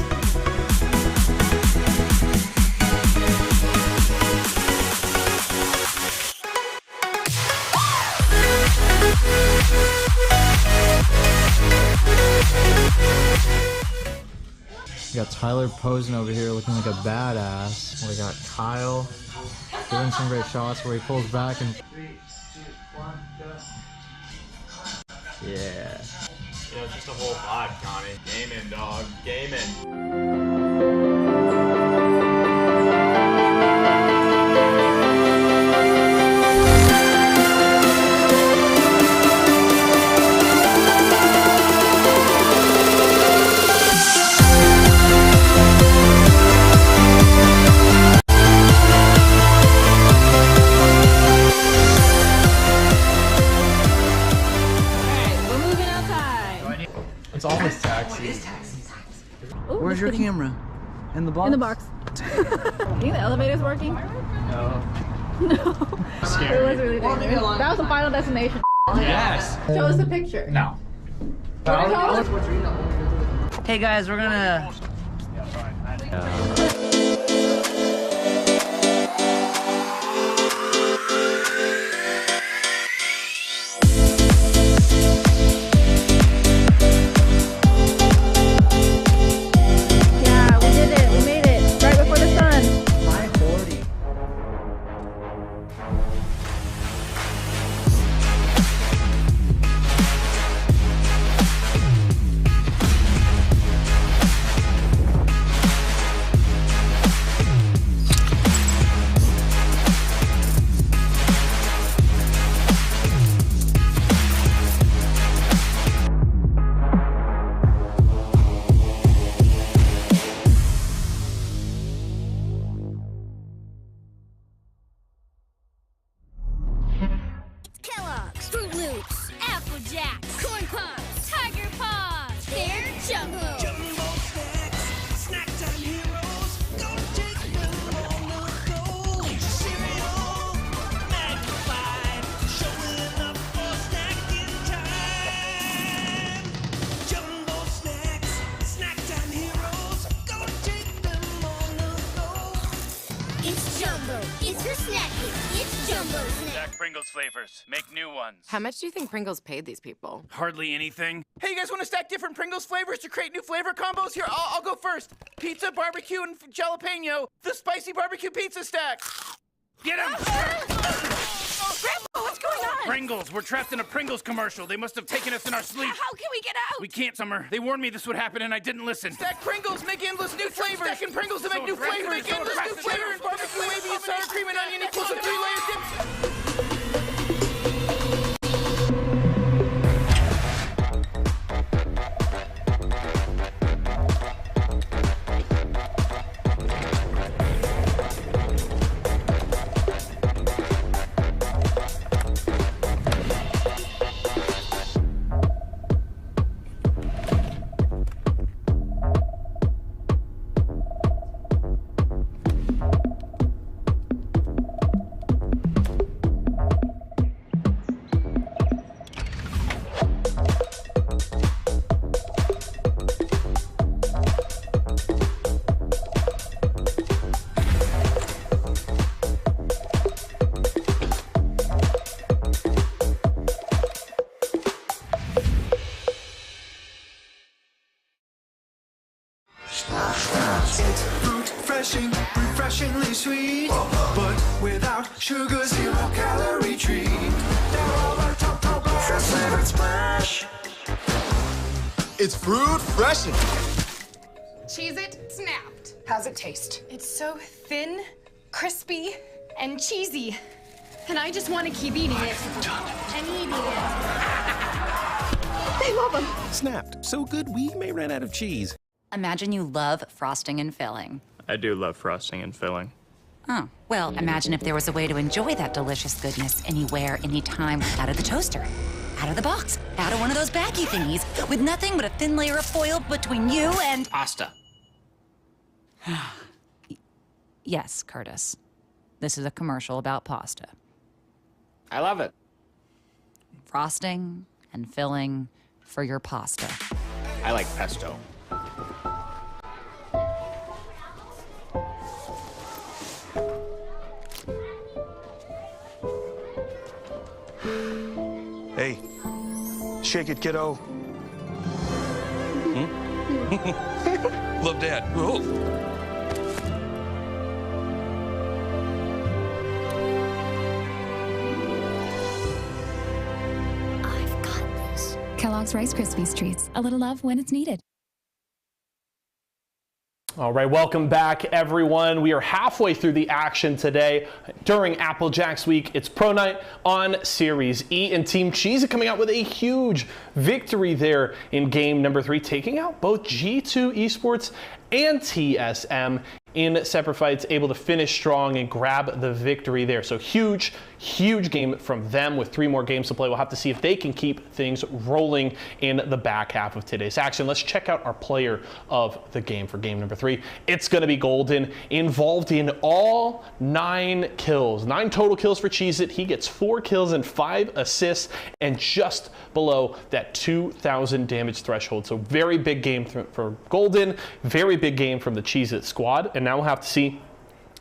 We got Tyler posing over here looking like a badass. We got Kyle doing some great shots where he pulls back and... 3, 2, 1, go. Yeah. You know, it's just a whole vibe, Connie. Gaming, dog. Gaming. It's always taxi. Where's your camera? In the box? In the box. You think the elevator's working? No. No. It was really dangerous. That was the final destination. Yes. Show us the picture. No. Hey guys, we're gonna... Yeah, we did it. We made it. Right before the sun. 540. Kellogg's, Fruit Loops, Apple Jacks, Corn Pops, Tiger Paws, they're Jumbo. Jumbo snacks, snack time heroes. Don't take them on the go. Cereal, magnified, showing up for snacking time. Jumbo snacks, snack time heroes. Don't take them on the go. It's Jumbo. It's for snacking. It's Jumbo Snacks. Stack Pringles flavors. Make new ones. How much do you think Pringles paid these people? Hardly anything. Hey, you guys want to stack different Pringles flavors to create new flavor combos? Here, I'll go first. Pizza, barbecue, and jalapeno. The spicy barbecue pizza stack. Get him! Grandpa, what's going on? Pringles. We're trapped in a Pringles commercial. They must have taken us in our sleep. How can we get out? We can't, Summer. They warned me this would happen, and I didn't listen. Stack Pringles, make endless new flavors. Stacking Pringles to make new flavors. Make endless new flavors. Barbecue, wavy, and sour cream and onion equals a 3-layer dip. Refreshing, refreshingly sweet, but without sugar, 0-calorie treat. Now all our top bars, flavored splash. It's fruit freshin'. Cheese it, snapped. How's it taste? It's so thin, crispy, and cheesy. And I just want to keep eating it. And eating it. They love them. Snapped. So good we may run out of cheese. Imagine you love frosting and filling. I do love frosting and filling. Oh, well, imagine if there was a way to enjoy that delicious goodness anywhere, anytime, out of the toaster, out of the box, out of one of those baggy thingies, with nothing but a thin layer of foil between you and... Pasta. Yes, Curtis. This is a commercial about pasta. I love it. Frosting and filling for your pasta. I like pesto. Hey, shake it, kiddo. Love Dad. Oh. Kellogg's Rice Krispies Treats. A little love when it's needed. All right, welcome back, everyone. We are halfway through the action today. During Applejacks Week, it's Pro Night on Series E, and Team Cheez It coming out with a huge victory there in game number 3, taking out both G2 Esports and TSM in separate fights, able to finish strong and grab the victory there. So huge game from them with 3 more games to play. We'll have to see if they can keep things rolling in the back half of today's action. Let's check out our player of the game for game number 3. It's going to be Golden, involved in all 9 kills. 9 total kills for Cheez It. He gets 4 kills and 5 assists and just below that 2,000 damage threshold. So very big game for Golden, very big game from the Cheez It squad. And now we'll have to see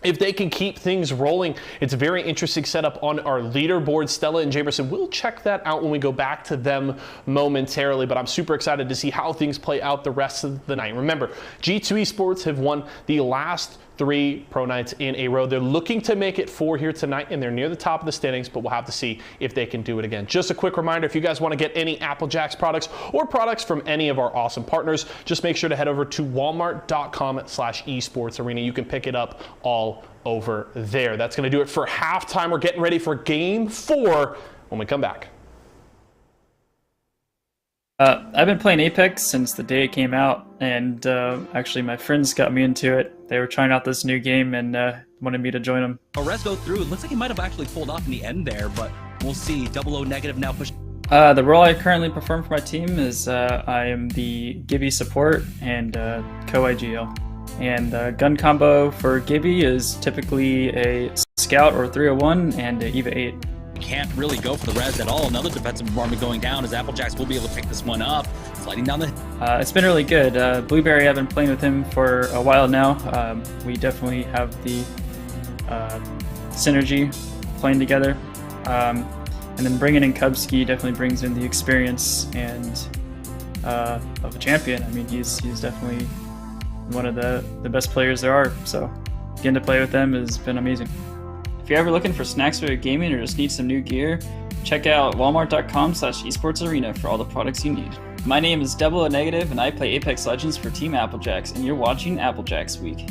if they can keep things rolling. It's a very interesting setup on our leaderboard. Stella and Jamerson, we'll check that out when we go back to them momentarily, but I'm super excited to see how things play out the rest of the night. Remember, G2 Esports have won the last 3 pro nights in a row. They're looking to make it 4 here tonight, and they're near the top of the standings, but we'll have to see if they can do it again. Just a quick reminder, if you guys want to get any Applejacks products or products from any of our awesome partners, just make sure to head over to walmart.com/esportsarena. You can pick it up all over there. That's going to do it for halftime. We're getting ready for game 4 when we come back. I've been playing Apex since the day it came out, and actually my friends got me into it. They were trying out this new game and wanted me to join them. Res go through. It looks like he might have actually pulled off in the end there, but we'll see. 00 negative now push. The role I currently perform for my team is I am the Gibby support and co-IGL. And gun combo for Gibby is typically a Scout or 301 and a EVA 8. Can't really go for the res at all. Another defensive bombardment going down as Applejacks will be able to pick this one up. Sliding down the... It's been really good. Blueberry, I've been playing with him for a while now. We definitely have the synergy playing together. And then bringing in Kubski definitely brings in the experience and of a champion. I mean, he's definitely one of the best players there are. So getting to play with them has been amazing. If you're ever looking for snacks for your gaming or just need some new gear, check out walmart.com/esportsarena for all the products you need. My name is 00 Negative and I play Apex Legends for Team Applejacks, and you're watching Applejacks Week.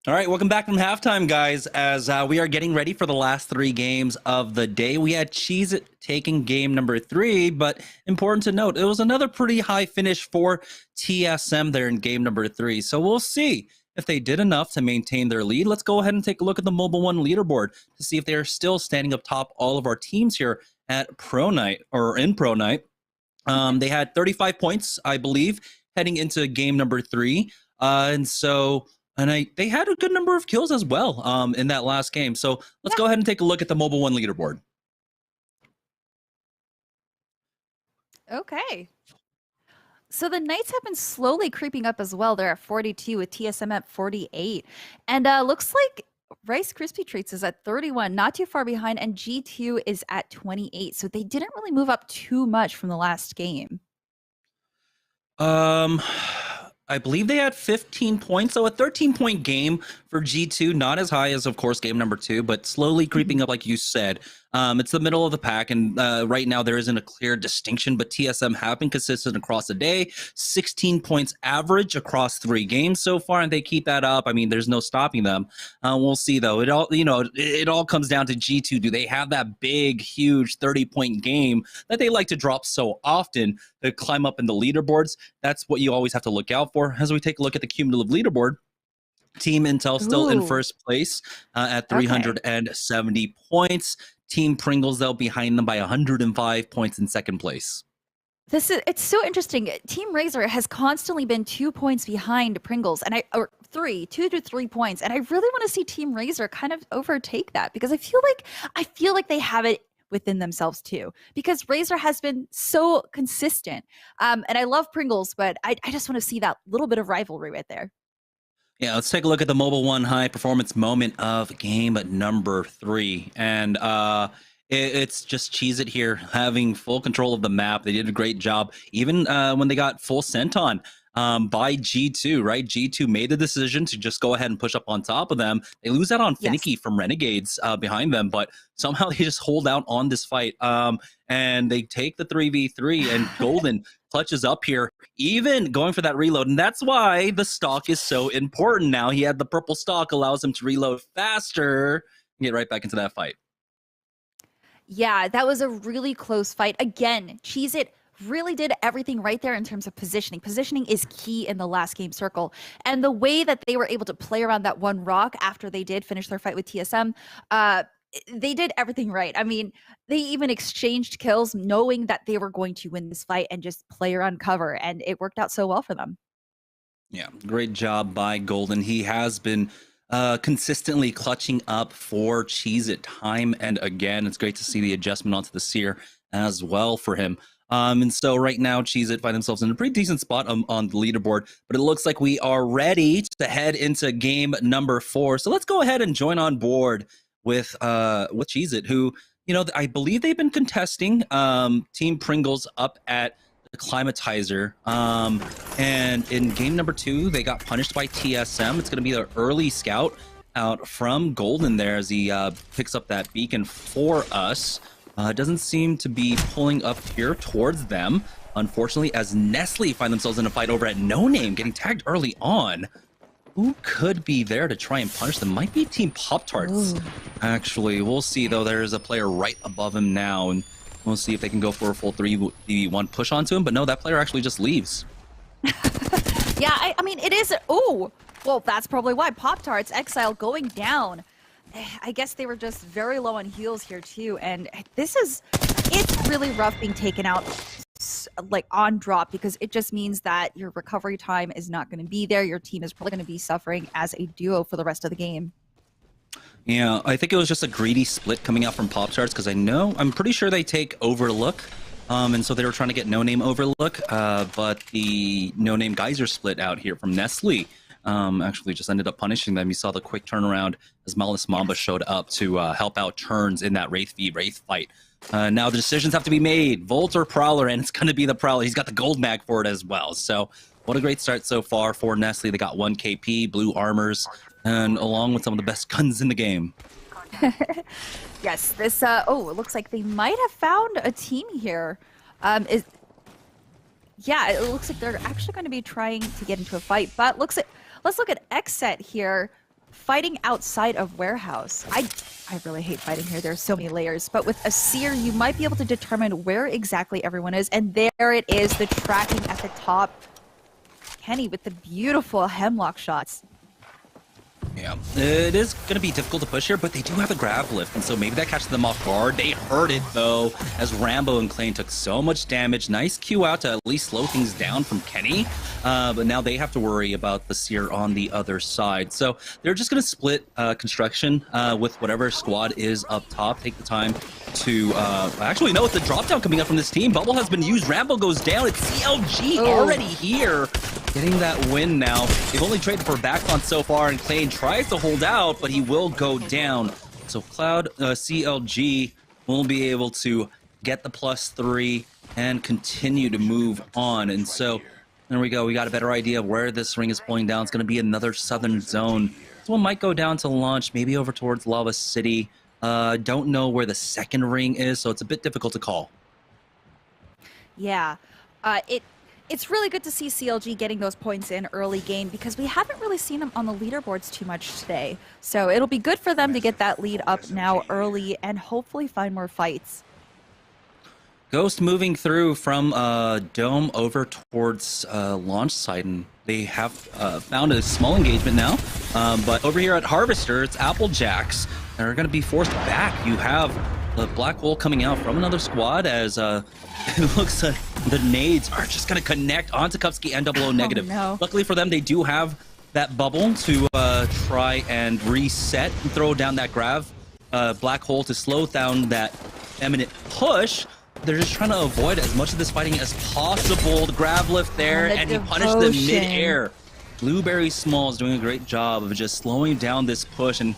All right, welcome back from halftime, guys, as we are getting ready for the last 3 games of the day. We had Cheez It taking game number 3, but important to note, it was another pretty high finish for TSM there in game number 3. So we'll see if they did enough to maintain their lead. Let's go ahead and take a look at the Mobile One leaderboard to see if they are still standing up top all of our teams here at Pro Night, or in Pro Night. They had 35 points, I believe, heading into game number 3. They had a good number of kills as well in that last game. So let's go ahead and take a look at the Mobile One leaderboard. Okay. So the Knights have been slowly creeping up as well. They're at 42 with TSM at 48. And looks like Rice Krispie Treats is at 31, not too far behind, and G2 is at 28. So they didn't really move up too much from the last game. I believe they had 15 points, so a 13-point game for G2, not as high as, of course, game number 2, but slowly creeping up, like you said. It's the middle of the pack, and right now there isn't a clear distinction, but TSM have been consistent across the day. 16 points average across 3 games so far, and they keep that up. I mean, there's no stopping them. We'll see, though. It all comes down to G2. Do they have that big, huge 30-point game that they like to drop so often to climb up in the leaderboards? That's what you always have to look out for. 4. As we take a look at the cumulative leaderboard, Team Intel still in Ooh. first place at 370 points. Team Pringles, though, behind them by 105 points in second place. It's so interesting. Team Razor has constantly been 2 points behind Pringles, and or 2 to 3 points. And I really want to see Team Razor kind of overtake that, because I feel like they have it within themselves too, because Razor has been so consistent. And I love Pringles, but I just want to see that little bit of rivalry right there. Yeah, let's take a look at the Mobile One high performance moment of game number 3. And it's just Cheez It here having full control of the map. They did a great job, even when they got full sent on by G2, right? G2 made the decision to just go ahead and push up on top of them. They lose out on Finicky from Renegades behind them, but somehow they just hold out on this fight. And they take the 3v3, and Golden clutches up here, even going for that reload. And that's why the stock is so important now. He had the purple stock, allows him to reload faster and get right back into that fight. Yeah, that was a really close fight. Again, Cheez It really did everything right there in terms of positioning. Positioning is key in the last game circle. And the way that they were able to play around that one rock after they did finish their fight with TSM, they did everything right. I mean, they even exchanged kills knowing that they were going to win this fight and just play around cover, and it worked out so well for them. Yeah, great job by Golden. He has been consistently clutching up for Cheez It time and again. It's great to see the adjustment onto the Seer as well for him. And so right now, Cheez It find themselves in a pretty decent spot on the leaderboard, but it looks like we are ready to head into game number 4. So let's go ahead and join on board with Cheez It, who, you know, I believe they've been contesting Team Pringles up at the Climatizer. And in game number 2, they got punished by TSM. It's going to be the early scout out from Golden there as he picks up that beacon for us. Doesn't seem to be pulling up here towards them, unfortunately, as Nestle find themselves in a fight over at No Name, getting tagged early on. Who could be there to try and punish them? Might be Team Pop-Tarts, actually. We'll see, though. There's a player right above him now, and we'll see if they can go for a full 3v1 push onto him. But no, that player actually just leaves. Yeah, I mean, it is... Oh, well, that's probably why. Pop-Tarts, Exile going down. I guess they were just very low on heals here, too. And it's really rough being taken out like on drop, because it just means that your recovery time is not going to be there. Your team is probably going to be suffering as a duo for the rest of the game. Yeah, I think it was just a greedy split coming out from Pop-Tarts, because I'm pretty sure they take Overlook. And so they were trying to get No Name Overlook, but the No Name Geyser split out here from Nestle actually just ended up punishing them. You saw the quick turnaround as Malice Mamba showed up to help out Turns in that Wraith v Wraith fight. Now the decisions have to be made. Volt or Prowler, and it's going to be the Prowler. He's got the gold mag for it as well. So what a great start so far for Nestle. They got 1 KP, blue armors, and along with some of the best guns in the game. Yes, this, it looks like they might have found a team here. Yeah, it looks like they're actually going to be trying to get into a fight, but let's look at Xset here, fighting outside of Warehouse. I really hate fighting here. There's so many layers, but with a Seer, you might be able to determine where exactly everyone is, and there it is, the tracking at the top. Kenny with the beautiful Hemlock shots. Yeah, it is going to be difficult to push here, but they do have a grab lift, and so maybe that catches them off guard. They heard it, though, as Rambo and Klein took so much damage. Nice Q out to at least slow things down from Kenny, but now they have to worry about the Seer on the other side. So they're just going to split construction with whatever squad is up top. Take the time to actually know, with the drop down coming up from this team, Bubble has been used. Rambo goes down. It's CLG already here, getting that win now. They've only traded for Backon so far, and Klein tries to hold out, but he will go down. So Cloud, CLG will be able to get the +3 and continue to move on. And so there we go. We got a better idea of where this ring is pulling down. It's going to be another southern zone. This one might go down to launch, maybe over towards Lava City. Don't know where the second ring is, so it's a bit difficult to call. Yeah, it's really good to see CLG getting those points in early game, because we haven't really seen them on the leaderboards too much today. So it'll be good for them to get that lead up now early and hopefully find more fights. Ghost moving through from Dome over towards launch site, and they have found a small engagement now. But over here at Harvester, it's Applejacks that are going to be forced back. You have the black hole coming out from another squad as it looks like the nades are just going to connect onto Kupski and 00 negative. No. Luckily for them, they do have that bubble to try and reset and throw down that grav black hole to slow down that imminent push. They're just trying to avoid as much of this fighting as possible. The grab lift there, and he punished them mid-air. Blueberry Small is doing a great job of just slowing down this push and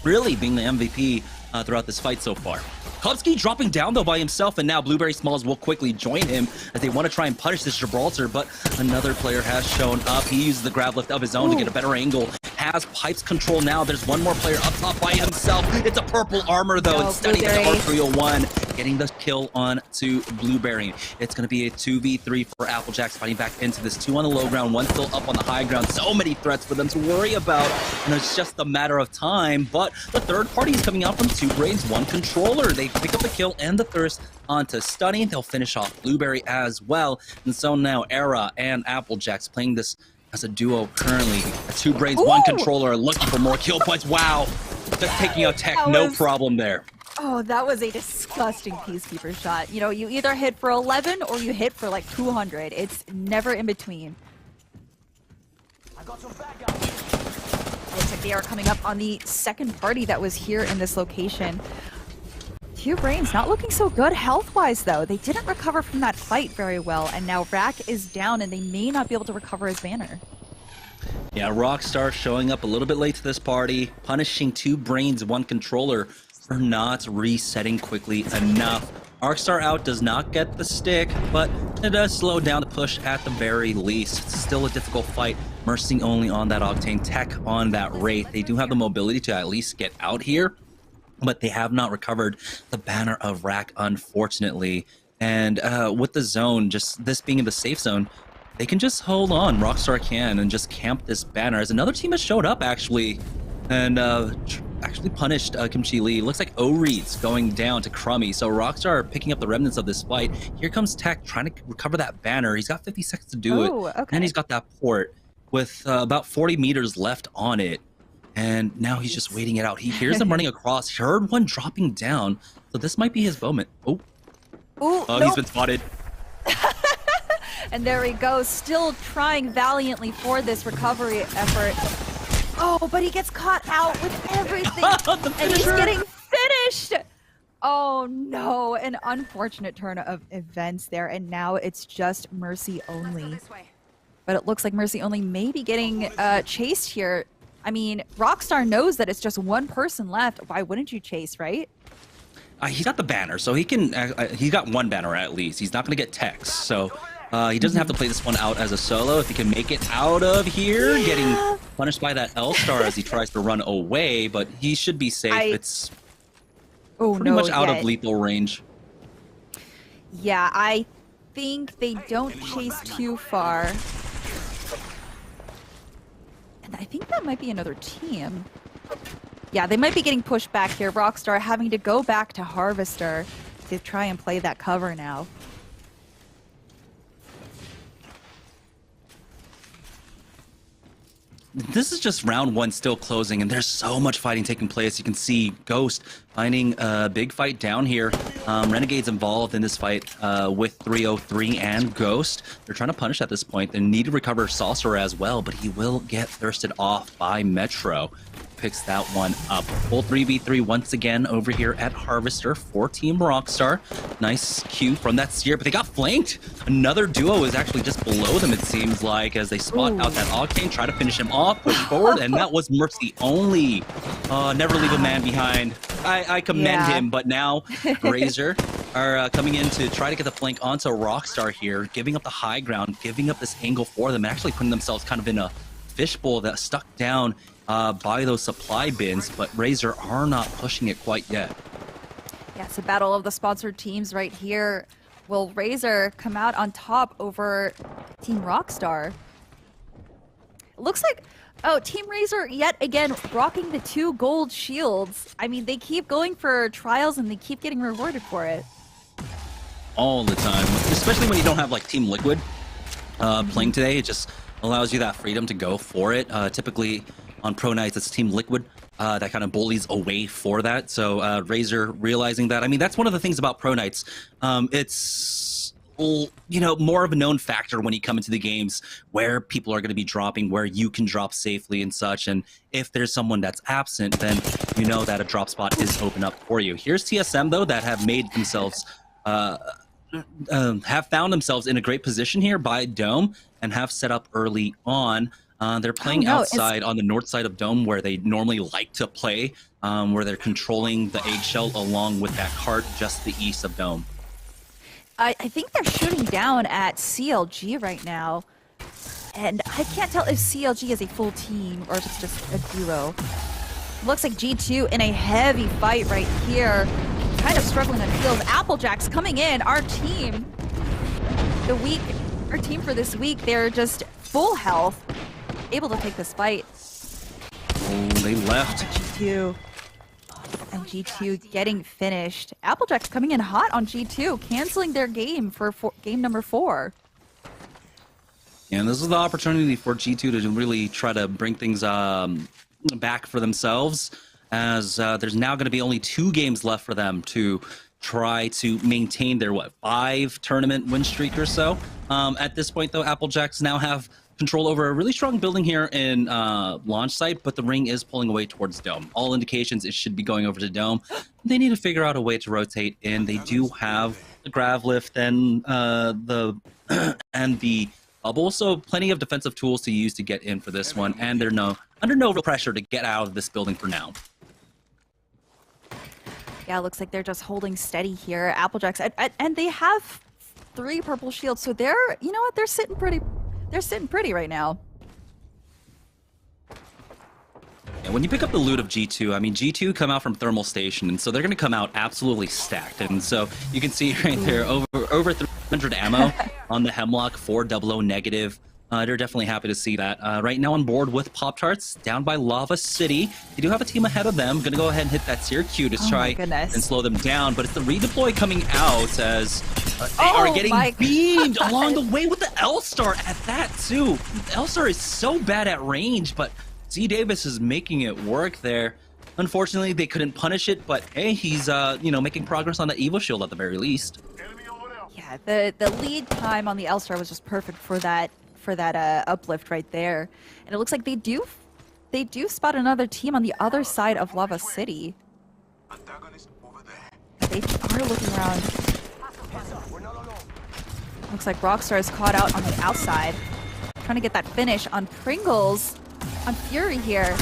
really being the MVP throughout this fight so far. Kupski dropping down though by himself, and now Blueberry Smalls will quickly join him as they want to try and punish this Gibraltar, but another player has shown up. He uses the grab lift of his own to get a better angle. Has Pipes control now. There's one more player up top by himself. It's a purple armor though, and Stunning the R301 getting the kill on to Blueberry. It's going to be a 2v3 for Applejacks fighting back into this. 2 on the low ground, 1 still up on the high ground. So many threats for them to worry about, and it's just a matter of time. But the third party is coming out from 2 brains, 1 controller. They pick up the kill and the thirst onto Stunning. They'll finish off Blueberry as well. And so now Era and Applejacks playing this as a duo currently. 2 brains, 1 controller, looking for more kill points. Wow, just taking out Tech, no problem there. Oh, that was a disgusting Peacekeeper shot. You know, you either hit for 11 or you hit for like 200. It's never in between. Looks like they are coming up on the second party that was here in this location. 2 brains not looking so good health-wise, though. They didn't recover from that fight very well, and now Rack is down, and they may not be able to recover his banner. Yeah, Rockstar showing up a little bit late to this party, punishing 2 brains, 1 controller for not resetting quickly enough. Arcstar out does not get the stick, but it does slow down the push at the very least. It's still a difficult fight. Mercy only on that Octane, Tech on that Wraith. They do have the mobility to at least get out here, but they have not recovered the banner of Rack, unfortunately. And with the zone, just this being in the safe zone, they can just hold on. Rockstar can and just camp this banner. As another team has showed up, actually, and actually punished Kimchi Lee. Looks like O-Reed's going down to Crummy. So Rockstar picking up the remnants of this fight. Here comes Tech trying to recover that banner. He's got 50 seconds to do it. Okay. And he's got that port with about 40 meters left on it. And now he's just waiting it out. He hears them running across. He heard one dropping down. So this might be his moment. Oh, nope. He's been spotted. And there he goes, still trying valiantly for this recovery effort. Oh, but he gets caught out with everything. And he's getting finished. Oh no, an unfortunate turn of events there. And now it's just Mercy only. But it looks like Mercy only may be getting chased here. I mean, Rockstar knows that it's just 1 person left. Why wouldn't you chase, right? He's got the banner, so he can. He's got 1 banner at least. He's not going to get text, so he doesn't have to play this one out as a solo. If he can make it out of here, getting punished by that L-Star as he tries to run away, but he should be safe. It's pretty much out of lethal range. Yeah, I think they don't chase too far. And I think that might be another team. Yeah, they might be getting pushed back here. Rockstar having to go back to Harvester to try and play that cover now. This is just round 1 still closing, and there's so much fighting taking place. You can see Ghost finding a big fight down here. Renegade's involved in this fight with 303 and Ghost. They're trying to punish at this point. They need to recover Saucer as well, but he will get thirsted off by Metro. Picks that one up. Full 3v3 once again over here at Harvester for Team Rockstar. Nice cue from that Seer, but they got flanked. Another duo is actually just below them, it seems like, as they spot out that Octane, try to finish him off, push forward, and that was Mercy only. Never leave a man behind. I commend him, but now Razor are coming in to try to get the flank onto Rockstar here, giving up the high ground, giving up this angle for them, and actually putting themselves kind of in a fishbowl that stuck down by those supply bins, but Razor are not pushing it quite yet. Yeah, it's a battle of the sponsored teams right here. Will Razor come out on top over Team Rockstar? It looks like, oh, Team Razor yet again rocking the 2 gold shields. I mean, they keep going for trials and they keep getting rewarded for it. All the time, especially when you don't have like Team Liquid playing today. It just allows you that freedom to go for it. Typically on Pro Nights, it's Team Liquid that kind of bullies away for that. So Razor realizing that. I mean, that's one of the things about Pro Nights. It's, you know, more of a known factor when you come into the games where people are going to be dropping, where you can drop safely and such. And if there's someone that's absent, then you know that a drop spot is open up for you. Here's TSM, though, that have made themselves... have found themselves in a great position here by Dome and have set up early on. They're playing outside on the north side of Dome where they normally like to play, where they're controlling the eggshell along with that cart just to the east of Dome. I think they're shooting down at CLG right now. And I can't tell if CLG is a full team or if it's just a duo. Looks like G2 in a heavy fight right here. Kind of struggling on kills. Applejack's coming in. Our team for this week, they're just full health. Able to take this fight. Oh, they left. G2. And G2 getting finished. Applejack's coming in hot on G2, canceling their game for game number 4. And this is the opportunity for G2 to really try to bring things back for themselves, as there's now going to be only 2 games left for them to try to maintain their, 5 tournament win streak or so. At this point, though, Applejacks now have control over a really strong building here in launch site, but the ring is pulling away towards Dome. All indications it should be going over to Dome. They need to figure out a way to rotate in. They do have the grav lift and the and the bubble, so plenty of defensive tools to use to get in for this one, and they're under no real pressure to get out of this building for now. Yeah, it looks like they're just holding steady here. Applejacks, and they have 3 purple shields, so they're, you know what, they're sitting pretty right now. Yeah, when you pick up the loot of G2, I mean, G2 come out from Thermal Station, and so they're going to come out absolutely stacked. And so you can see right there, over 300 ammo on the Hemlock, 400 negative. They're definitely happy to see that. Right now on board with Pop-Tarts, down by Lava City. They do have a team ahead of them. Going to go ahead and hit that Sear Q to try and slow them down. But it's the redeploy coming out as they are getting beamed along the way with the L-Star at that, too. L-Star is so bad at range, but Z Davis is making it work there. Unfortunately, they couldn't punish it, but hey, he's you know, making progress on the Evo Shield at the very least. Yeah, the lead time on the L-Star was just perfect for that uplift right there. And it looks like they do spot another team on the other side of Lava City. They are looking around. Looks like Rockstar is caught out on the outside, trying to get that finish on Pringles, on Fury here.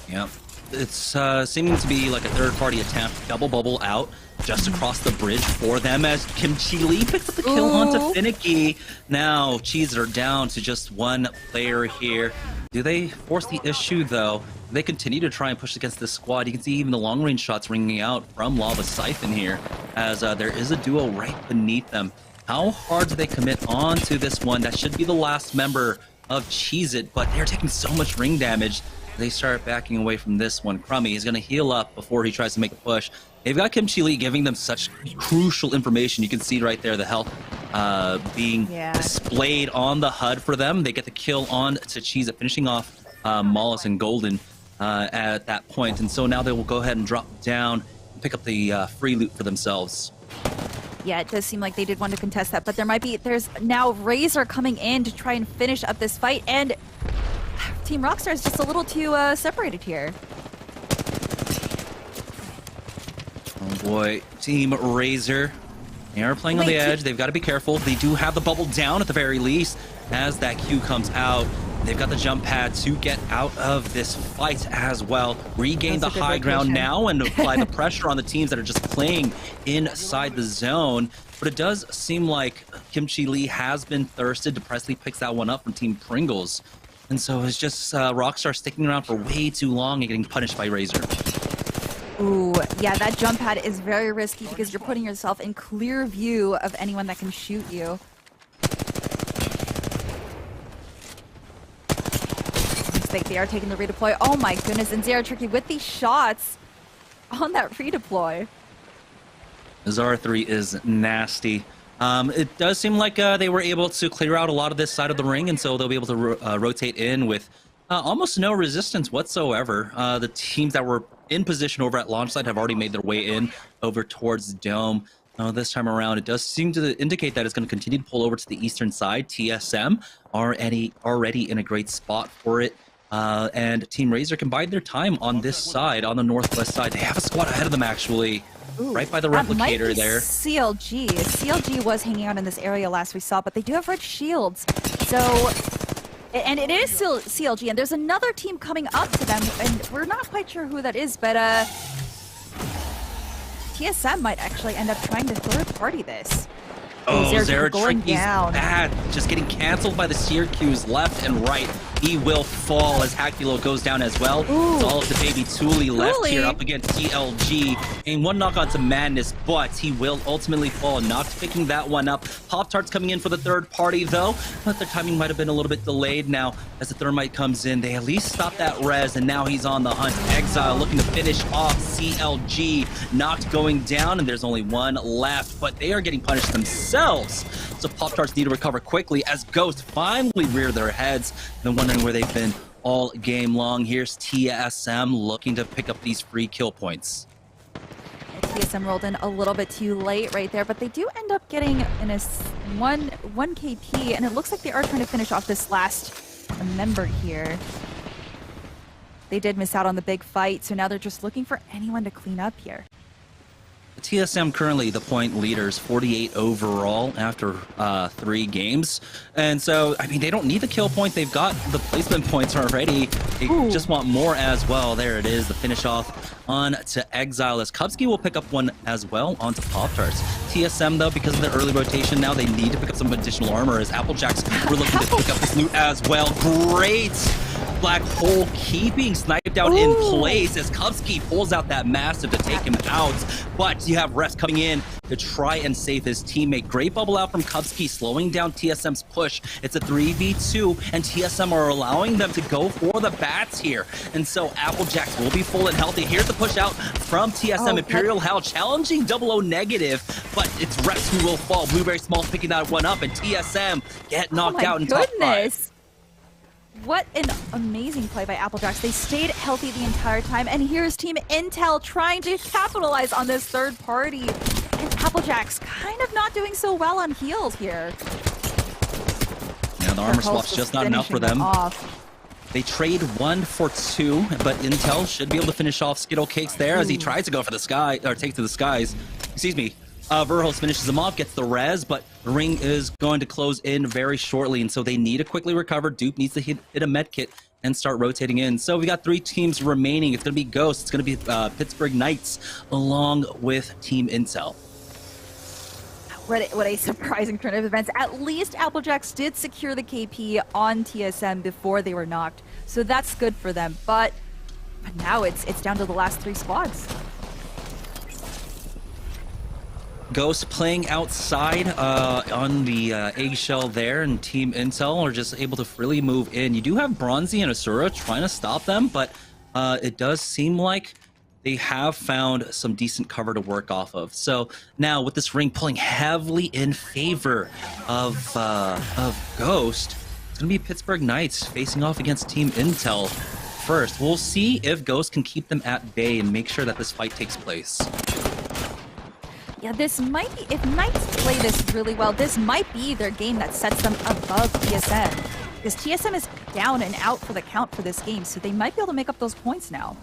Yep, it's seeming to be like a third-party attempt. Double bubble out just across the bridge for them as Kimchi Lee picks up the kill onto Finicky. Now, Cheese are down to just 1 player here. Do they force the issue, though? They continue to try and push against this squad. You can see even the long-range shots ringing out from Lava Siphon here, as there is a duo right beneath them. How hard do they commit on to this one? That should be the last member of Cheez-It, but they're taking so much ring damage. They start backing away from this one. Crummy is going to heal up before he tries to make a push. They've got Kimchi Lee giving them such crucial information. You can see right there the health being displayed on the HUD for them. They get the kill on to Cheez-It, finishing off Mollis and Golden at that point. And so now they will go ahead and drop down and pick up the free loot for themselves. Yeah, it does seem like they did want to contest that, but there's now Razor coming in to try and finish up this fight, and Team Rockstar is just a little too separated here. Oh boy, Team Razor. They are playing on the edge. They've got to be careful. They do have the bubble down at the very least as that Q comes out. They've got the jump pad to get out of this fight as well. Regain the high ground now and apply the pressure on the teams that are just playing inside the zone. But it does seem like Kimchi Lee has been thirsted. Presley picks that one up from Team Pringles. And so it's just Rockstar sticking around for way too long and getting punished by Razor. Ooh, yeah, that jump pad is very risky because you're putting yourself in clear view of anyone that can shoot you. Looks like they are taking the redeploy. Oh my goodness, and Zara Tricky with these shots on that redeploy. Zara 3 is nasty. It does seem like they were able to clear out a lot of this side of the ring, and so they'll be able to rotate in with almost no resistance whatsoever. The teams that were in position over at launch site have already made their way in over towards Dome. This time around, it does seem to indicate that it's going to continue to pull over to the eastern side. TSM are already in a great spot for it. And Team Razor can bide their time on this side, on the northwest side. They have a squad ahead of them, actually. Ooh, right by the that might replicator be there. CLG. CLG was hanging out in this area last we saw, but they do have red shields. So, and it is still CLG, and there's another team coming up to them, and we're not quite sure who that is, but TSM might actually end up trying to third party this. Oh, going Zeratricky's down. bad. Just getting canceled by the Syracuse left and right. He will fall as Hakulo goes down as well. It's all of the baby Thule left here up against TLG. And one knock onto Madness, but he will ultimately fall. Not picking that one up. Pop-Tarts coming in for the third party, though. But their timing might have been a little bit delayed now. As the Thermite comes in, they at least stop that res, and now he's on the hunt. Exile looking to finish off CLG. Not going down, and there's only one left. But they are getting punished themselves. So Pop-Tarts need to recover quickly as Ghost finally rear their heads. Been wondering where they've been all game long. Here's TSM looking to pick up these free kill points. TSM rolled in a little bit too late right there, but they do end up getting in a one KP, and it looks like they are trying to finish off this last member here. They did miss out on the big fight, so now they're just looking for anyone to clean up here. TSM currently the point leaders, 48 overall after 3 games. And so, I mean, they don't need the kill point. They've got the placement points already. They just want more as well. There it is, the finish off on to Exile, as Kubsky will pick up one as well onto Pop-Tarts. TSM, though, because of the early rotation now, they need to pick up some additional armor, as Applejacks were looking to pick up this loot as well. Great Black Hole keeping sniped out in place as Kubsky pulls out that massive to take him out. But you have refs coming in to try and save his teammate. Great bubble out from Kubsky, slowing down TSM's push. It's a 3v2, and TSM are allowing them to go for the bats here. And so Applejacks will be full and healthy. Here's the push out from TSM. Imperial Hell challenging 00 negative, but it's refs who will fall. Blueberry Smalls picking that one up, and TSM get knocked out in top 5. What an amazing play by Applejacks. They stayed healthy the entire time, and here's Team Intel trying to capitalize on this third party. And Applejacks kind of not doing so well on heals here. Yeah, the armor swap's just not enough for them. They trade 1 for 2, but Intel should be able to finish off Skittle Cakes there as he tries to go for the sky, or take to the skies. Excuse me. Verhos finishes him off, gets the res, but the ring is going to close in very shortly, and so they need to quickly recover. Dupe needs to hit a med kit and start rotating in. So we got 3 teams remaining. It's going to be Ghost, it's going to be Pittsburgh Knights, along with Team Intel. What a surprising turn of events. At least Applejacks did secure the KP on TSM before they were knocked, so that's good for them. But now it's down to the last 3 squads. Ghost playing outside on the eggshell there, and Team Intel are just able to freely move in. You do have Bronzy and Asura trying to stop them, but it does seem like they have found some decent cover to work off of. So now with this ring pulling heavily in favor of Ghost, it's going to be Pittsburgh Knights facing off against Team Intel first. We'll see if Ghost can keep them at bay and make sure that this fight takes place. Yeah, this might be, if Knights play this really well, this might be their game that sets them above TSM. Because TSM is down and out for the count for this game, so they might be able to make up those points now.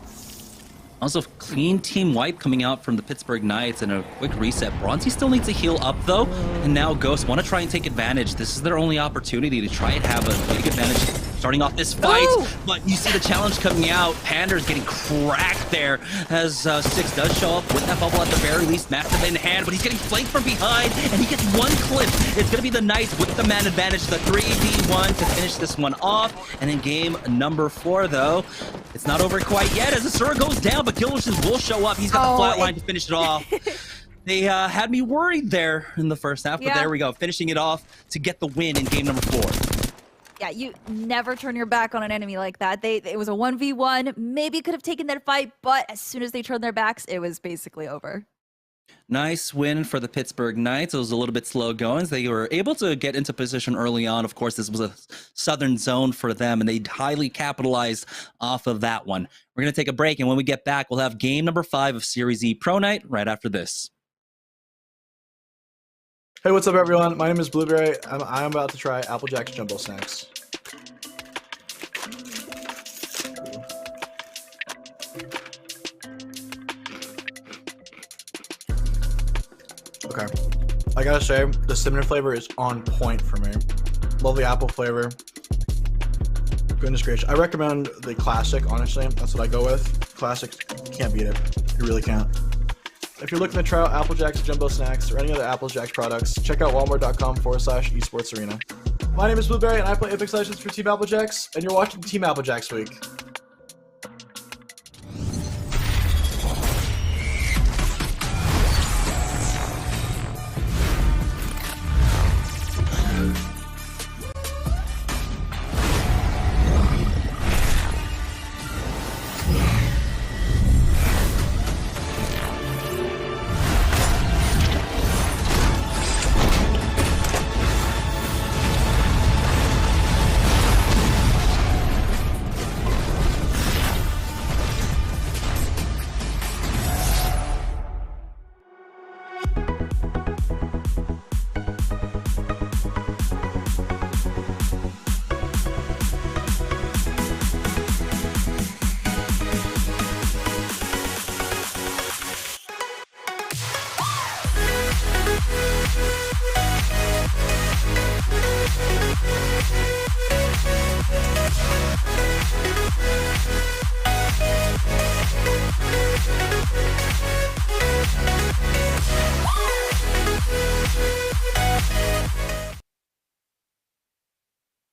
Also, clean team wipe coming out from the Pittsburgh Knights and a quick reset. Bronzy still needs to heal up, though, and now Ghosts want to try and take advantage. This is their only opportunity to try and have a big advantage starting off this fight, but you see the challenge coming out. Pander's getting cracked there as Six does show up with that bubble at the very least, massive in hand, but he's getting flanked from behind, and he gets one clip. It's going to be the Knights with the man advantage, the 3v1 to finish this one off. And in game number 4, though, it's not over quite yet as Asura goes down, but Gillishes will show up. He's got the flat line to finish it off. They had me worried there in the first half, but there we go, finishing it off to get the win in game number 4. Yeah, you never turn your back on an enemy like that. It was a 1v1. Maybe could have taken that fight, but as soon as they turned their backs, it was basically over. Nice win for the Pittsburgh Knights. It was a little bit slow going. They were able to get into position early on. Of course, this was a southern zone for them, and they highly capitalized off of that one. We're going to take a break, and when we get back, we'll have game number 5 of Series E Pro Night right after this. Hey, what's up, everyone? My name is Blueberry. I'm about to try Applejack's Jumbo Snacks. Okay, I gotta say, the cinnamon flavor is on point for me. Love the apple flavor. Goodness gracious. I recommend the classic, honestly. That's what I go with. Classic, you can't beat it. You really can't. If you're looking to try out Applejack's Jumbo Snacks or any other Applejack's products, check out walmart.com/esports arena. My name is Blueberry, and I play Apex Legends for Team Applejacks, and you're watching Team Applejacks Week.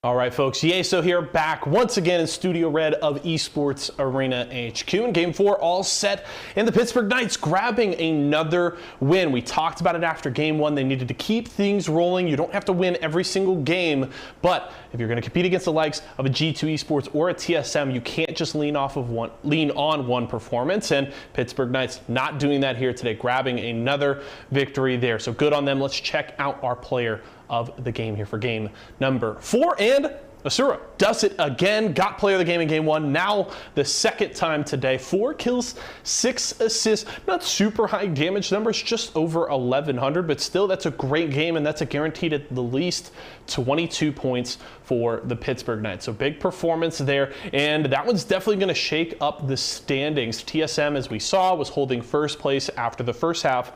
All right, folks, Yeso here, back once again in Studio Red of Esports Arena HQ. In Game 4, all set, and the Pittsburgh Knights grabbing another win. We talked about it after Game 1. They needed to keep things rolling. You don't have to win every single game, but if you're going to compete against the likes of a G2 Esports or a TSM, you can't just lean on one performance, and Pittsburgh Knights not doing that here today, grabbing another victory there. So good on them. Let's check out our player of the game here for game number 4, and Asura does it again. Got player of the game in Game 1. Now the second time today. 4 kills, 6 assists. Not super high damage numbers, just over 1,100, but still that's a great game, and that's a guaranteed at the least 22 points for the Pittsburgh Knights. So big performance there, and that one's definitely going to shake up the standings. TSM, as we saw, was holding first place after the first half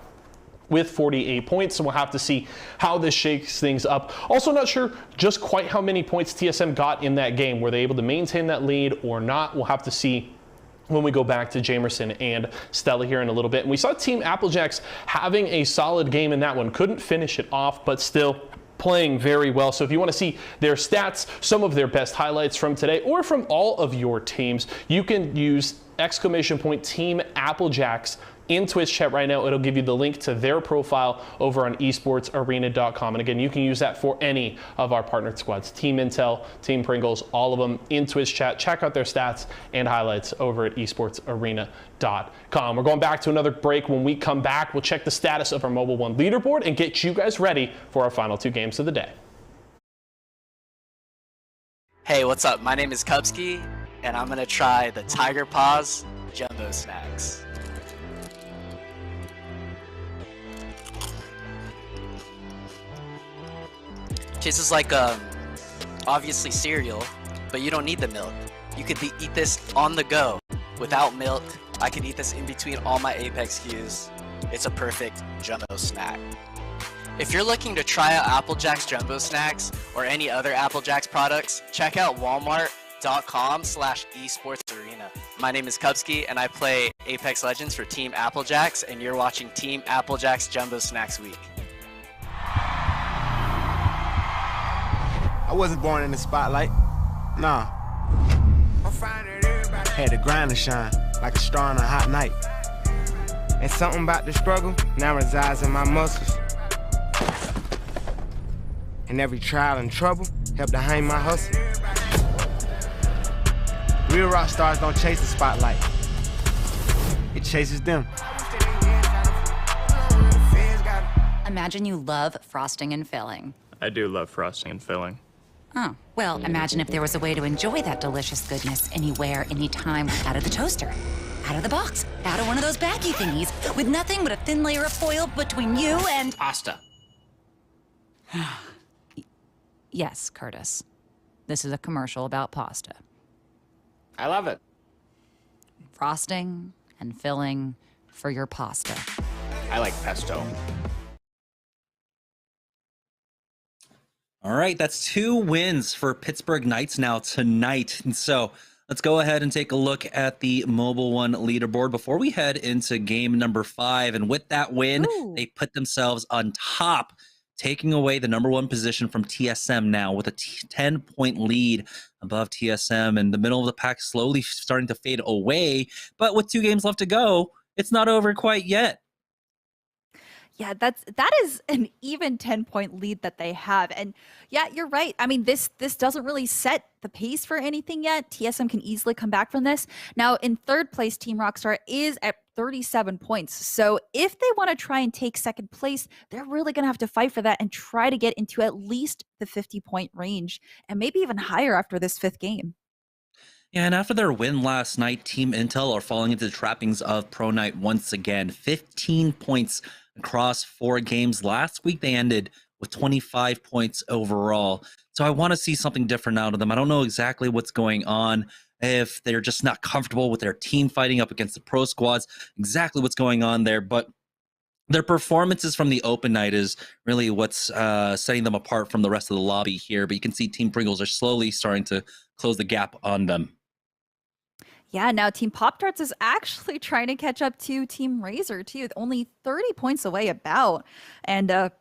with 48 points, so we'll have to see how this shakes things up. Also not sure just quite how many points TSM got in that game. Were they able to maintain that lead or not? We'll have to see when we go back to Jamerson and Stella here in a little bit. And we saw Team Applejacks having a solid game in that one. Couldn't finish it off, but still playing very well. So if you want to see their stats, some of their best highlights from today or from all of your teams, you can use !Team Applejacks in Twitch chat right now. It'll give you the link to their profile over on esportsarena.com. And again, you can use that for any of our partnered squads. Team Intel, Team Pringles, all of them in Twitch chat. Check out their stats and highlights over at esportsarena.com. We're going back to another break. When we come back, we'll check the status of our Mobile One leaderboard and get you guys ready for our final 2 games of the day. Hey, what's up? My name is Kubsky, and I'm gonna try the Tiger Paws Jumbo Snacks. Tastes like obviously cereal, but you don't need the milk. You could eat this on the go without milk. I could eat this in between all my Apex SKUs. It's a perfect jumbo snack. If you're looking to try out Applejacks Jumbo Snacks or any other Applejacks products, check out walmart.com/esportsarena. My name is Kubsky, and I play Apex Legends for Team Applejacks, and you're watching Team Applejacks Jumbo Snacks Week. I wasn't born in the spotlight. Nah. Had to grind and shine like a star on a hot night. And something about the struggle now resides in my muscles. And every trial and trouble helped to hang my hustle. Real rock stars don't chase the spotlight. It chases them. Imagine you love frosting and filling. I do love frosting and filling. Oh, well, imagine if there was a way to enjoy that delicious goodness anywhere, anytime, out of the toaster, out of the box, out of one of those baggy thingies, with nothing but a thin layer of foil between you and... Pasta. Yes, Curtis. This is a commercial about pasta. I love it. Frosting and filling for your pasta. I like pesto. All right, that's 2 wins for Pittsburgh Knights now tonight. And so let's go ahead and take a look at the Mobile One leaderboard before we head into game number 5. And with that win, they put themselves on top, taking away the number 1 position from TSM now with a 10-point lead above TSM. And the middle of the pack slowly starting to fade away. But with 2 games left to go, it's not over quite yet. Yeah, that is an even 10-point lead that they have. And yeah, you're right. I mean, this doesn't really set the pace for anything yet. TSM can easily come back from this. Now, in 3rd place, Team Rockstar is at 37 points. So if they want to try and take 2nd place, they're really going to have to fight for that and try to get into at least the 50-point range and maybe even higher after this 5th game. Yeah, and after their win last night, Team Intel are falling into the trappings of Pro Knight once again. 15 points across 4 games. Last week, they ended with 25 points overall. So I want to see something different out of them. I don't know exactly what's going on, if they're just not comfortable with their team fighting up against the pro squads, exactly what's going on there. But their performances from the open night is really what's setting them apart from the rest of the lobby here. But you can see Team Pringles are slowly starting to close the gap on them. Yeah, now Team Pop-Tarts is actually trying to catch up to Team Razor, too, with only 30 points away about. And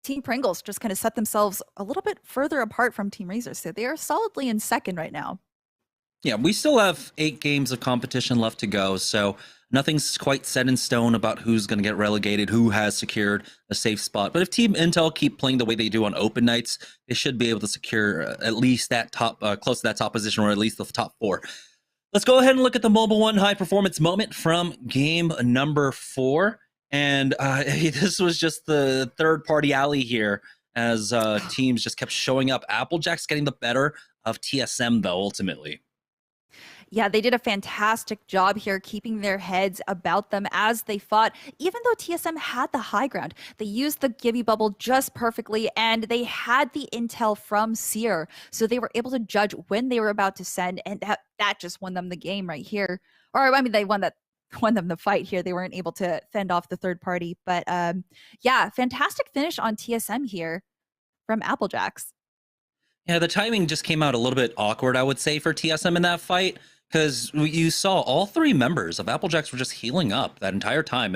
Team Pringles just kind of set themselves a little bit further apart from Team Razor. So they are solidly in 2nd right now. Yeah, we still have 8 games of competition left to go. So nothing's quite set in stone about who's going to get relegated, who has secured a safe spot. But if Team Intel keep playing the way they do on open nights, they should be able to secure at least that top, close to that top position, or at least the top 4. Let's go ahead and look at the Mobile One high performance moment from game number 4. And this was just the 3rd-party alley here as teams just kept showing up. Applejack's getting the better of TSM, though, ultimately. Yeah, they did a fantastic job here keeping their heads about them as they fought. Even though TSM had the high ground, they used the Gibby bubble just perfectly, and they had the intel from Seer. So they were able to judge when they were about to send, and that just won them the game right here. Or, I mean, they won them the fight here. They weren't able to fend off the 3rd party. But yeah, fantastic finish on TSM here from Applejacks. Yeah, the timing just came out a little bit awkward, I would say, for TSM in that fight, because you saw all 3 members of Applejacks were just healing up that entire time.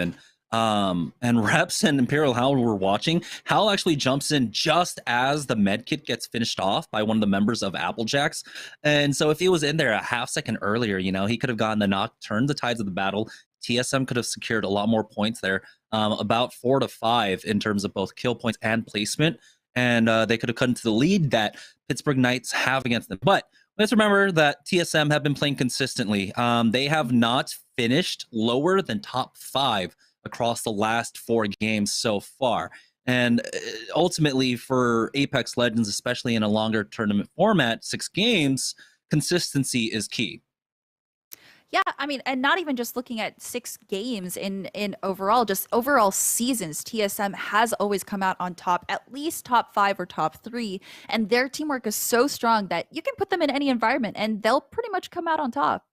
And Reps and Imperial Howl were watching. Howl actually jumps in just as the med kit gets finished off by one of the members of Applejacks. And so if he was in there a half second earlier, you know, he could have gotten the knock, turned the tides of the battle. TSM could have secured a lot more points there, about 4 to 5 in terms of both kill points and placement. And they could have cut into the lead that Pittsburgh Knights have against them. But let's remember that TSM have been playing consistently. They have not finished lower than top 5 across the last 4 games so far. And ultimately for Apex Legends, especially in a longer tournament format, 6 games, consistency is key. Yeah, I mean, and not even just looking at 6 games in overall, just overall seasons, TSM has always come out on top, at least top 5 or top 3, and their teamwork is so strong that you can put them in any environment and they'll pretty much come out on top.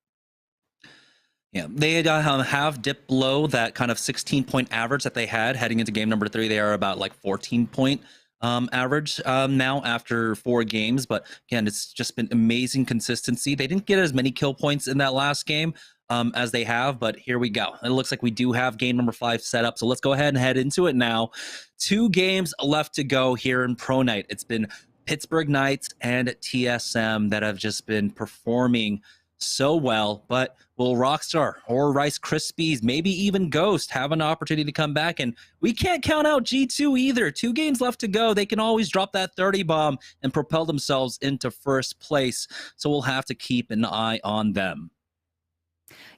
Yeah, they have dipped below that kind of 16-point average that they had heading into game number 3. They are about like 14-point average now after 4 games. But again, it's just been amazing consistency. They didn't get as many kill points in that last game as they have, but here we go. It looks like we do have game number 5 set up. So let's go ahead and head into it now. 2 games left to go here in Pro Night. It's been Pittsburgh Knights and TSM that have just been performing so well, but will Rockstar or Rice Krispies, maybe even Ghost, have an opportunity to come back? And we can't count out G2 either. 2 games left to go. They can always drop that 30 bomb and propel themselves into first place. So we'll have to keep an eye on them.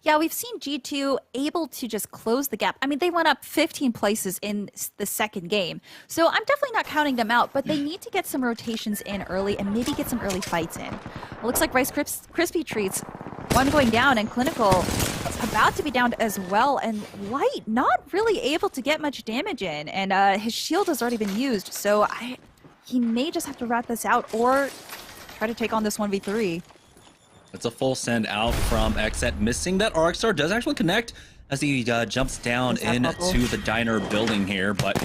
Yeah, we've seen G2 able to just close the gap. I mean, they went up 15 places in the second game. So I'm definitely not counting them out, but they need to get some rotations in early and maybe get some early fights in. It looks like Rice Krispy Treats, one going down, and Clinical about to be down as well. And Light not really able to get much damage in, and his shield has already been used. So he may just have to rat this out or try to take on this 1v3. It's a full send out from Xset, missing that Arc Star. Does actually connect as he jumps down into the diner building here, but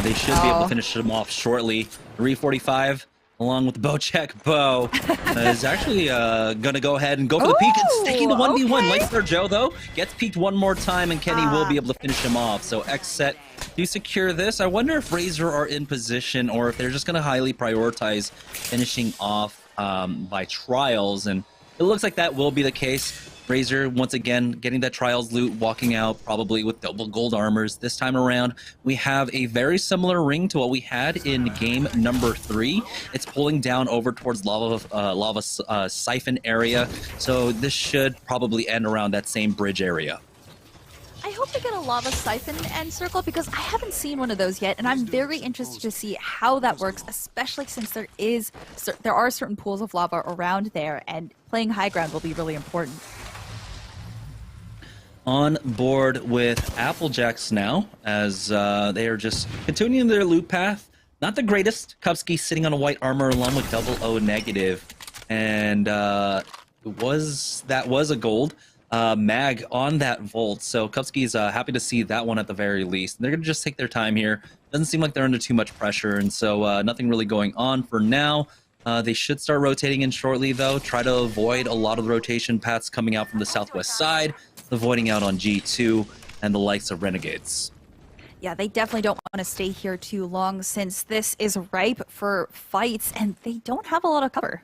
they should be able to finish him off shortly. 345 along with the bow check. Bo is actually gonna go ahead and go for the peek and sticking the 1v1. Light Star Joe though gets peeked one more time, and Kenny will be able to finish him off. So Xset do secure this. I wonder if Razor are in position or if they're just gonna highly prioritize finishing off by Trials, and it looks like that will be the case. Razor, once again, getting that Trials loot, walking out probably with double gold armors. This time around, we have a very similar ring to what we had in game number 3. It's pulling down over towards lava siphon area, so this should probably end around that same bridge area. I hope they get a lava siphon end circle because I haven't seen one of those yet, and I'm very interested to see how that works, especially since there are certain pools of lava around there, and playing high ground will be really important. On board with Applejacks now, as they are just continuing their loot path. Not the greatest. Kupski sitting on a white armor along with double O negative, and that was a gold. Mag on that Volt, so Kupski's happy to see that one at the very least. They're gonna just take their time here. Doesn't seem like they're under too much pressure, and so nothing really going on for now. They should start rotating in shortly though, try to avoid a lot of the rotation paths coming out from the southwest side, avoiding out on G2 and the likes of Renegades. Yeah, they definitely don't want to stay here too long since this is ripe for fights and they don't have a lot of cover.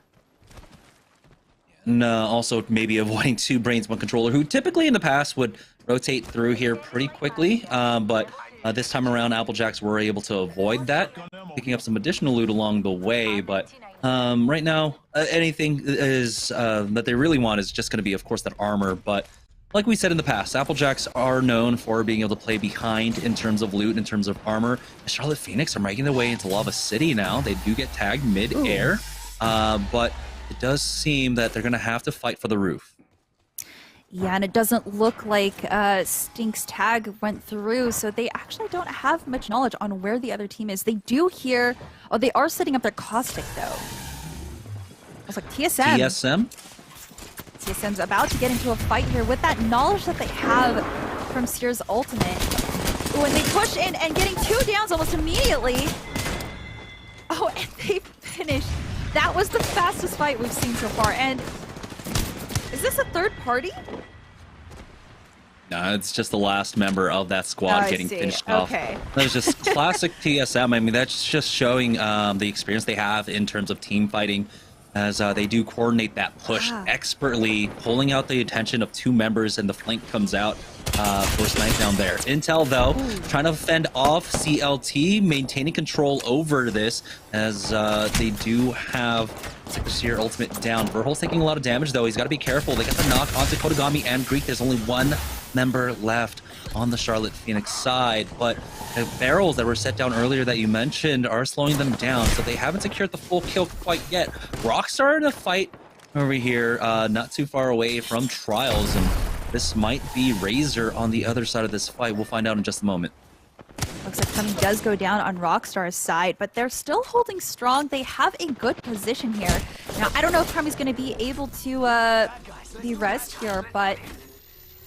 And also maybe avoiding 2 Brains, 1 Controller, who typically in the past would rotate through here pretty quickly, but this time around Applejacks were able to avoid that, picking up some additional loot along the way, but right now anything is that they really want is just going to be, of course, that armor. But like we said in the past, Applejacks are known for being able to play behind in terms of loot, in terms of armor. The Charlotte Phoenix are making their way into Lava City now. They do get tagged mid-air, but it does seem that they're going to have to fight for the roof. Yeah, and it doesn't look like Stink's tag went through, so they actually don't have much knowledge on where the other team is. They do hear... Oh, they are setting up their caustic, though. It's like TSM. TSM's about to get into a fight here with that knowledge that they have from Seer's ultimate. Ooh, and they push in and getting 2 downs almost immediately. Oh, and they finished. That was the fastest fight we've seen so far. And is this a third party? No, it's just the last member of that squad getting finished off. That was just classic TSM. I mean, that's just showing the experience they have in terms of team fighting, as they do coordinate that push expertly, pulling out the attention of 2 members, and the flank comes out for Snipe down there. Intel, though, trying to fend off CLT, maintaining control over this, as they do have Seer ultimate down. Verhol's taking a lot of damage, though. He's got to be careful. They got the knock onto Kodagami and Greek. There's only 1 member left on the Charlotte Phoenix side, but the barrels that were set down earlier that you mentioned are slowing them down, so they haven't secured the full kill quite yet. Rockstar in a fight over here, not too far away from Trials, and this might be Razor on the other side of this fight. We'll find out in just a moment. Looks like something does go down on Rockstar's side, but they're still holding strong. They have a good position here. Now, I don't know if Kami's going to be able to be rest here, but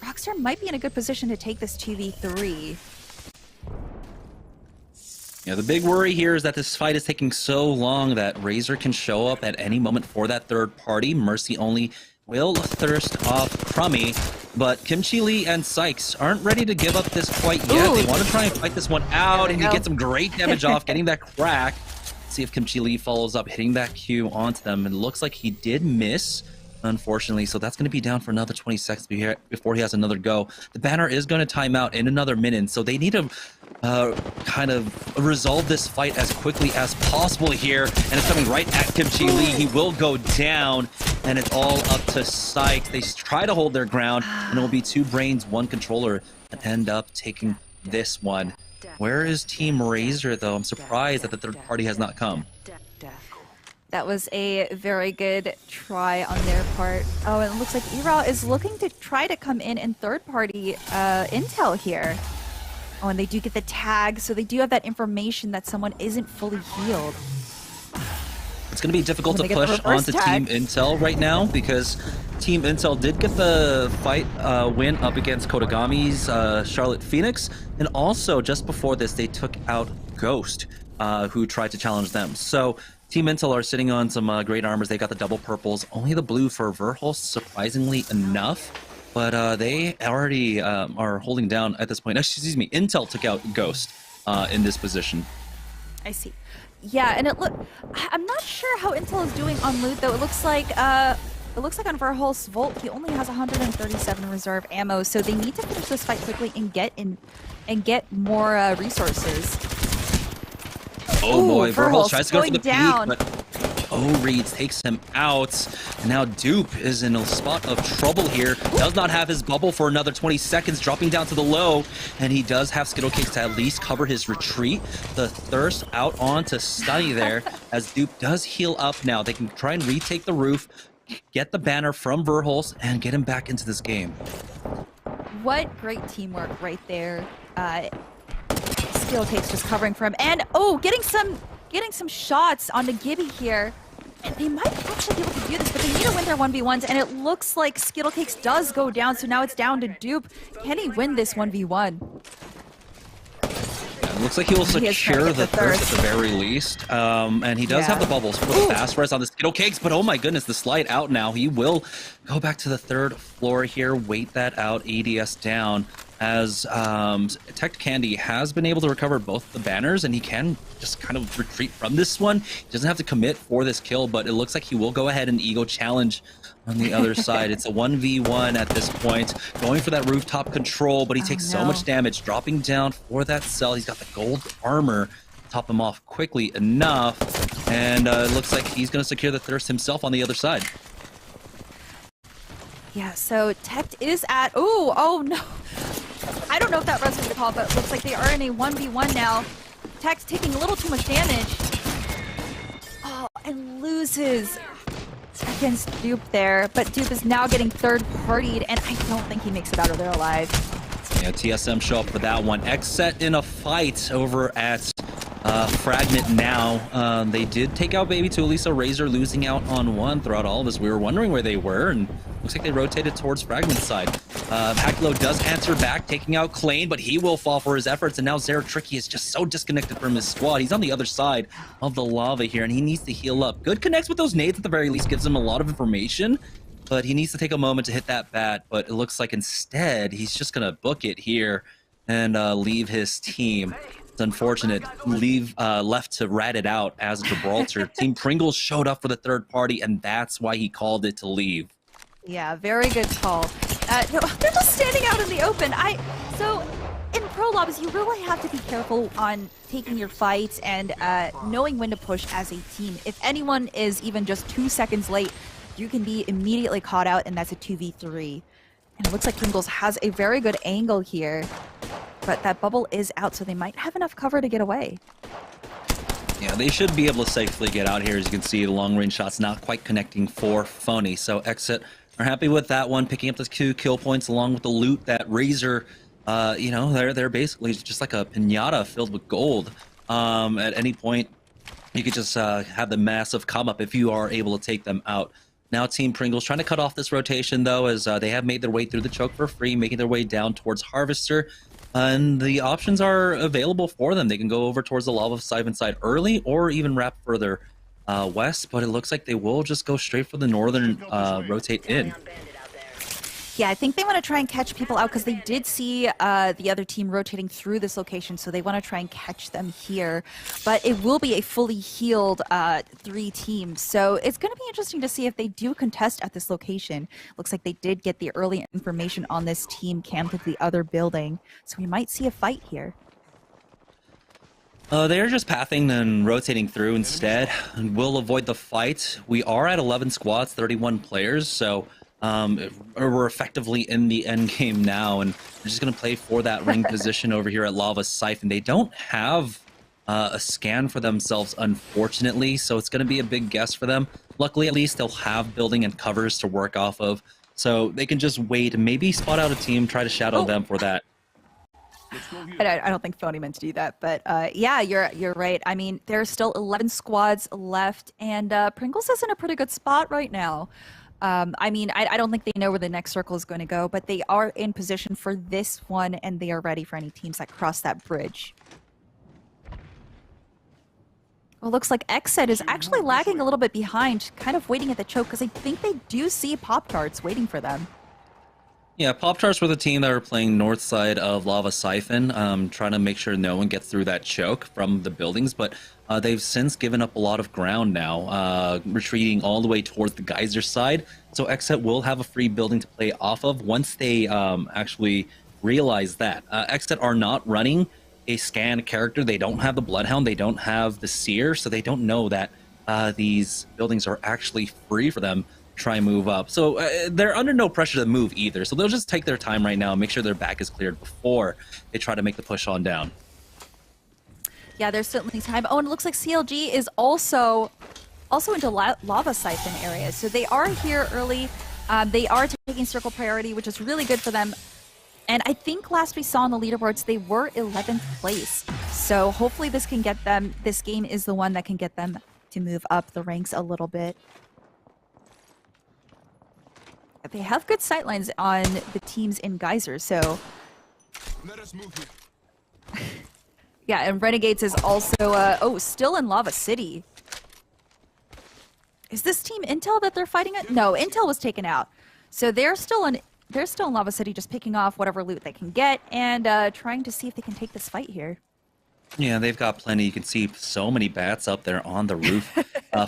Rockstar might be in a good position to take this 2v3. Yeah, the big worry here is that this fight is taking so long that Razor can show up at any moment for that third party. Mercy only will thirst off Crummy, but Kimchi Lee and Sykes aren't ready to give up this quite yet. Ooh. They want to try and fight this one out, and he gets some great damage off, getting that crack. See if Kimchi Lee follows up, hitting that Q onto them. It looks like he did miss. unfortunately. So that's going to be down for another 20 seconds before he has another go. The banner is going to time out in another minute, so they need to kind of resolve this fight as quickly as possible here. And it's coming right at Kimchi Lee. He will go down, and it's all up to Sykes. They try to hold their ground, and it will be 2 brains, 1 controller, and end up taking this one. Where is Team Razor, though? I'm surprised that the third party has not come. That was a very good try on their part. Oh, and it looks like Erao is looking to try to come in third-party intel here. Oh, and they do get the tag, so they do have that information that someone isn't fully healed. It's going to be difficult to They get the push reverse onto tag. Team Intel right now because Team Intel did get the fight win up against Kodagami's Charlotte Phoenix. And also, just before this, they took out Ghost, who tried to challenge them. So Team Intel are sitting on some great armors. They got the double purples, only the blue for Verhulst, surprisingly enough. But they already are holding down at this point. Excuse me, Intel took out Ghost in this position. I see. Yeah, and I'm not sure how Intel is doing on loot though. It looks like on Verhulst's Volt, he only has 137 reserve ammo, so they need to finish this fight quickly and get more resources. Oh boy, Verhulst Verhulst tries to go for the down. peek, but Reeds takes him out. And now Dupe is in a spot of trouble here. Does not have his bubble for another 20 seconds, dropping down to the low. And he does have Skittle Cakes to at least cover his retreat. The Thirst out onto Stunny there, as Dupe does heal up now. They can try and retake the roof, get the banner from Verhulst, and get him back into this game. What great teamwork right there. Skittle Cakes just covering for him. And getting some shots onto Gibby here. And they might actually be able to do this, but they need to win their 1v1s, and it looks like Skittle Cakes does go down, so now it's down to Dupe. Can he win this 1v1? It looks like he will secure the thirst at the very least. And he does have the bubbles for the fast res on the Skittle Cakes, but oh my goodness, the slide out now. He will go back to the 3rd floor here, wait that out, ADS down. As Tech Candy has been able to recover both the banners, and he can just kind of retreat from this one. He doesn't have to commit for this kill, but it looks like he will go ahead and ego challenge on the other side. It's a 1v1 at this point, going for that rooftop control, but he takes so much damage, dropping down for that cell. He's got the gold armor, top him off quickly enough, and it looks like he's going to secure the thirst himself on the other side. Yeah, so Tech is at... Oh no. I don't know if that was the call, but it looks like they are in a 1v1 now. Tech's taking a little too much damage. Oh, and loses against Dupe there. But Dupe is now getting third-partied, and I don't think he makes it out of there alive. Yeah, TSM show up for that one. X set in a fight over at Fragment now. They did take out Baby Tulisa, Razor losing out on one throughout all of this. We were wondering where they were, and looks like they rotated towards Fragment's side. Hacklow does answer back, taking out Klain, but he will fall for his efforts, and now Zeratricky is just so disconnected from his squad. He's on the other side of the lava here, and he needs to heal up. Good connects with those nades at the very least, gives him a lot of information, but he needs to take a moment to hit that bat, but it looks like instead he's just going to book it here and leave his team. It's unfortunate. Left to rat it out as Gibraltar. Team Pringles showed up for the third party, and that's why he called it to leave. Yeah, very good call. They're just standing out in the open. So in pro lobbies, you really have to be careful on taking your fights and knowing when to push as a team. If anyone is even just 2 seconds late, you can be immediately caught out, and that's a 2v3. And it looks like Pringles has a very good angle here, but that bubble is out, so they might have enough cover to get away. Yeah, they should be able to safely get out here. As you can see, the long-range shot's not quite connecting for Phony. So Exit are happy with that one, picking up the 2 kill points along with the loot that Razor, you know, they're basically just like a pinata filled with gold. At any point, you could just have the massive come up if you are able to take them out. Now Team Pringles trying to cut off this rotation, though, as they have made their way through the choke for free, making their way down towards Harvester. And the options are available for them. They can go over towards the lava side early, or even wrap further west, but it looks like they will just go straight for the northern rotate in. Yeah, I think they want to try and catch people out because they did see the other team rotating through this location, so they want to try and catch them here. But it will be a fully healed 3 teams, so it's going to be interesting to see if they do contest at this location. Looks like they did get the early information on this team camped at the other building, so we might see a fight here. They're just pathing and rotating through instead, and we'll avoid the fight. We are at 11 squads, 31 players, so we're effectively in the end game now, and we're just going to play for that ring position over here at Lava Siphon. They don't have a scan for themselves, unfortunately, so it's going to be a big guess for them. Luckily, at least, they'll have building and covers to work off of, so they can just wait and maybe spot out a team, try to shadow them for that. I don't think Phony meant to do that, but yeah, you're right. I mean, there's still 11 squads left, and Pringles is in a pretty good spot right now. I mean, I don't think they know where the next circle is going to go, but they are in position for this one, and they are ready for any teams that cross that bridge. Well, looks like Xset is actually lagging a little bit behind, kind of waiting at the choke, because I think they do see Pop-Tarts waiting for them. Yeah, Pop-Tarts were the team that were playing north side of Lava Siphon, trying to make sure no one gets through that choke from the buildings, but they've since given up a lot of ground now, retreating all the way towards the geyser side. So Xset will have a free building to play off of once they actually realize that. Xset are not running a scanned character. They don't have the Bloodhound, they don't have the Seer, so they don't know that these buildings are actually free for them to try and move up. So they're under no pressure to move either, so they'll just take their time right now and make sure their back is cleared before they try to make the push on down. Yeah, there's certainly time. Oh, and it looks like CLG is also into Lava Siphon areas. So they are here early. They are taking circle priority, which is really good for them. And I think last we saw on the leaderboards, they were 11th place. So hopefully this can get them, this game is the one that can get them to move up the ranks a little bit. They have good sightlines on the teams in Geyser, so... Let us move here. Yeah, and Renegades is also, still in Lava City. Is this Team Intel that they're fighting at? No, Intel was taken out. So they're still in Lava City, just picking off whatever loot they can get and trying to see if they can take this fight here. Yeah, they've got plenty. You can see so many bats up there on the roof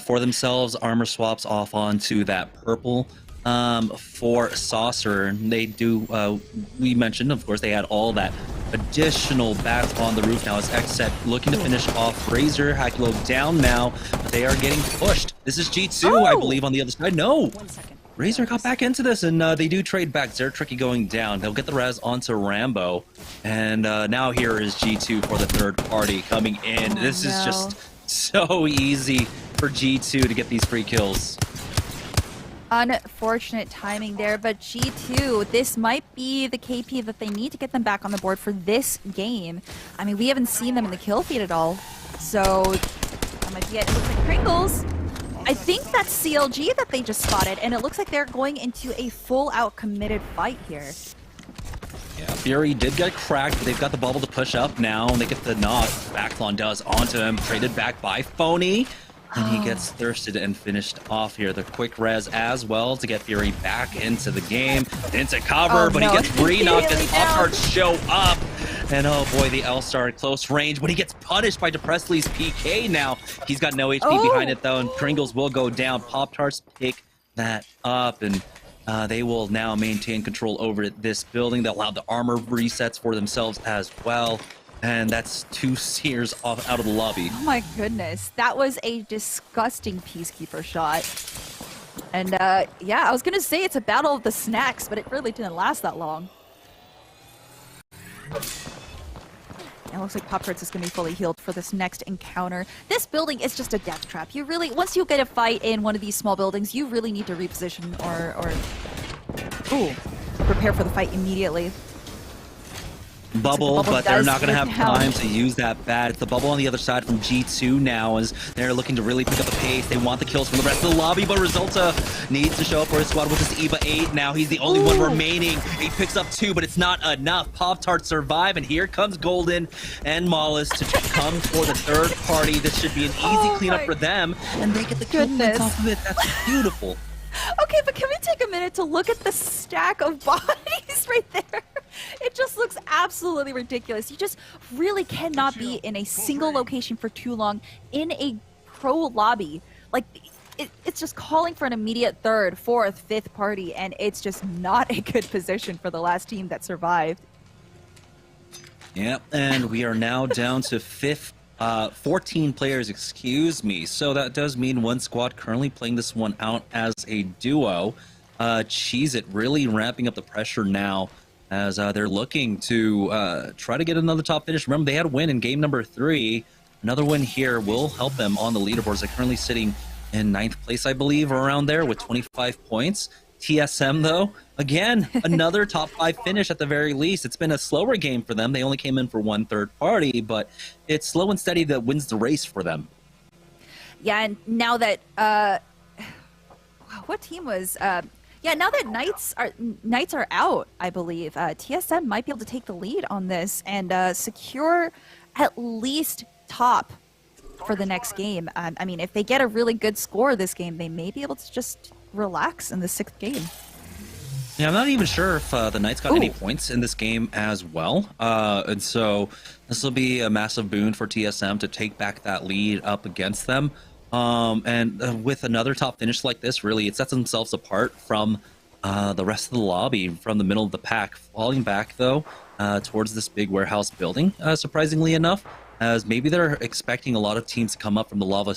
for themselves. Armor swaps off onto that purple for Saucer. They do, we mentioned, of course, they had all that additional bats on the roof now as Xset looking to finish off Razor. Hakulo down now, but they are getting pushed. This is G2, I believe, on the other side. No! 1 second. Razor got back into this, and they do trade back. They're tricky going down. They'll get the res onto Rambo. And now here is G2 for the third party coming in. This is just so easy for G2 to get these free kills. Unfortunate timing there, but G2, this might be the KP that they need to get them back on the board for this game. I mean, we haven't seen them in the kill feed at all. So, that might be it. It looks like Pringles. I think that's CLG that they just spotted, and it looks like they're going into a full-out committed fight here. Yeah, Fury did get cracked, but they've got the bubble to push up now, and they get the knock. Backlon does onto him, traded back by Phony, and he gets thirsted and finished off here. The quick res as well to get Fury back into the game, into cover, but he gets re-knocked as Pop-Tarts show up. And oh boy, the L-Star at close range, but he gets punished by Depressley's PK now. He's got no HP behind it though, and Pringles will go down. Pop-Tarts pick that up, and they will now maintain control over this building. They'll allow the armor resets for themselves as well. And that's 2 Seers out of the lobby. Oh my goodness, that was a disgusting Peacekeeper shot. And yeah, I was gonna say it's a battle of the snacks, but it really didn't last that long. It looks like Pop-Tarts is going to be fully healed for this next encounter. This building is just a death trap. You really, once you get a fight in one of these small buildings, you really need to reposition or prepare for the fight immediately. Bubble, but they're not going to have time to use that bat. It's the bubble on the other side from G2 now as they're looking to really pick up the pace. They want the kills from the rest of the lobby, but Resulta needs to show up for his squad with his EVA 8 now. He's the only one remaining. He picks up 2, but it's not enough. Pop-Tarts survive, and here comes Golden and Mollis to come for the third party. This should be an easy cleanup for them, and they get the kill points off of it. That's beautiful. Okay, but can we take a minute to look at the stack of bodies right there? It just looks absolutely ridiculous. You just really cannot be in a single location for too long in a pro lobby. Like, it's just calling for an immediate third, fourth, fifth party, and it's just not a good position for the last team that survived. Yep, and we are now down to 14 players, excuse me. So that does mean one squad currently playing this one out as a duo. Cheez It really ramping up the pressure now as they're looking to try to get another top finish. Remember, they had a win in game number 3. Another win here will help them on the leaderboards. They're currently sitting in 9th place, I believe, or around there with 25 points. TSM, though, again, another top 5 finish at the very least. It's been a slower game for them. They only came in for one third party, but it's slow and steady that wins the race for them. Yeah, and now that what team was yeah, now that Knights are out, I believe TSM might be able to take the lead on this and secure at least top for the next game. I mean, if they get a really good score this game, they may be able to just relax in the 6th game. Yeah, I'm not even sure if the Knights got any points in this game as well. And so this will be a massive boon for TSM to take back that lead up against them. And with another top finish like this, really, it sets themselves apart from the rest of the lobby, from the middle of the pack. Falling back, though, towards this big warehouse building, surprisingly enough, as maybe they're expecting a lot of teams to come up from the Lava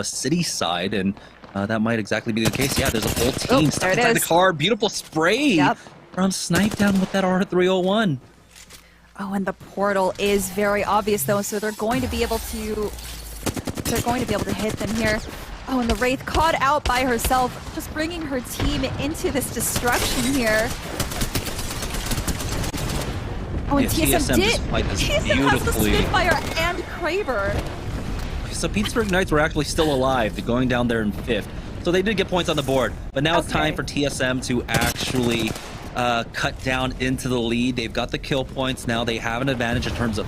City side, and that might exactly be the case. Yeah, there's a whole team stuck inside the car. Beautiful spray from Snipe down with that R301. Oh, and the portal is very obvious, though, so they're going to be able to hit them here. Oh, and the Wraith caught out by herself, just bringing her team into this destruction here. Oh, and TSM has the Spitfire and Kraber. So Pittsburgh Knights were actually still alive. They're going down there in 5th. So they did get points on the board. But now it's time for TSM to actually cut down into the lead. They've got the kill points. Now they have an advantage in terms of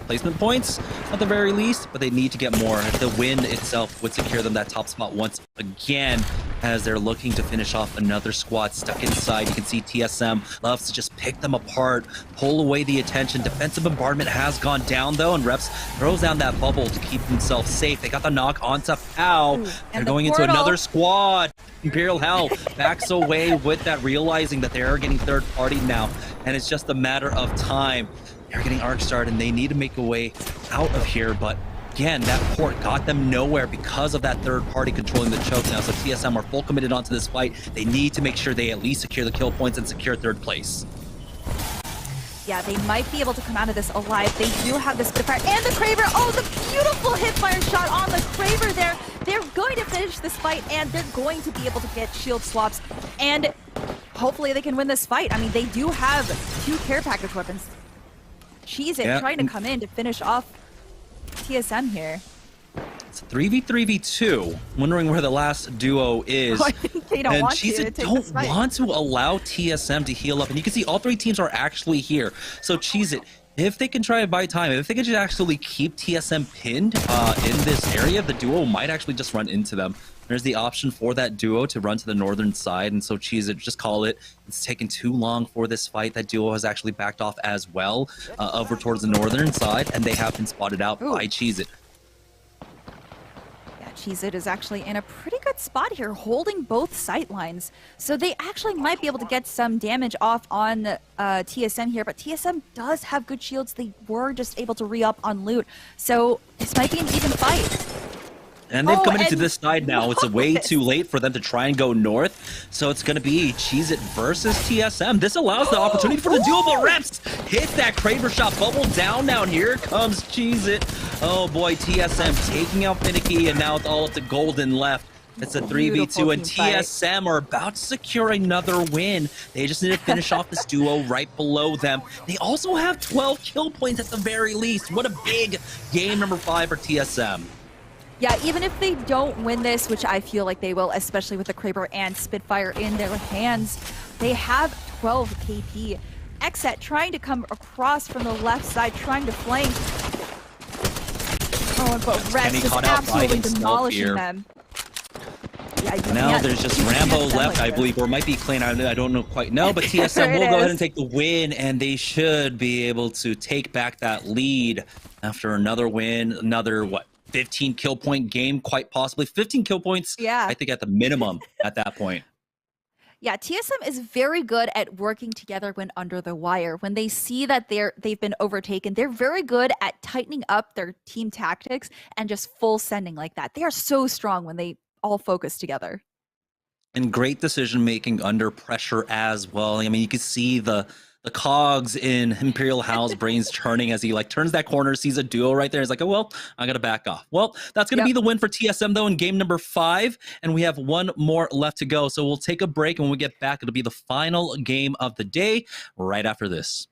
placement points at the very least, but they need to get more. The win itself would secure them that top spot once again as they're looking to finish off another squad stuck inside. You can see TSM loves to just pick them apart, pull away the attention. Defensive bombardment has gone down though, and Reps throws down that bubble to keep himself safe. They got the knock onto Pow. They're going into another squad. Imperial Hell backs away with that, realizing that they are getting third party now, and it's just a matter of time. They're getting arc starred and they need to make a way out of here, but again, that port got them nowhere because of that third party controlling the choke now. So TSM are full committed onto this fight. They need to make sure they at least secure the kill points and secure 3rd place. Yeah, they might be able to come out of this alive. They do have the Spitfire and the Kraber. Oh, the beautiful hipfire shot on the Kraber there. They're going to finish this fight, and they're going to be able to get shield swaps, and hopefully they can win this fight. I mean, they do have 2 care package weapons. Cheez It trying to come in to finish off TSM here. It's 3v3v2. Wondering where the last duo is. I think they don't want Cheez It to don't want to allow TSM to heal up. And you can see all 3 teams are actually here. So Cheez It, if they can try to buy time, if they can just actually keep TSM pinned in this area, the duo might actually just run into them. There's the option for that duo to run to the northern side, and so Cheez It, just call it. It's taken too long for this fight. That duo has actually backed off as well over towards the northern side, and they have been spotted out by Cheez It. Yeah, Cheez It is actually in a pretty good spot here, holding both sight lines. So they actually might be able to get some damage off on TSM here, but TSM does have good shields. They were just able to re-up on loot, so this might be an even fight. And they've come into this side now. It's way too late for them to try and go north. So it's going to be Cheez It versus TSM. This allows the opportunity for the duo, but Reps hit that Kraber shot. Bubble down now, and here comes Cheez It. Oh boy, TSM taking out Finicky, and now it's all up to Golden left. It's a 3v2, and TSM are about to secure another win. They just need to finish off this duo right below them. They also have 12 kill points at the very least. What a big game number 5 for TSM. Yeah, even if they don't win this, which I feel like they will, especially with the Kraber and Spitfire in their hands, they have 12 KP. Xset trying to come across from the left side, trying to flank. Oh, but Reps is absolutely demolishing them. Now there's just Rambo left, I believe, or might be Clan. I don't know quite know, but TSM will go ahead and take the win, and they should be able to take back that lead after another win, another, 15 kill point game, quite possibly. 15 kill points, I think, at the minimum at that point. Yeah, TSM is very good at working together when under the wire. When they see that they've been overtaken, they're very good at tightening up their team tactics and just full sending like that. They are so strong when they all focus together. And great decision making under pressure as well. I mean, you can see the cogs in Imperial Hal's brains turning as he turns that corner, sees a duo right there. He's like, oh, well, I got to back off. Well, that's going to be the win for TSM, though, in game number 5. And we have one more left to go. So we'll take a break. And when we get back, it'll be the final game of the day right after this.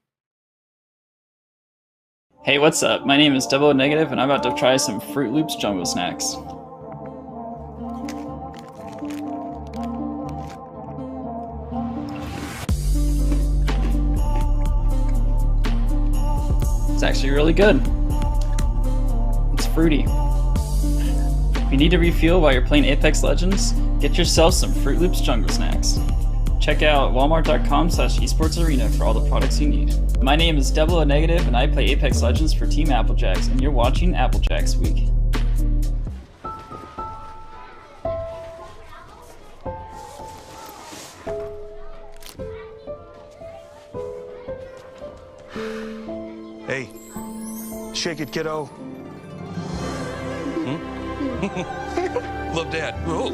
Hey, what's up? My name is Double Negative, and I'm about to try some Fruit Loops Jumbo Snacks. It's actually really good. It's fruity. If you need to refuel while you're playing Apex Legends, get yourself some Fruit Loops Jungle Snacks. Check out walmart.com/esportsarena for all the products you need. My name is Double Negative, and I play Apex Legends for Team Applejacks, and you're watching Applejacks Week. Hey, shake it, kiddo. Love Dad. Oh.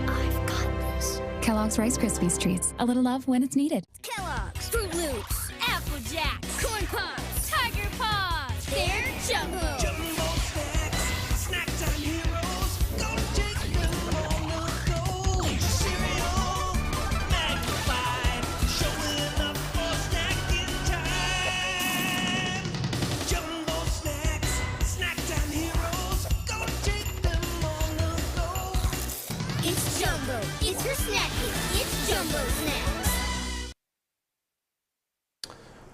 I've got this. Kellogg's Rice Krispies Treats. A little love when it's needed. Kellogg's, Fruit Loops, Apple Jacks, Corn Pops, Tiger Paws, they're Jumbo. Jumbo snacks, snack time heroes. Don't take them on the go. Eat your cereal, magnified, showing up for snacking time. Jumbo snacks, snack time heroes. Don't take them on the go. It's Jumbo. It's for snacking. It's Jumbo Snacks.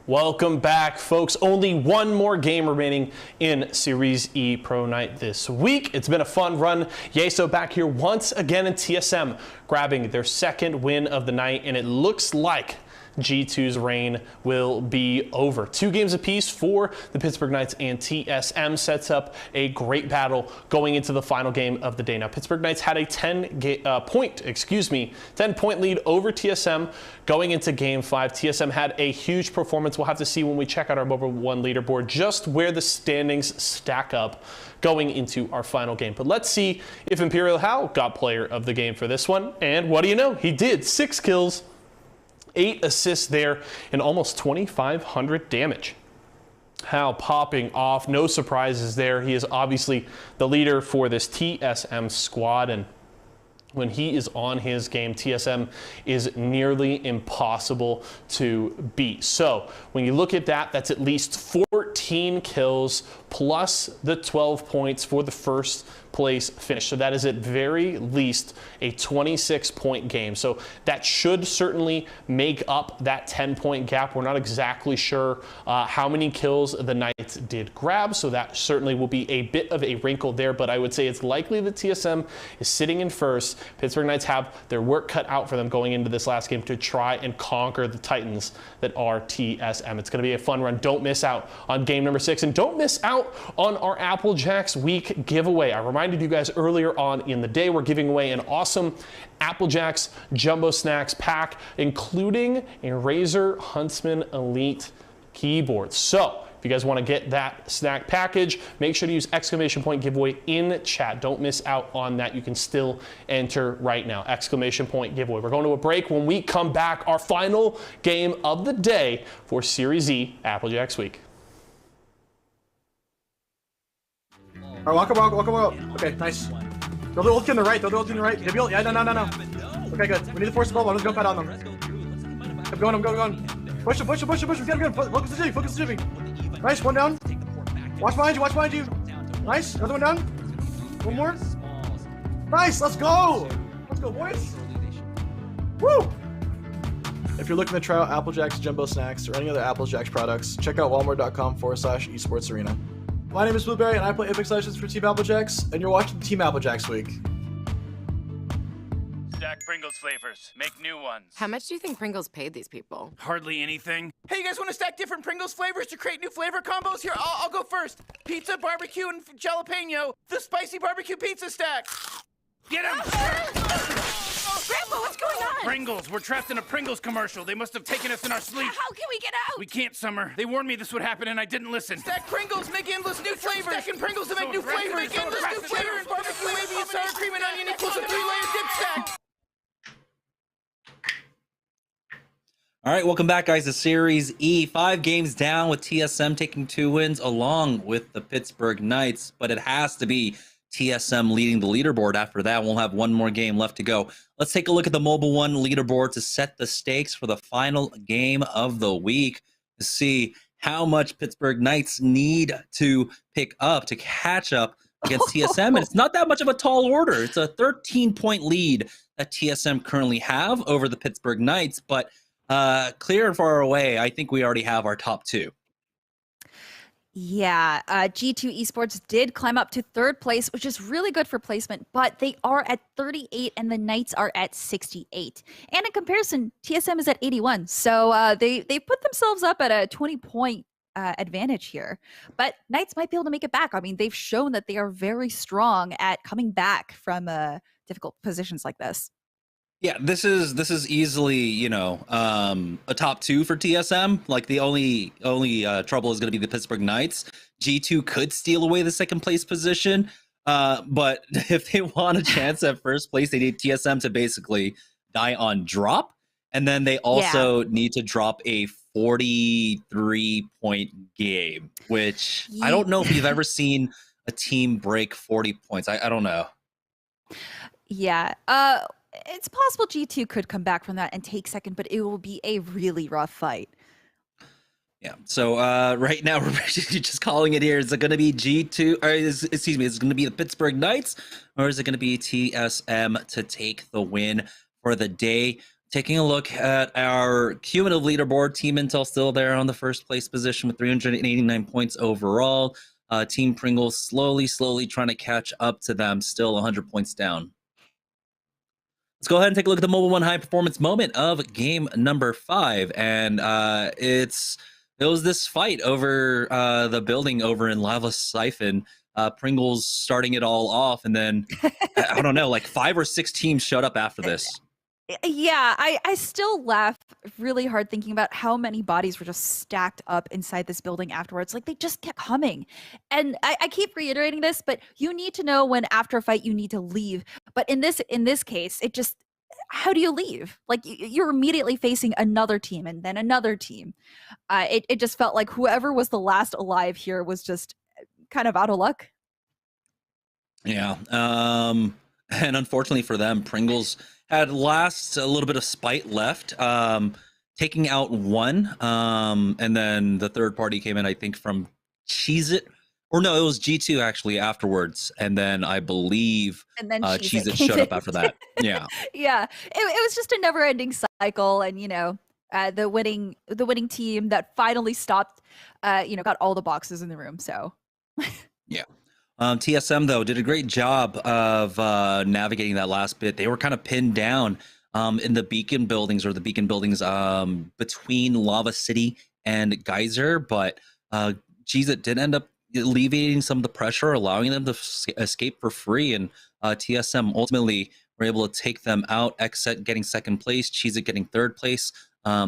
Welcome back, folks. Only one more game remaining in Series E Pro Night this week. It's been a fun run. Yeso back here once again in TSM, grabbing their second win of the night, and it looks like G2's reign will be over. 2 games apiece for the Pittsburgh Knights, and TSM sets up a great battle going into the final game of the day. Now, Pittsburgh Knights had a 10-point lead over TSM going into game 5. TSM had a huge performance. We'll have to see when we check out our Mobile 1 leaderboard just where the standings stack up going into our final game. But let's see if Imperial Hal got player of the game for this one. And what do you know? He did. 6 kills, 8 assists there, and almost 2,500 damage. Hal popping off, no surprises there. He is obviously the leader for this TSM squad, and when he is on his game, TSM is nearly impossible to beat. So when you look at that, that's at least 14 kills plus the 12 points for the first place finish. So that is at very least a 26-point game. So that should certainly make up that 10-point gap. We're not exactly sure how many kills the Knights did grab, so that certainly will be a bit of a wrinkle there, but I would say it's likely that TSM is sitting in first. Pittsburgh Knights have their work cut out for them going into this last game to try and conquer the Titans that are TSM. It's going to be a fun run. Don't miss out on game number 6, and don't miss out on our Applejacks Week giveaway. I reminded you guys earlier on in the day, we're giving away an awesome Applejacks Jumbo Snacks pack, including a Razer Huntsman Elite keyboard. So if you guys want to get that snack package, make sure to use exclamation point giveaway in chat. Don't miss out on that. You can still enter right now. Exclamation point giveaway. We're going to a break. When we come back, our final game of the day for Series E Applejacks Week. All right, welcome out. Okay, nice. Throw the ult in the right. Yeah, no. Okay, good. We need to force the ball. I'm just going to on them. I'm going. Push him. Get him. Focus the Jimmy. Nice, one down. Watch behind you. Nice, another one down. One more. Nice, let's go. Let's go, boys. Woo. If you're looking to try out Applejack's Jumbo Snacks or any other Applejack's products, check out walmart.com/esportsarena. My name is Blueberry, and I play Apex Legends for Team Applejacks, and you're watching Team Applejacks Week. Stack Pringles flavors. Make new ones. How much do you think Pringles paid these people? Hardly anything. Hey, you guys want to stack different Pringles flavors to create new flavor combos? Here, I'll go first. Pizza, barbecue, and jalapeno. The spicy barbecue pizza stack. Get him! Grandpa, what's going on? Pringles. We're trapped in a Pringles commercial. They must have taken us in our sleep. How can we get out? We can't, Summer. They warned me this would happen, and I didn't listen. Stack Pringles, make endless new flavors. Stacking Pringles to make new flavors. Make endless new flavors. Barbecue, wavy, and sour cream and onion equals a 3-layer dip stack. All right, welcome back, guys, to Series E. 5 games down with TSM taking 2 wins along with the Pittsburgh Knights, but it has to be TSM leading the leaderboard. After that, we'll have one more game left to go. Let's take a look at the Mobile One leaderboard to set the stakes for the final game of the week to see how much Pittsburgh Knights need to pick up to catch up against TSM. And it's not that much of a tall order. It's a 13-point lead that TSM currently have over the Pittsburgh Knights, but clear and far away, I think we already have our top 2. Yeah, G2 Esports did climb up to 3rd place, which is really good for placement, but they are at 38 and the Knights are at 68. And in comparison, TSM is at 81. So they put themselves up at a 20-point advantage here. But Knights might be able to make it back. I mean, they've shown that they are very strong at coming back from difficult positions like this. Yeah, this is easily, you know, a top 2 for TSM. Like the only trouble is going to be the Pittsburgh Knights. G2 could steal away the 2nd place position, but if they want a chance at 1st place, they need TSM to basically die on drop, and then they also need to drop a 43-point game, which I don't know if you've ever seen a team break 40 points. I don't know. Yeah. It's possible G2 could come back from that and take 2nd, but it will be a really rough fight. Yeah. So right now we're just calling it here. Is it going to be G2? Or is it going to be the Pittsburgh Knights, or is it going to be TSM to take the win for the day? Taking a look at our cumulative leaderboard, Team Intel still there on the 1st place position with 389 points overall. Team Pringles slowly trying to catch up to them, still 100 points down. Let's go ahead and take a look at the Mobile One high performance moment of game number 5. And it was this fight over the building over in Lava Siphon. Pringles starting it all off. And then, I don't know, like 5 or 6 teams showed up after this. Yeah, I still laugh really hard thinking about how many bodies were just stacked up inside this building afterwards. Like they just kept coming. And I keep reiterating this, but you need to know when after a fight you need to leave. But in this case, it just, how do you leave? Like you're immediately facing another team and then another team. It just felt like whoever was the last alive here was just kind of out of luck. Yeah. And unfortunately for them, Pringles had a little bit of spite left, taking out 1. And then the 3rd party came in, I think, from Cheez-It. Or no, it was G2 actually afterwards. And then I believe Cheez-It showed up after that. Yeah. Yeah. It was just a never ending cycle. And, you know, the winning team that finally stopped, got all the boxes in the room. So, yeah. TSM, though, did a great job of navigating that last bit. They were kind of pinned down in the beacon buildings between Lava City and Geyser, but Cheez-It did end up alleviating some of the pressure, allowing them to escape for free, and TSM ultimately were able to take them out, Xset getting 2nd place, Cheez-It getting 3rd place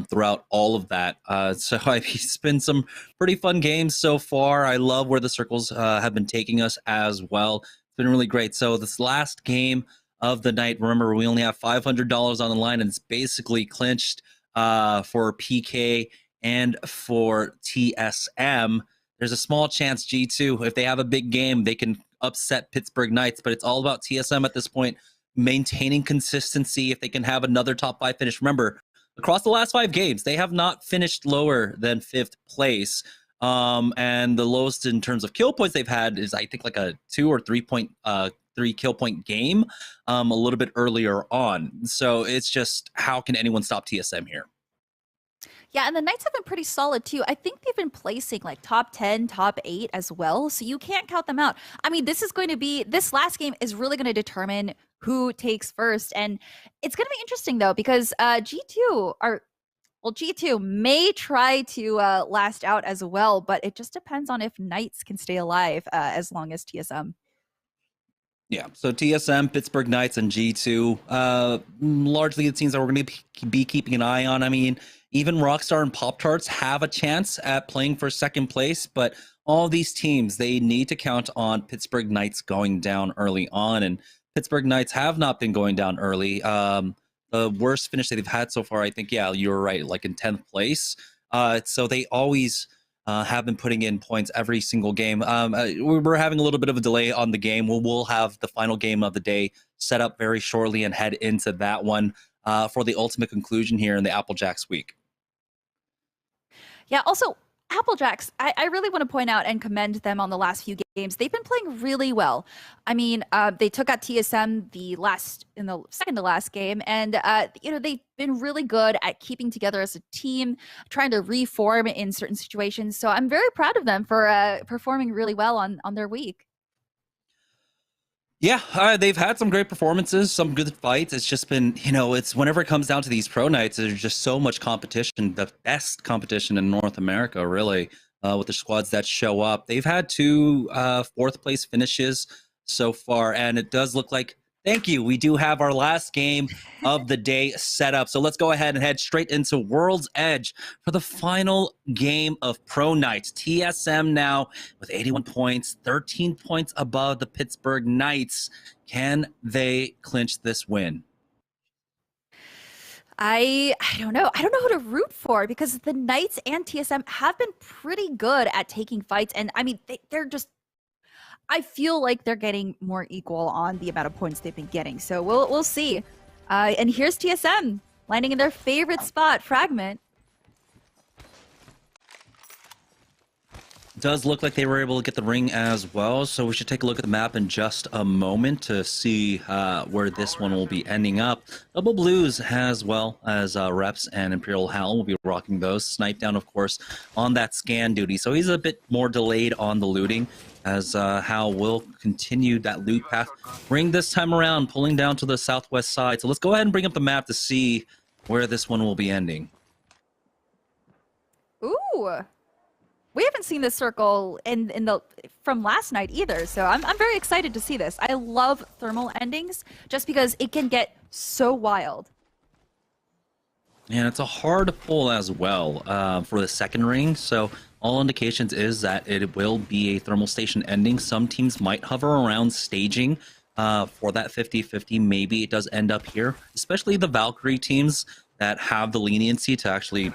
throughout all of that. So it's been some pretty fun games so far. I love where the circles have been taking us as well. It's been really great. So this last game of the night, remember, we only have $500 on the line, and it's basically clinched for PK and for TSM. There's a small chance G2, if they have a big game, they can upset Pittsburgh Knights, but it's all about TSM at this point, maintaining consistency. If they can have another top 5 finish, remember, across the last 5 games, they have not finished lower than 5th place. And the lowest in terms of kill points they've had is, I think, like a 2 or 3 kill point game a little bit earlier on. So it's just, how can anyone stop TSM here? Yeah, and the Knights have been pretty solid too. I think they've been placing like top 10, top 8 as well. So you can't count them out. I mean, this last game is really going to determine who takes first. And it's going to be interesting though, because G2 may try to last out as well, but it just depends on if Knights can stay alive as long as TSM. Yeah, so TSM, Pittsburgh Knights, and G2, largely it seems that we're going to be keeping an eye on. I mean, even Rockstar and Pop-Tarts have a chance at playing for second place, but all these teams, they need to count on Pittsburgh Knights going down early on, and Pittsburgh Knights have not been going down early. The worst finish that they've had so far, I think, yeah, you're right, like in 10th place. So they always have been putting in points every single game. We're having a little bit of a delay on the game. We'll have the final game of the day set up very shortly and head into that one for the ultimate conclusion here in the Applejacks week. Yeah, also, Applejacks, I really want to point out and commend them on the last few games. They've been playing really well. I mean, they took out TSM in the second to last game, and they've been really good at keeping together as a team, trying to reform in certain situations. So I'm very proud of them for performing really well on their week. Yeah, they've had some great performances, some good fights. It's just been, it's whenever it comes down to these pro nights, there's just so much competition, the best competition in North America, really, with the squads that show up. They've had 2 fourth place finishes so far, and it does look like, thank you, we do have our last game of the day set up. So let's go ahead and head straight into World's Edge for the final game of Pro Nights. TSM now with 81 points, 13 points above the Pittsburgh Knights. Can they clinch this win? I don't know. I don't know who to root for because the Knights and TSM have been pretty good at taking fights. And I mean, they're just, I feel like they're getting more equal on the amount of points they've been getting. So we'll see. And here's TSM landing in their favorite spot, Fragment. Does look like they were able to get the ring as well, so we should take a look at the map in just a moment to see where this one will be ending up. Double Blues as well as Reps and Imperial Howl will be rocking those. Snipe Down, of course, on that scan duty, so he's a bit more delayed on the looting as Howl will continue that loot path. Ring this time around, pulling down to the southwest side. So let's go ahead and bring up the map to see where this one will be ending. Ooh. We haven't seen this circle from last night either, so I'm very excited to see this. I love thermal endings just because it can get so wild. And it's a hard pull as well for the second ring, so all indications is that it will be a thermal station ending. Some teams might hover around staging for that 50-50. Maybe it does end up here, especially the Valkyrie teams that have the leniency to actually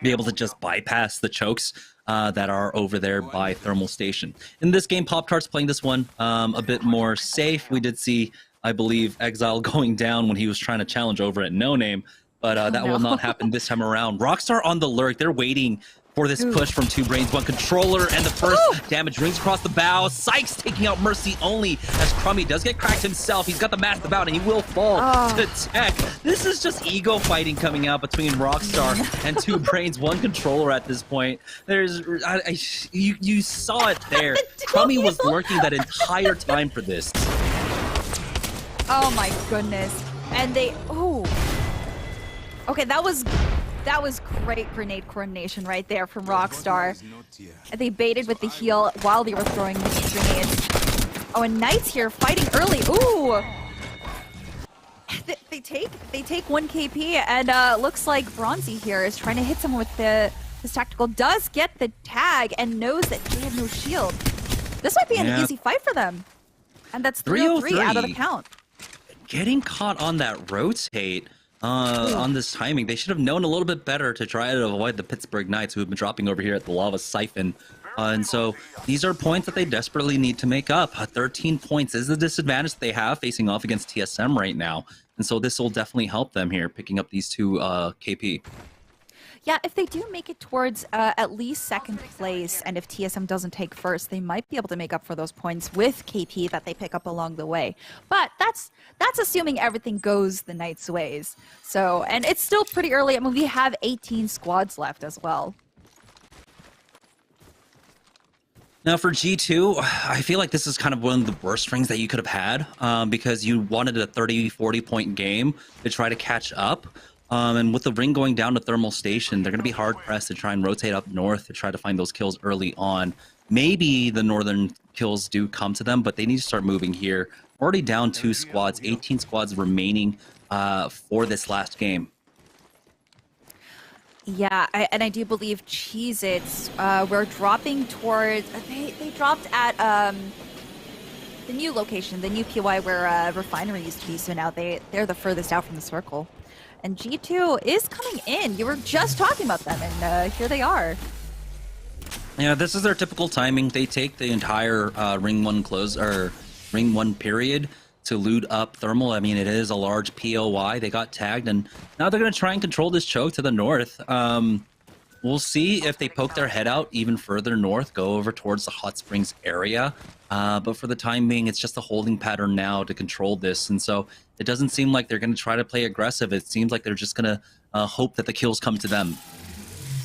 be able to just bypass the chokes that are over there by thermal station. In this game, Pop-Tart's playing this one a bit more safe. We did see, I believe, Exile going down when he was trying to challenge over at No Name, but that will not happen this time around. Rockstar on the lurk. They're waiting for this push from 2 Brains, 1 Controller, and the first damage rings across the bow. Sykes taking out Mercy only as Crummy does get cracked himself. He's got the mask about and he will fall to tech. This is just ego fighting coming out between Rockstar and 2 Brains, 1 Controller at this point. There's, you saw it there. Crummy was lurking that entire time for this. Oh my goodness. And they, okay, that was great grenade coordination right there from Rockstar. They baited with the heal while they were throwing these grenades. Oh, and Knights here fighting early. Ooh! They take 1 KP, and looks like Bronzy here is trying to hit someone with his tactical. Does get the tag and knows that they have no shield. This might be an easy fight for them. And that's 303 out of the count. Getting caught on that rotate on this timing. They should have known a little bit better to try to avoid the Pittsburgh Knights, who have been dropping over here at the Lava Siphon. And so these are points that they desperately need to make up. 13 points is the disadvantage that they have facing off against TSM right now. And so this will definitely help them here, picking up these 2 KP. Yeah, if they do make it towards at least second place, and if TSM doesn't take first, they might be able to make up for those points with KP that they pick up along the way. But that's assuming everything goes the Knights' ways. So, and it's still pretty early. I mean, we have 18 squads left as well. Now for G2, I feel like this is kind of one of the worst rings that you could have had because you wanted a 30, 40-point game to try to catch up. And with the ring going down to Thermal Station, they're going to be hard-pressed to try and rotate up north to try to find those kills early on. Maybe the northern kills do come to them, but they need to start moving here. Already down 2 squads, 18 squads remaining for this last game. Yeah, and I do believe Cheez-Its we're dropping towards... They dropped at the new location, the new PY where Refinery used to be, so now they're the furthest out from the circle. And G2 is coming in. You were just talking about them, and here they are. Yeah, this is their typical timing. They take the entire Ring 1 period to loot up Thermal. I mean, it is a large POI. They got tagged, and now they're going to try and control this choke to the north. We'll see if they poke their head out even further north, go over towards the Hot Springs area. But for the time being, it's just a holding pattern now to control this. And so it doesn't seem like they're going to try to play aggressive. It seems like they're just going to hope that the kills come to them.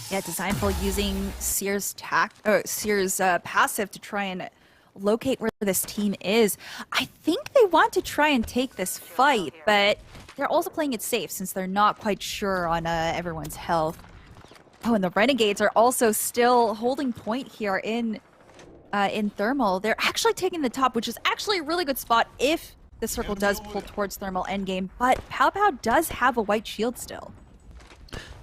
Yeah, Designful using Seer's passive to try and locate where this team is. I think they want to try and take this fight, but they're also playing it safe since they're not quite sure on everyone's health. Oh, and the Renegades are also still holding point here in Thermal. They're actually taking the top, which is actually a really good spot if the circle does pull towards Thermal endgame, but Pow Pow does have a white shield still.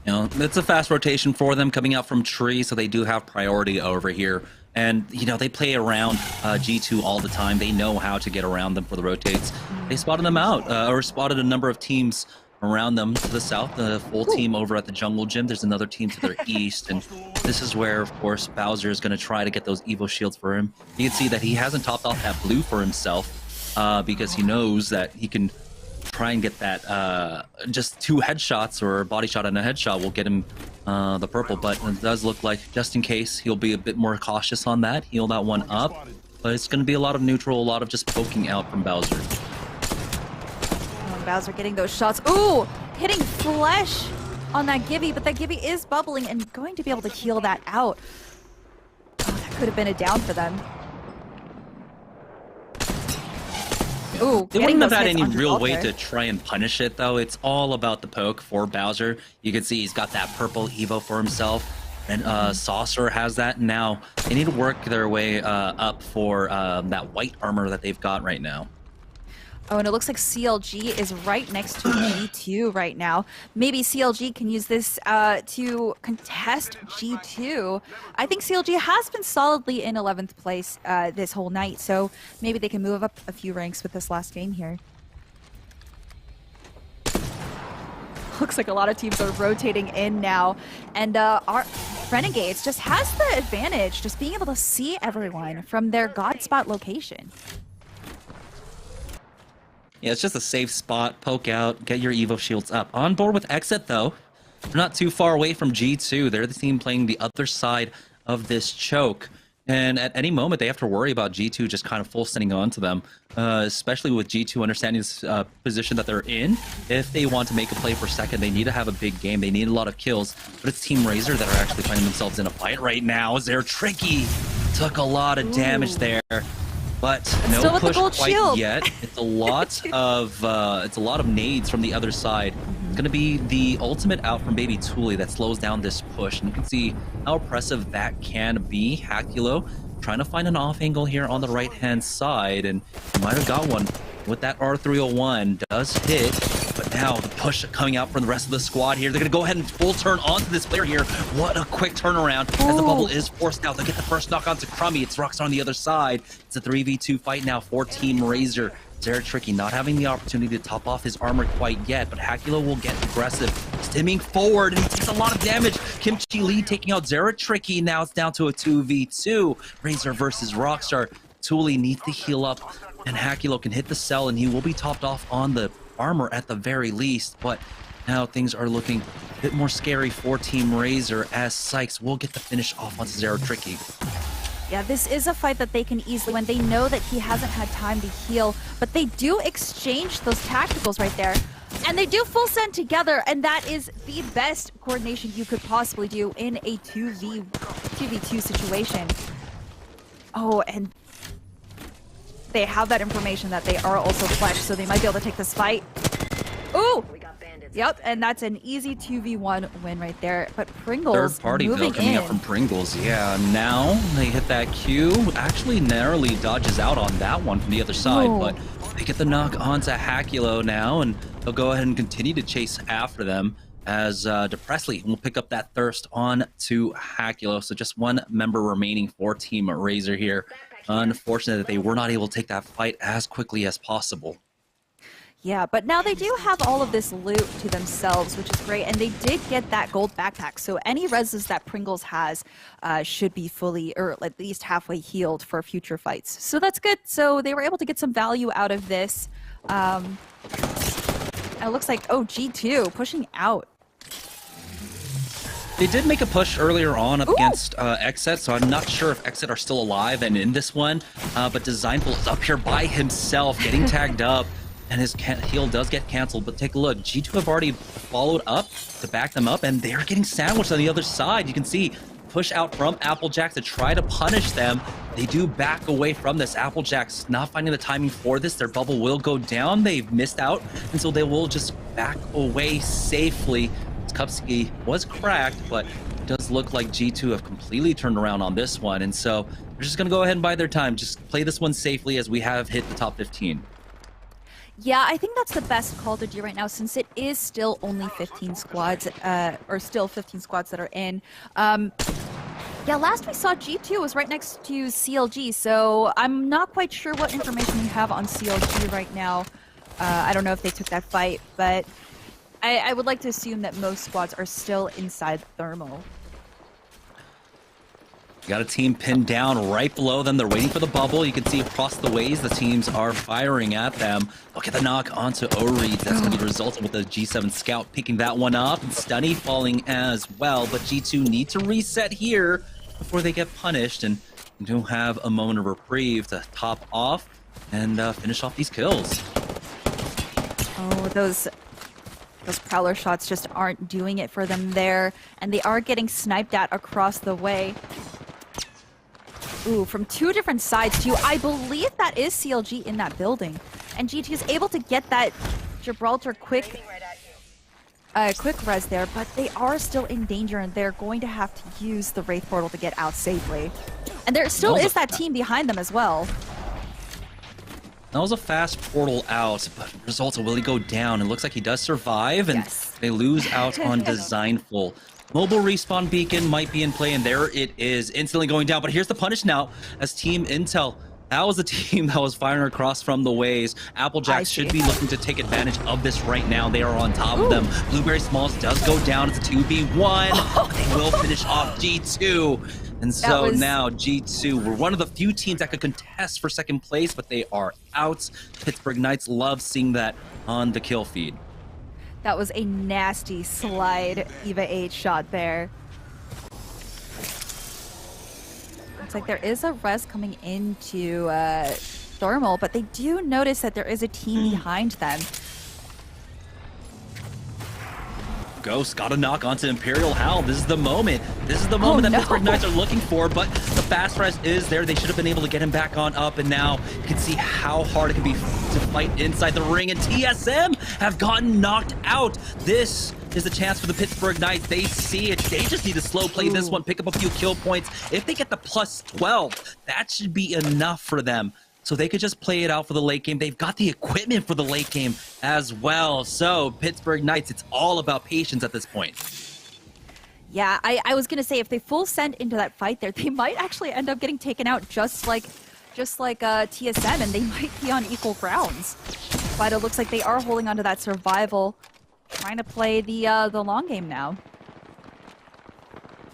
You know, it's a fast rotation for them coming out from tree, so they do have priority over here. And, you know, they play around G2 all the time. They know how to get around them for the rotates. They spotted them out, or spotted a number of teams around them to the south, the full team over at the Jungle Gym. There's another team to their east, and this is where, of course, Bowser is going to try to get those Evo shields for him. You can see that he hasn't topped off that blue for himself because he knows that he can try and get that just 2 headshots or a body shot and a headshot will get him the purple, but it does look like, just in case, he'll be a bit more cautious on that, heal that one up. But it's going to be a lot of neutral, a lot of just poking out from Bowser. Bowser getting those shots. Ooh, hitting flesh on that Gibby, but that Gibby is bubbling and going to be able to heal that out. Oh, that could have been a down for them. Ooh, they wouldn't have had any real way to try and punish it, though. It's all about the poke for Bowser. You can see he's got that purple Evo for himself, and Saucer has that. Now they need to work their way up for that white armor that they've got right now. Oh, and it looks like CLG is right next to G2 right now. Maybe CLG can use this to contest G2. I think CLG has been solidly in 11th place this whole night, so maybe they can move up a few ranks with this last game here. Looks like a lot of teams are rotating in now, and our Renegades just has the advantage, just being able to see everyone from their God spot location. Yeah, it's just a safe spot. Poke out, get your Evo shields up. On board with Exit, though. They're not too far away from G2. They're the team playing the other side of this choke. And at any moment, they have to worry about G2 just kind of full sending on to them, especially with G2 understanding this position that they're in. If they want to make a play for second, they need to have a big game. They need a lot of kills. But it's Team Razor that are actually finding themselves in a fight right now. They're tricky. Took a lot of damage there. But no push quite yet. It's a lot of nades from the other side. It's gonna be the ultimate out from Baby Tuli that slows down this push, and you can see how oppressive that can be. Hakulo trying to find an off angle here on the right hand side, and he might have got one with that R301. Does hit, but now the push coming out from the rest of the squad here. They're gonna go ahead and full turn onto this player here. What a quick turnaround as the bubble is forced out. They get the first knock onto Crummy. It's Rockstar on the other side. It's a 3v2 fight now for Team Razor. Zera Tricky not having the opportunity to top off his armor quite yet, but Hakulo will get aggressive, stimming forward, and he takes a lot of damage. Kimchi Lee taking out Zera Tricky. Now it's down to a 2v2. Razor versus Rockstar. Tuli needs to heal up, and Hakulo can hit the cell, and he will be topped off on the armor at the very least. But Now things are looking a bit more scary for Team Razor as Sykes will get the finish off onto Zero Tricky. Yeah, this is a fight that they can easily win. They know that he hasn't had time to heal, but they do exchange those tacticals right there. And they do full send together, and that is the best coordination you could possibly do in a 2v2 situation. Oh, and they have that information that they are also flexed, so they might be able to take this fight. Ooh! Yep, and that's an easy 2v1 win right there. But Pringles Third party moving though coming in. up from Pringles. Yeah, now they hit that Q. Actually narrowly dodges out on that one from the other side, Oh. but they get the knock onto Hakulo now, and they'll go ahead and continue to chase after them as Depressly will pick up that thirst on to Hakulo. So just one member remaining for Team Razor here. Unfortunate that they were not able to take that fight as quickly as possible. Yeah, but now they do have all of this loot to themselves, which is great, and they did get that gold backpack, so any reses that Pringles has should be fully, or at least halfway healed for future fights. So that's good. So they were able to get some value out of this. And it looks like, oh, G2 pushing out. They did make a push earlier on up against Exet, so I'm not sure if Exet are still alive and in this one, but Designful is up here by himself, getting tagged up. And his heal does get canceled, but take a look. G2 have already followed up to back them up, and they're getting sandwiched on the other side. You can see push out from Applejack to try to punish them. They do back away from this. Applejack's not finding the timing for this. Their bubble will go down. They've missed out, and so they will just back away safely. Kupski was cracked, but it does look like G2 have completely turned around on this one, and so they're just going to go ahead and bide their time. Just play this one safely as we have hit the top 15. Yeah, I think that's the best call to do right now, since it is still only 15 squads, or still 15 squads that are in. Yeah, last we saw G2 was right next to CLG, so I'm not quite sure what information we have on CLG right now. I don't know if they took that fight, but I would like to assume that most squads are still inside Thermal. Got a team pinned down right below them. They're waiting for the bubble. You can see across the ways the teams are firing at them. Look at the knock onto O-Reed. That's going to be resulting with the G7 Scout picking that one up. And Stunny falling as well. But G2 need to reset here before they get punished. And do have a moment of reprieve to top off and finish off these kills. Oh, those Prowler shots just aren't doing it for them there. And they are getting sniped at across the way. Ooh, from two different sides too. I believe that is CLG in that building. And G2 is able to get that Gibraltar quick res there, but they are still in danger and they're going to have to use the Wraith Portal to get out safely. And there still is that team behind them as well. That was a fast portal out, but results will he go down? It looks like he does survive, and they lose out on Designful. Mobile respawn beacon might be in play, and there it is, instantly going down. But here's the punish now as Team Intel. That was the team that was firing across from the ways. Applejack should be looking to take advantage of this right now. They are on top of them. Blueberry Smalls does go down. It's a 2v1, but they will finish off G2. And so now G2, we're one of the few teams that could contest for second place, but they are out. Pittsburgh Knights love seeing that on the kill feed. That was a nasty slide EVA 8 shot there. Looks like there is a res coming into Thermal, but they do notice that there is a team behind them. Ghost got a knock onto Imperial Howl. This is the moment. This is the moment that Pittsburgh Knights are looking for, but the fast res is there. They should have been able to get him back on up, and now you can see how hard it can be to fight inside the ring, and TSM have gotten knocked out. This is a chance for the Pittsburgh Knights. They see it. They just need to slow play this one, pick up a few kill points. If they get the plus 12, that should be enough for them. So they could just play it out for the late game. They've got the equipment for the late game as well. So Pittsburgh Knights, it's all about patience at this point. Yeah, I was gonna say if they full send into that fight there, they might actually end up getting taken out just like TSM, and they might be on equal grounds. But it looks like they are holding onto that survival, trying to play the long game now.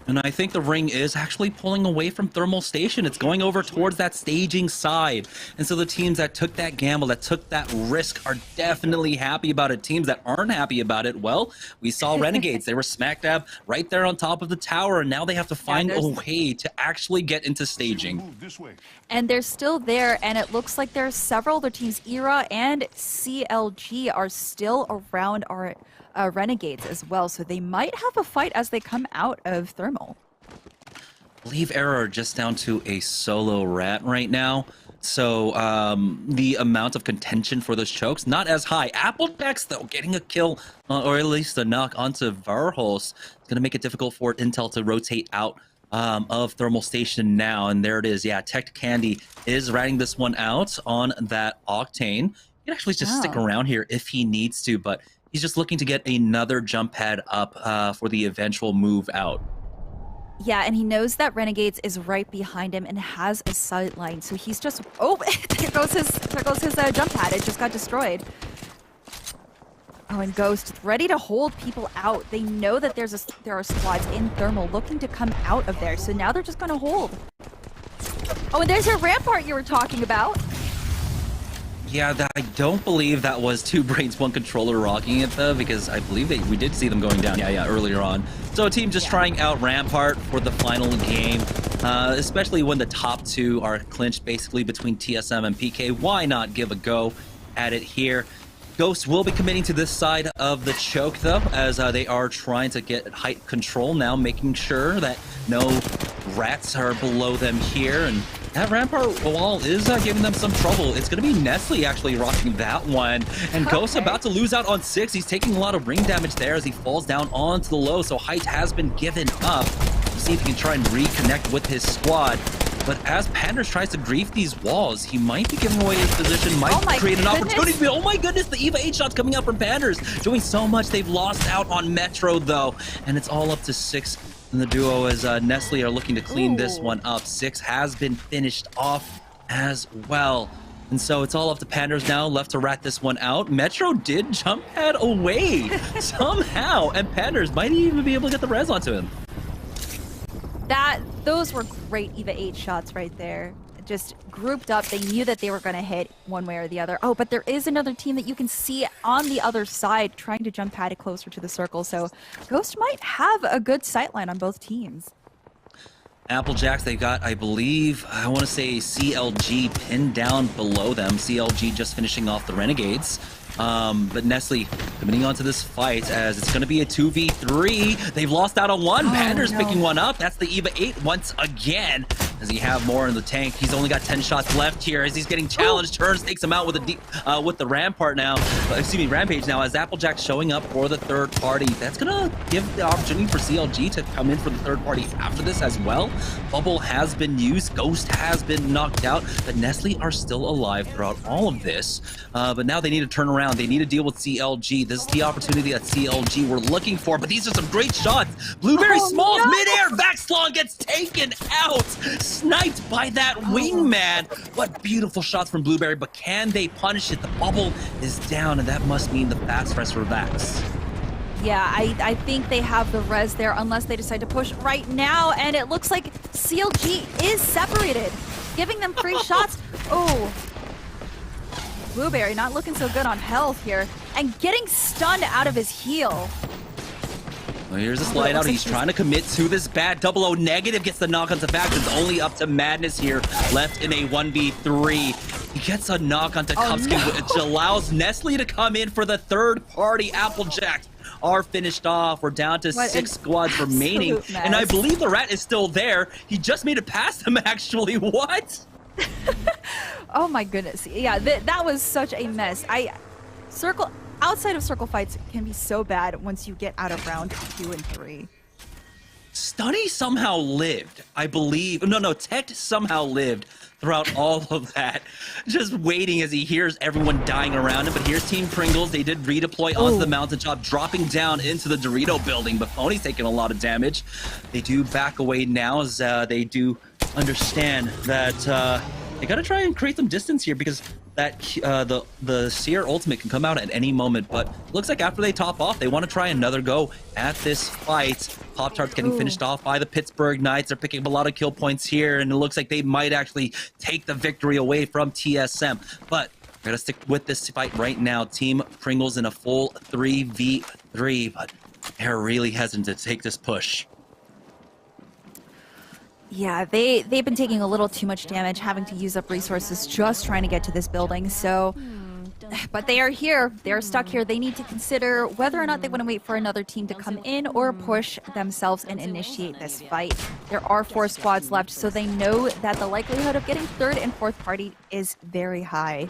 And I think the ring is actually pulling away from Thermal Station. It's going over towards that staging side. And so the teams that took that gamble, that took that risk, are definitely happy about it. Teams that aren't happy about it, well, we saw Renegades. They were smack dab right there on top of the tower, and now they have to find a way to actually get into staging. And they're still there, and it looks like there's several other teams. ERA and CLG are still around our Renegades as well, so they might have a fight as they come out of Thermal. I believe ERA are just down to a solo rat right now. So the amount of contention for those chokes, not as high. Applejacks, though, getting a kill, or at least a knock onto Varhos, is going to make it difficult for Intel to rotate out of Thermal Station now. And there it is. Yeah, Tech Candy is riding this one out on that Octane. He can actually just stick around here if he needs to, but he's just looking to get another jump pad up for the eventual move out. Yeah, and he knows that Renegades is right behind him and has a sight line, so he's just... Oh, there goes his jump pad. It just got destroyed. Oh, and Ghost ready to hold people out. They know that there are squads in Thermal looking to come out of there, so now they're just going to hold. Oh, and there's your rampart you were talking about. Yeah, I don't believe that was 2 brains, 1 controller rocking it, though, because I believe we did see them going down, earlier on. So a team just trying out Rampart for the final game, especially when the top 2 are clinched basically between TSM and PK. Why not give a go at it here? Ghost will be committing to this side of the choke, though, as they are trying to get height control now, making sure that no rats are below them here, and that Rampart wall is giving them some trouble. It's going to be Nestle actually rocking that one. And Ghost about to lose out on 6. He's taking a lot of ring damage there as he falls down onto the low. So height has been given up. We'll see if he can try and reconnect with his squad. But as Panders tries to grief these walls, he might be giving away his position, might create an opportunity. Oh my goodness, the EVA 8 shots coming out from Panders. Doing so much. They've lost out on Metro, though. And it's all up to 6. And the duo as Nestle are looking to clean this one up. 6 has been finished off as well. And so it's all up to Panders now, left to rat this one out. Metro did jump pad away somehow, and Panders might even be able to get the res onto him. Those were great EVA 8 shots right there. Just grouped up. They knew that they were going to hit one way or the other. Oh, but there is another team that you can see on the other side trying to jump pad it closer to the circle. So Ghost might have a good sightline on both teams. Applejacks, they got, I believe, I want to say CLG pinned down below them. CLG just finishing off the Renegades. But Nestle coming onto this fight as it's going to be a 2v3. They've lost out on one. Panders picking one up. That's the EVA 8 once again. Does he have more in the tank? He's only got 10 shots left here as he's getting challenged. Turns takes him out with with the Rampart now. Rampage now as Applejack showing up for the third party. That's gonna give the opportunity for CLG to come in for the third party after this as well. Bubble has been used. Ghost has been knocked out. But Nestle are still alive throughout all of this. But now they need to turn around. They need to deal with CLG. This is the opportunity that CLG were looking for. But these are some great shots. Blueberry Smalls midair. Vaxlon gets taken out. Sniped by that wingman. What beautiful shots from Blueberry, but can they punish it? The bubble is down, and that must mean the fast res for Vax. Yeah, I think they have the res there unless they decide to push right now, and it looks like CLG is separated, giving them free shots. Oh, Blueberry not looking so good on health here, and getting stunned out of his heal. Well, here's a slide out. He's trying to commit to this bad 00 negative. Gets the knock onto Vax. It's only up to Madness here, left in a 1v3. He gets a knock onto Kupski, which allows Nestle to come in for the third party. Applejack are finished off. We're down to 6 squads remaining. And I believe the rat is still there. He just made it past them, actually. What? Oh my goodness. Yeah, that was such a mess. Outside of circle fights can be so bad once you get out of round 2 and 3. Stunny somehow lived, I believe. No, Tech somehow lived throughout all of that. Just waiting as he hears everyone dying around him. But here's Team Pringles. They did redeploy onto the mountaintop, dropping down into the Dorito building. But Pony's taking a lot of damage. They do back away now as they do understand that they gotta try and create some distance here because that the Seer ultimate can come out at any moment. But looks like after they top off, they want to try another go at this fight. Pop-Tart's getting finished off by the Pittsburgh Knights. They're picking up a lot of kill points here, and it looks like they might actually take the victory away from TSM. But we're gonna stick with this fight right now. Team Pringles in a full 3v3, but they're really hesitant to take this push. Yeah, they've been taking a little too much damage, having to use up resources just trying to get to this building. So, but they are here. They're stuck here. They need to consider whether or not they want to wait for another team to come in or push themselves and initiate this fight. There are 4 squads left, so they know that the likelihood of getting 3rd and 4th party is very high.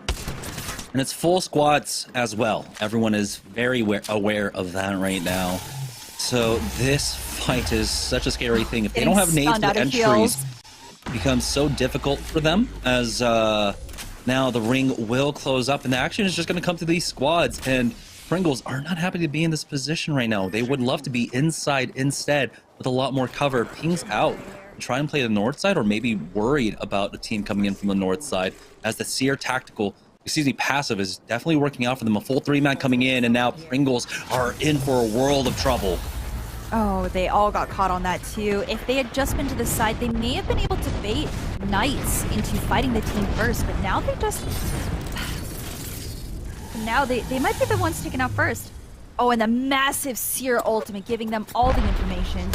And it's full squads as well. Everyone is very aware of that right now. So this fight is such a scary thing. If they don't have nades with entries, it becomes so difficult for them as now the ring will close up and the action is just going to come to these squads. And Pringles are not happy to be in this position right now. They would love to be inside instead with a lot more cover. Pings out. Try and play the north side or maybe worried about a team coming in from the north side as the Seer passive is definitely working out for them. A full 3-man coming in, and now Pringles are in for a world of trouble. Oh, they all got caught on that too. If they had just been to the side, they may have been able to bait Knights into fighting the team first, but now they just... Now they might be the ones taken out first. Oh, and the massive Seer ultimate giving them all the information.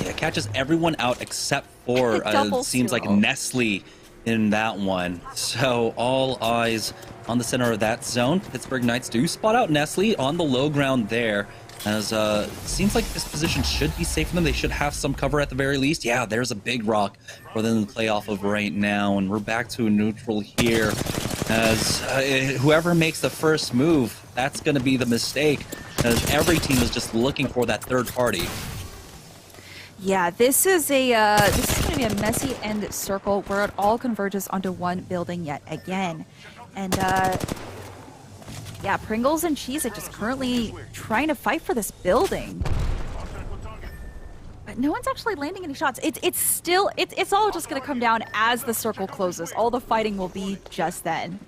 Yeah, it catches everyone out except for, seems like Nestle in that one. So all eyes on the center of that zone. Pittsburgh Knights do spot out Nestle on the low ground there, as seems like this position should be safe for them. They should have some cover at the very least. Yeah, there's a big rock for them to play off of right now, and we're back to a neutral here as whoever makes the first move, that's going to be the mistake, as every team is just looking for that 3rd party. Yeah, this is going to be a messy end circle where it all converges onto one building yet again. And yeah, Pringles and Cheez-It just currently trying to fight for this building. But no one's actually landing any shots. It's all just going to come down as the circle closes. All the fighting will be just then.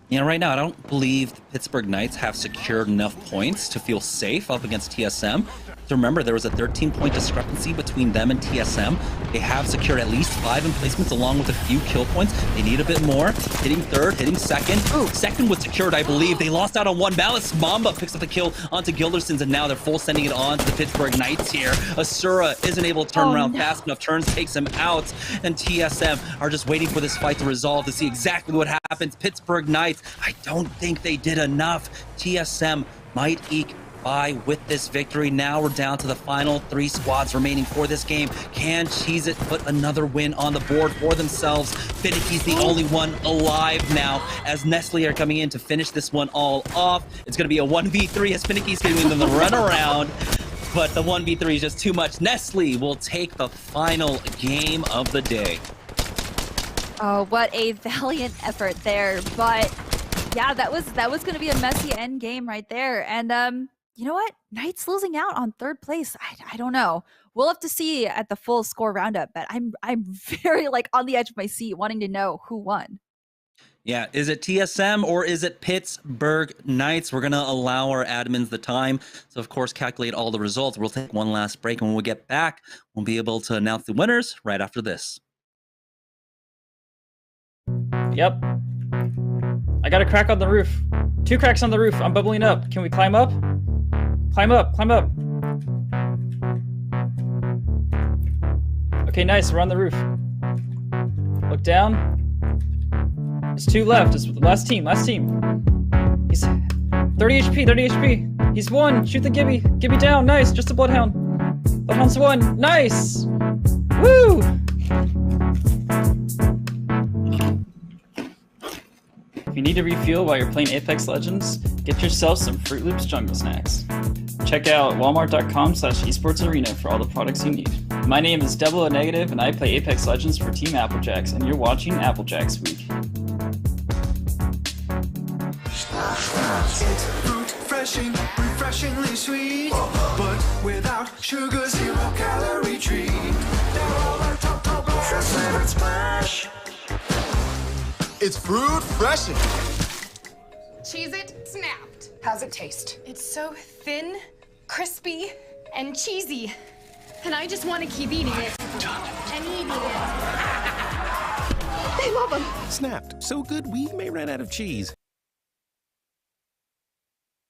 Yeah, right now I don't believe the Pittsburgh Knights have secured enough points to feel safe up against TSM. So remember, there was a 13-point discrepancy between them and TSM. They have secured at least 5 emplacements along with a few kill points. They need a bit more. Hitting 3rd, hitting 2nd. Ooh, 2nd was secured, I believe. They lost out on 1 balance. Mamba picks up the kill onto Gildersons, and now they're full sending it on to the Pittsburgh Knights here. Asura isn't able to turn around fast enough. Turns, takes him out, and TSM are just waiting for this fight to resolve to see exactly what happens. Pittsburgh Knights, I don't think they did enough. TSM might eke by with this victory. Now we're down to the final 3 squads remaining for this game. Can Cheez-It put another win on the board for themselves? Finicky's the only one alive now as Nestle are coming in to finish this one all off. It's going to be a 1v3 as Finicky's giving them the run around, but the 1v3 is just too much. Nestle will take the final game of the day. Oh, what a valiant effort there. But yeah, that was going to be a messy end game right there. And you know what? Knights losing out on 3rd place. I don't know. We'll have to see at the full score roundup, but I'm very on the edge of my seat wanting to know who won. Yeah, is it TSM or is it Pittsburgh Knights? We're going to allow our admins the time to, of course, calculate all the results. We'll take one last break, and when we get back, we'll be able to announce the winners right after this. Yep. I got a crack on the roof. 2 cracks on the roof. I'm bubbling up. Can we climb up? Climb up, climb up. Okay, nice, we're on the roof. Look down. There's 2 left, it's last team. He's 30 HP, 30 HP. He's 1, shoot the Gibby. Gibby down, nice, just a Bloodhound. Bloodhound's 1, nice! Woo! If you need to refuel while you're playing Apex Legends, get yourself some Fruit Loops Jungle Snacks. Check out walmart.com/esportsarena for all the products you need. My name is Double O Negative, and I play Apex Legends for Team Applejacks, and you're watching Applejacks Week. It's fruit, refreshingly sweet, but without sugar, 0 calorie treat. They're all our top flavored smash. It's fruit freshin'. Cheese it, snapped. How's it taste? It's so thin, crispy, and cheesy. And I just want to keep eating it. And eating it. They love them. Snapped. So good we may run out of cheese.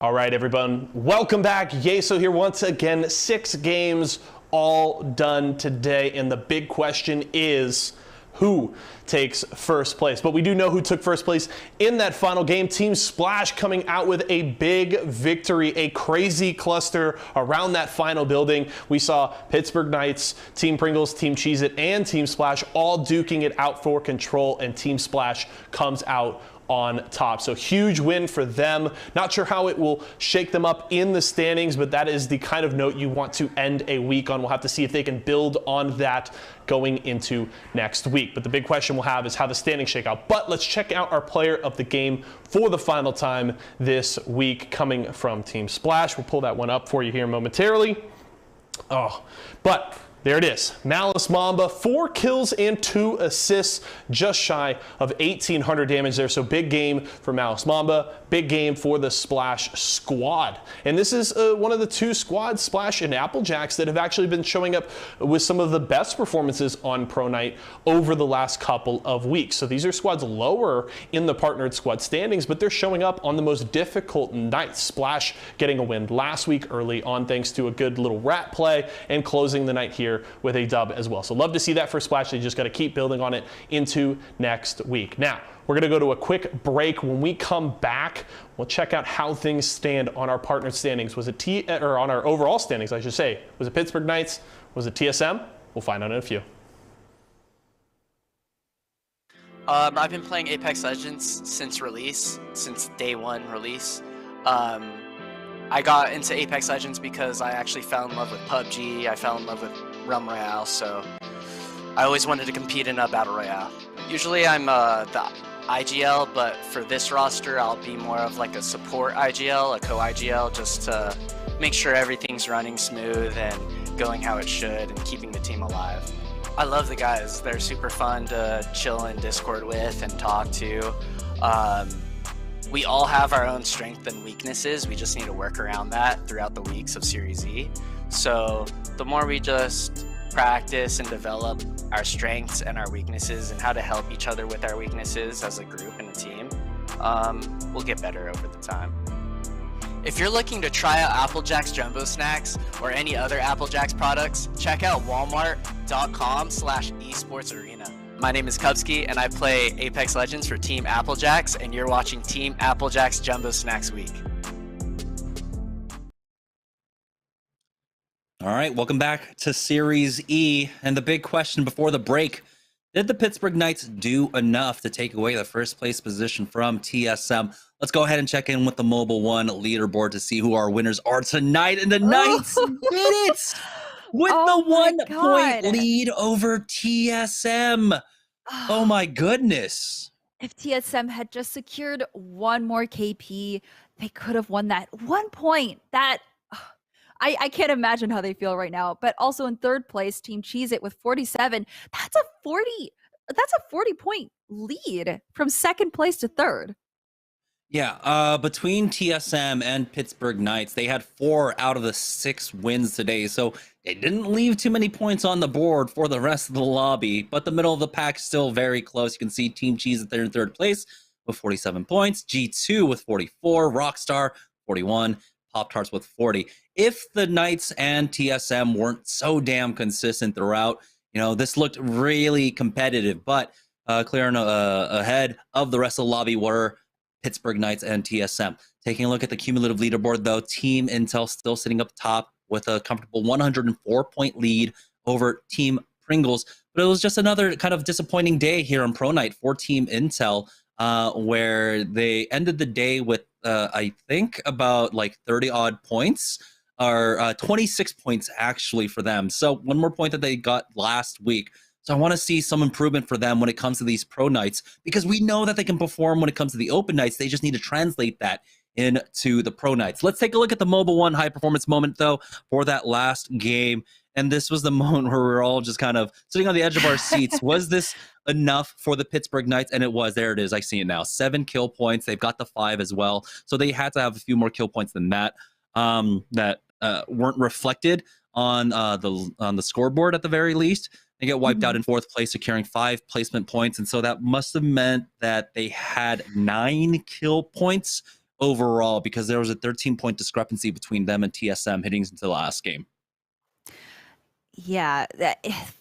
All right, everyone. Welcome back. Yeso here once again. 6 games all done today. And the big question is, who takes first place? But we do know who took first place in that final game. Team Splash coming out with a big victory, a crazy cluster around that final building. We saw Pittsburgh Knights, Team Pringles, Team Cheez-It, and Team Splash all duking it out for control, and Team Splash comes out on top. So huge win for them. Not sure how it will shake them up in the standings, but that is the kind of note you want to end a week on. We'll have to see if they can build on that going into next week. But the big question we'll have is how the standings shake out. But let's check out our player of the game for the final time this week coming from Team Splash. We'll pull that one up for you here momentarily. But there it is. Malice Mamba, 4 kills and 2 assists, just shy of 1,800 damage there. So big game for Malice Mamba, big game for the Splash squad. And this is one of the 2 squads, Splash and Applejacks, that have actually been showing up with some of the best performances on Pro Night over the last couple of weeks. So these are squads lower in the partnered squad standings, but they're showing up on the most difficult nights. Splash getting a win last week early on thanks to a good little rat play and closing the night here with a dub as well. So love to see that for Splash. They just got to keep building on it into next week. Now, we're going to go to a quick break. When we come back, we'll check out how things stand on our partnered standings. Was it or on our overall standings, I should say. Was it Pittsburgh Knights? Was it TSM? We'll find out in a few. I've been playing Apex Legends since release, since day 1 release. I got into Apex Legends because I actually fell in love with PUBG. I fell in love with Realm Royale, so I always wanted to compete in a Battle Royale. Usually I'm the IGL, but for this roster I'll be more of like a support IGL, a co-IGL, just to make sure everything's running smooth and going how it should and keeping the team alive. I love the guys. They're super fun to chill in Discord with and talk to. We all have our own strengths and weaknesses. We just need to work around that throughout the weeks of Series E. So the more we just practice and develop our strengths and our weaknesses and how to help each other with our weaknesses as a group and a team, we'll get better over the time. If you're looking to try out Applejacks Jumbo Snacks or any other Applejacks products, check out walmart.com/esportsarena. My name is Kubsky, and I play Apex Legends for Team Applejacks, and you're watching Team Applejacks Jumbo Snacks Week. All right, welcome back to Series E. And the big question before the break, did the Pittsburgh Knights do enough to take away the first place position from TSM? Let's go ahead and check in with the Mobile One leaderboard to see who our winners are tonight. And the Knights did it with the 1-point lead over TSM. Oh my goodness. If TSM had just secured 1 more KP, they could have won that 1 point. That I can't imagine how they feel right now. But also in 3rd place, Team Cheez-It with 47. That's a 40-point lead from 2nd place to 3rd. Yeah, between TSM and Pittsburgh Knights, they had 4 out of the 6 wins today, so it didn't leave too many points on the board for the rest of the lobby, but the middle of the pack still very close. You can see Team Cheez-It there in 3rd place with 47 points, G2 with 44, Rockstar 41, Pop-Tarts with 40. If the Knights and TSM weren't so damn consistent throughout, this looked really competitive, but clear ahead of the rest of the lobby were Pittsburgh Knights and TSM. Taking a look at the cumulative leaderboard, though, Team Intel still sitting up top with a comfortable 104-point lead over Team Pringles. But it was just another kind of disappointing day here on Pro Night for Team Intel, where they ended the day with, I think, about like 30-odd points, or 26 points actually for them. So 1 more point that they got last week. So I want to see some improvement for them when it comes to these pro nights, because we know that they can perform when it comes to the open nights. They just need to translate that into the pro nights. Let's take a look at the Mobile One high performance moment, though, for that last game. And this was the moment where we were all just kind of sitting on the edge of our seats. Was this enough for the Pittsburgh Knights, and it was. There it is. I see it now. 7 kill points. They've got the 5 as well, so they had to have a few more kill points than that. That weren't reflected on the scoreboard at the very least. They get wiped out in 4th place, securing 5 placement points, and so that must have meant that they had 9 kill points overall, because there was a 13-point discrepancy between them and TSM heading into the last game. Yeah,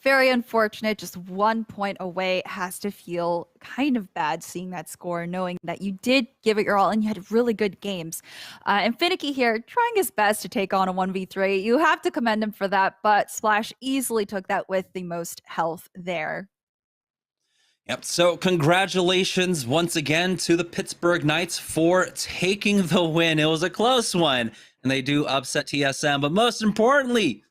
very unfortunate. Just 1 point away. Has to feel kind of bad seeing that score, knowing that you did give it your all and you had really good games. And Finicky here, trying his best to take on a 1v3. You have to commend him for that, but Splash easily took that with the most health there. Yep. So congratulations once again to the Pittsburgh Knights for taking the win. It was a close one, and they do upset TSM, but most importantly,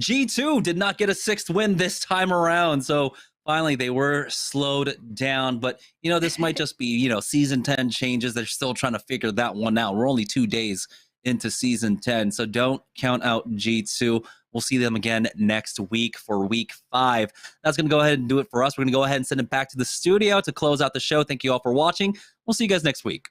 G2 did not get a 6th win this time around. So finally they were slowed down, but this might just be, season 10 changes. They're still trying to figure that one out. We're only 2 days into season 10, so don't count out G2. We'll see them again next week for week 5. That's going to go ahead and do it for us. We're going to go ahead and send it back to the studio to close out the show. Thank you all for watching. We'll see you guys next week.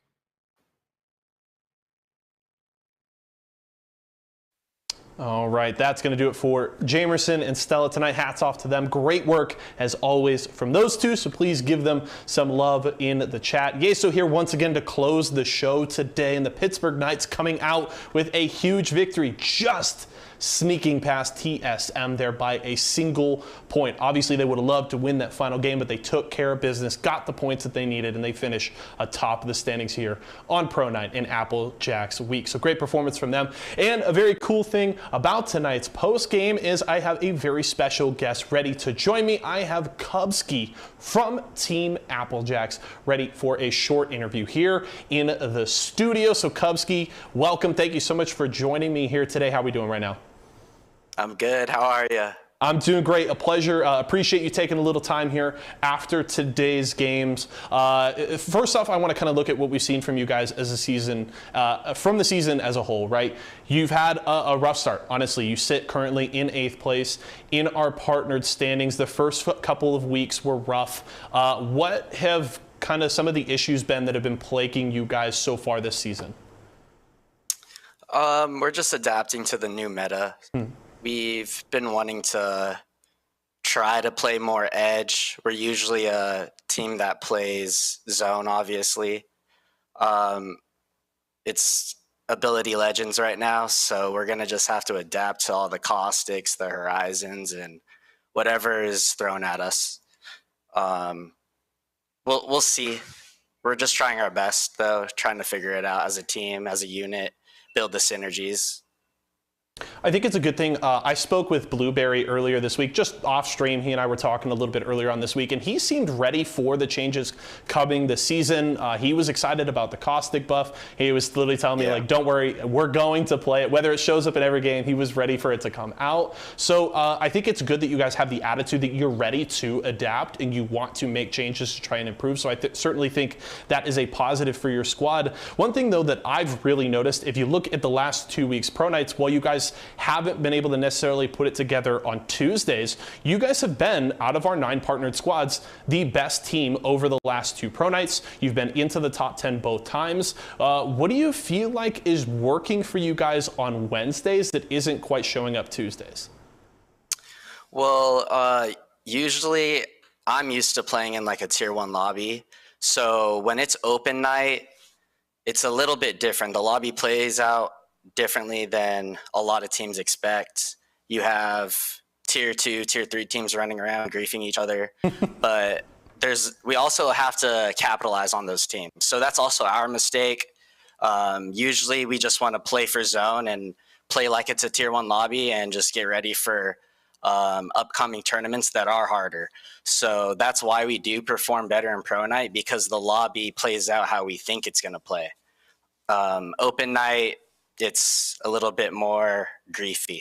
All right, that's going to do it for Jamerson and Stella tonight. Hats off to them. Great work, as always, from those two, so please give them some love in the chat. Yeso here once again to close the show today, and the Pittsburgh Knights coming out with a huge victory, just sneaking past TSM there by a single point. Obviously, they would have loved to win that final game, but they took care of business, got the points that they needed, and they finish atop of the standings here on Pro Night in Applejack's week. So great performance from them. And a very cool thing about tonight's post game is I have a very special guest ready to join me. I have Kubski from Team Applejacks ready for a short interview here in the studio. So Kubski, welcome. Thank you so much for joining me here today. How are we doing right now? I'm good. How are you? I'm doing great. A pleasure. Appreciate you taking a little time here after today's games. First off, I want to kind of look at what we've seen from you guys as a season, from the season as a whole, right? You've had a rough start. Honestly, you sit currently in 8th place in our partnered standings. The first couple of weeks were rough. What have kind of some of the issues been that have been plaguing you guys so far this season? We're just adapting to the new meta. We've been wanting to try to play more edge. We're usually a team that plays zone, obviously. It's ability legends right now, so we're going to just have to adapt to all the caustics, the horizons, and whatever is thrown at us. We'll see. We're just trying our best, though, trying to figure it out as a team, as a unit, build the synergies. I think it's a good thing. I spoke with Blueberry earlier this week, just off stream. He and I were talking a little bit earlier on this week, and he seemed ready for the changes coming this season. He was excited about the caustic buff. He was literally telling me, like, don't worry, we're going to play it. Whether it shows up in every game, he was ready for it to come out. So I think it's good that you guys have the attitude that you're ready to adapt and you want to make changes to try and improve. So I certainly think that is a positive for your squad. One thing, though, that I've really noticed, if you look at the last 2 weeks, Pro Nights, while you guys haven't been able to necessarily put it together on Tuesdays, you guys have been, out of our 9 partnered squads, the best team over the last 2 Pro Nights. You've been into the top 10 both times. What do you feel like is working for you guys on Wednesdays that isn't quite showing up Tuesdays? Well, usually I'm used to playing in like a tier 1 lobby. So when it's open night, it's a little bit different. The lobby plays out differently than a lot of teams expect. You have tier 2, tier 3 teams running around griefing each other, but we also have to capitalize on those teams. So that's also our mistake. Usually we just want to play for zone and play like it's a tier 1 lobby and just get ready for upcoming tournaments that are harder. So that's why we do perform better in Pro Night, because the lobby plays out how we think it's going to play. Open night, it's a little bit more griefy.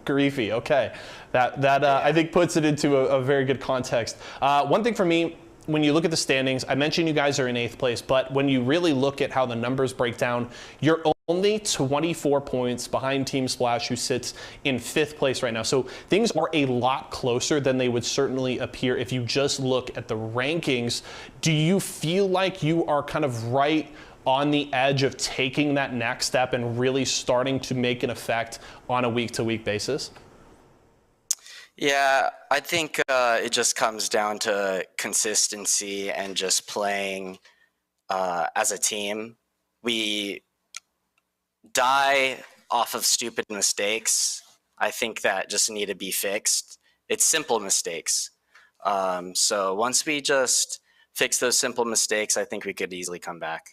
Griefy, okay. That I think puts it into a very good context. One thing for me, when you look at the standings, I mentioned you guys are in 8th place, but when you really look at how the numbers break down, you're only 24 points behind Team Splash, who sits in 5th place right now. So things are a lot closer than they would certainly appear if you just look at the rankings. Do you feel like you are kind of right on the edge of taking that next step and really starting to make an effect on a week-to-week basis? Yeah, I think it just comes down to consistency and just playing as a team. We die off of stupid mistakes. I think that just need to be fixed. It's simple mistakes. So once we just fix those simple mistakes, I think we could easily come back.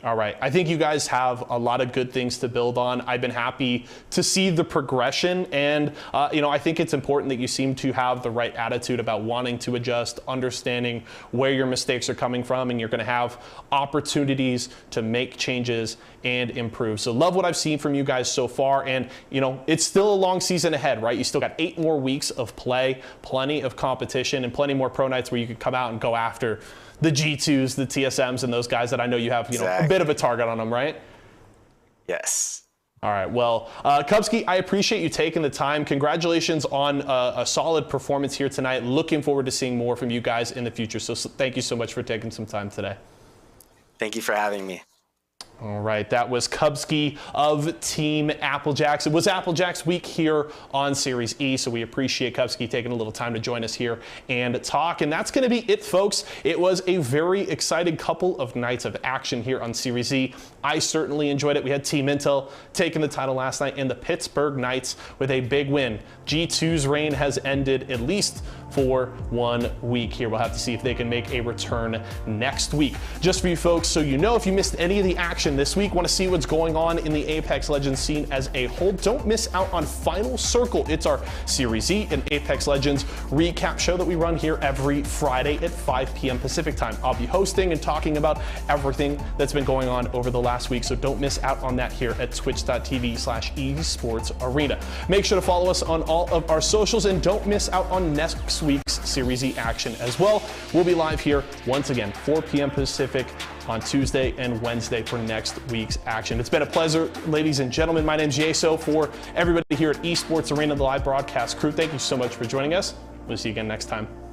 All right. I think you guys have a lot of good things to build on. I've been happy to see the progression, and I think it's important that you seem to have the right attitude about wanting to adjust, understanding where your mistakes are coming from, and you're going to have opportunities to make changes and improve. So love what I've seen from you guys so far, and it's still a long season ahead, right? You still got 8 more weeks of play, plenty of competition, and plenty more pro nights where you could come out and go after the G2s, the TSMs, and those guys that I know you have, a bit of a target on them, right? Yes. All right. Well, Kubski, I appreciate you taking the time. Congratulations on a solid performance here tonight. Looking forward to seeing more from you guys in the future. So thank you so much for taking some time today. Thank you for having me. All right, that was Kubski of Team Applejacks. It was Applejacks week here on Series E, so we appreciate Kubski taking a little time to join us here and talk. And that's going to be it, folks. It was a very exciting couple of nights of action here on Series E. I certainly enjoyed it. We had Team Intel taking the title last night, and the Pittsburgh Knights with a big win. G2's reign has ended, at least for 1 week here. We'll have to see if they can make a return next week. Just for you folks, so you know, if you missed any of the action this week, want to see what's going on in the Apex Legends scene as a whole, don't miss out on Final Circle. It's our Series E and Apex Legends recap show that we run here every Friday at 5 p.m. Pacific time. I'll be hosting and talking about everything that's been going on over the last week, so don't miss out on that here at twitch.tv/esportsarena. Make sure to follow us on all of our socials, and don't miss out on next week's Series E action as well. We'll be live here once again, 4 p.m. Pacific on Tuesday and Wednesday for next week's action. It's been a pleasure, ladies and gentlemen. My name's Yeso. For everybody here at Esports Arena, the live broadcast crew, thank you so much for joining us. We'll see you again next time.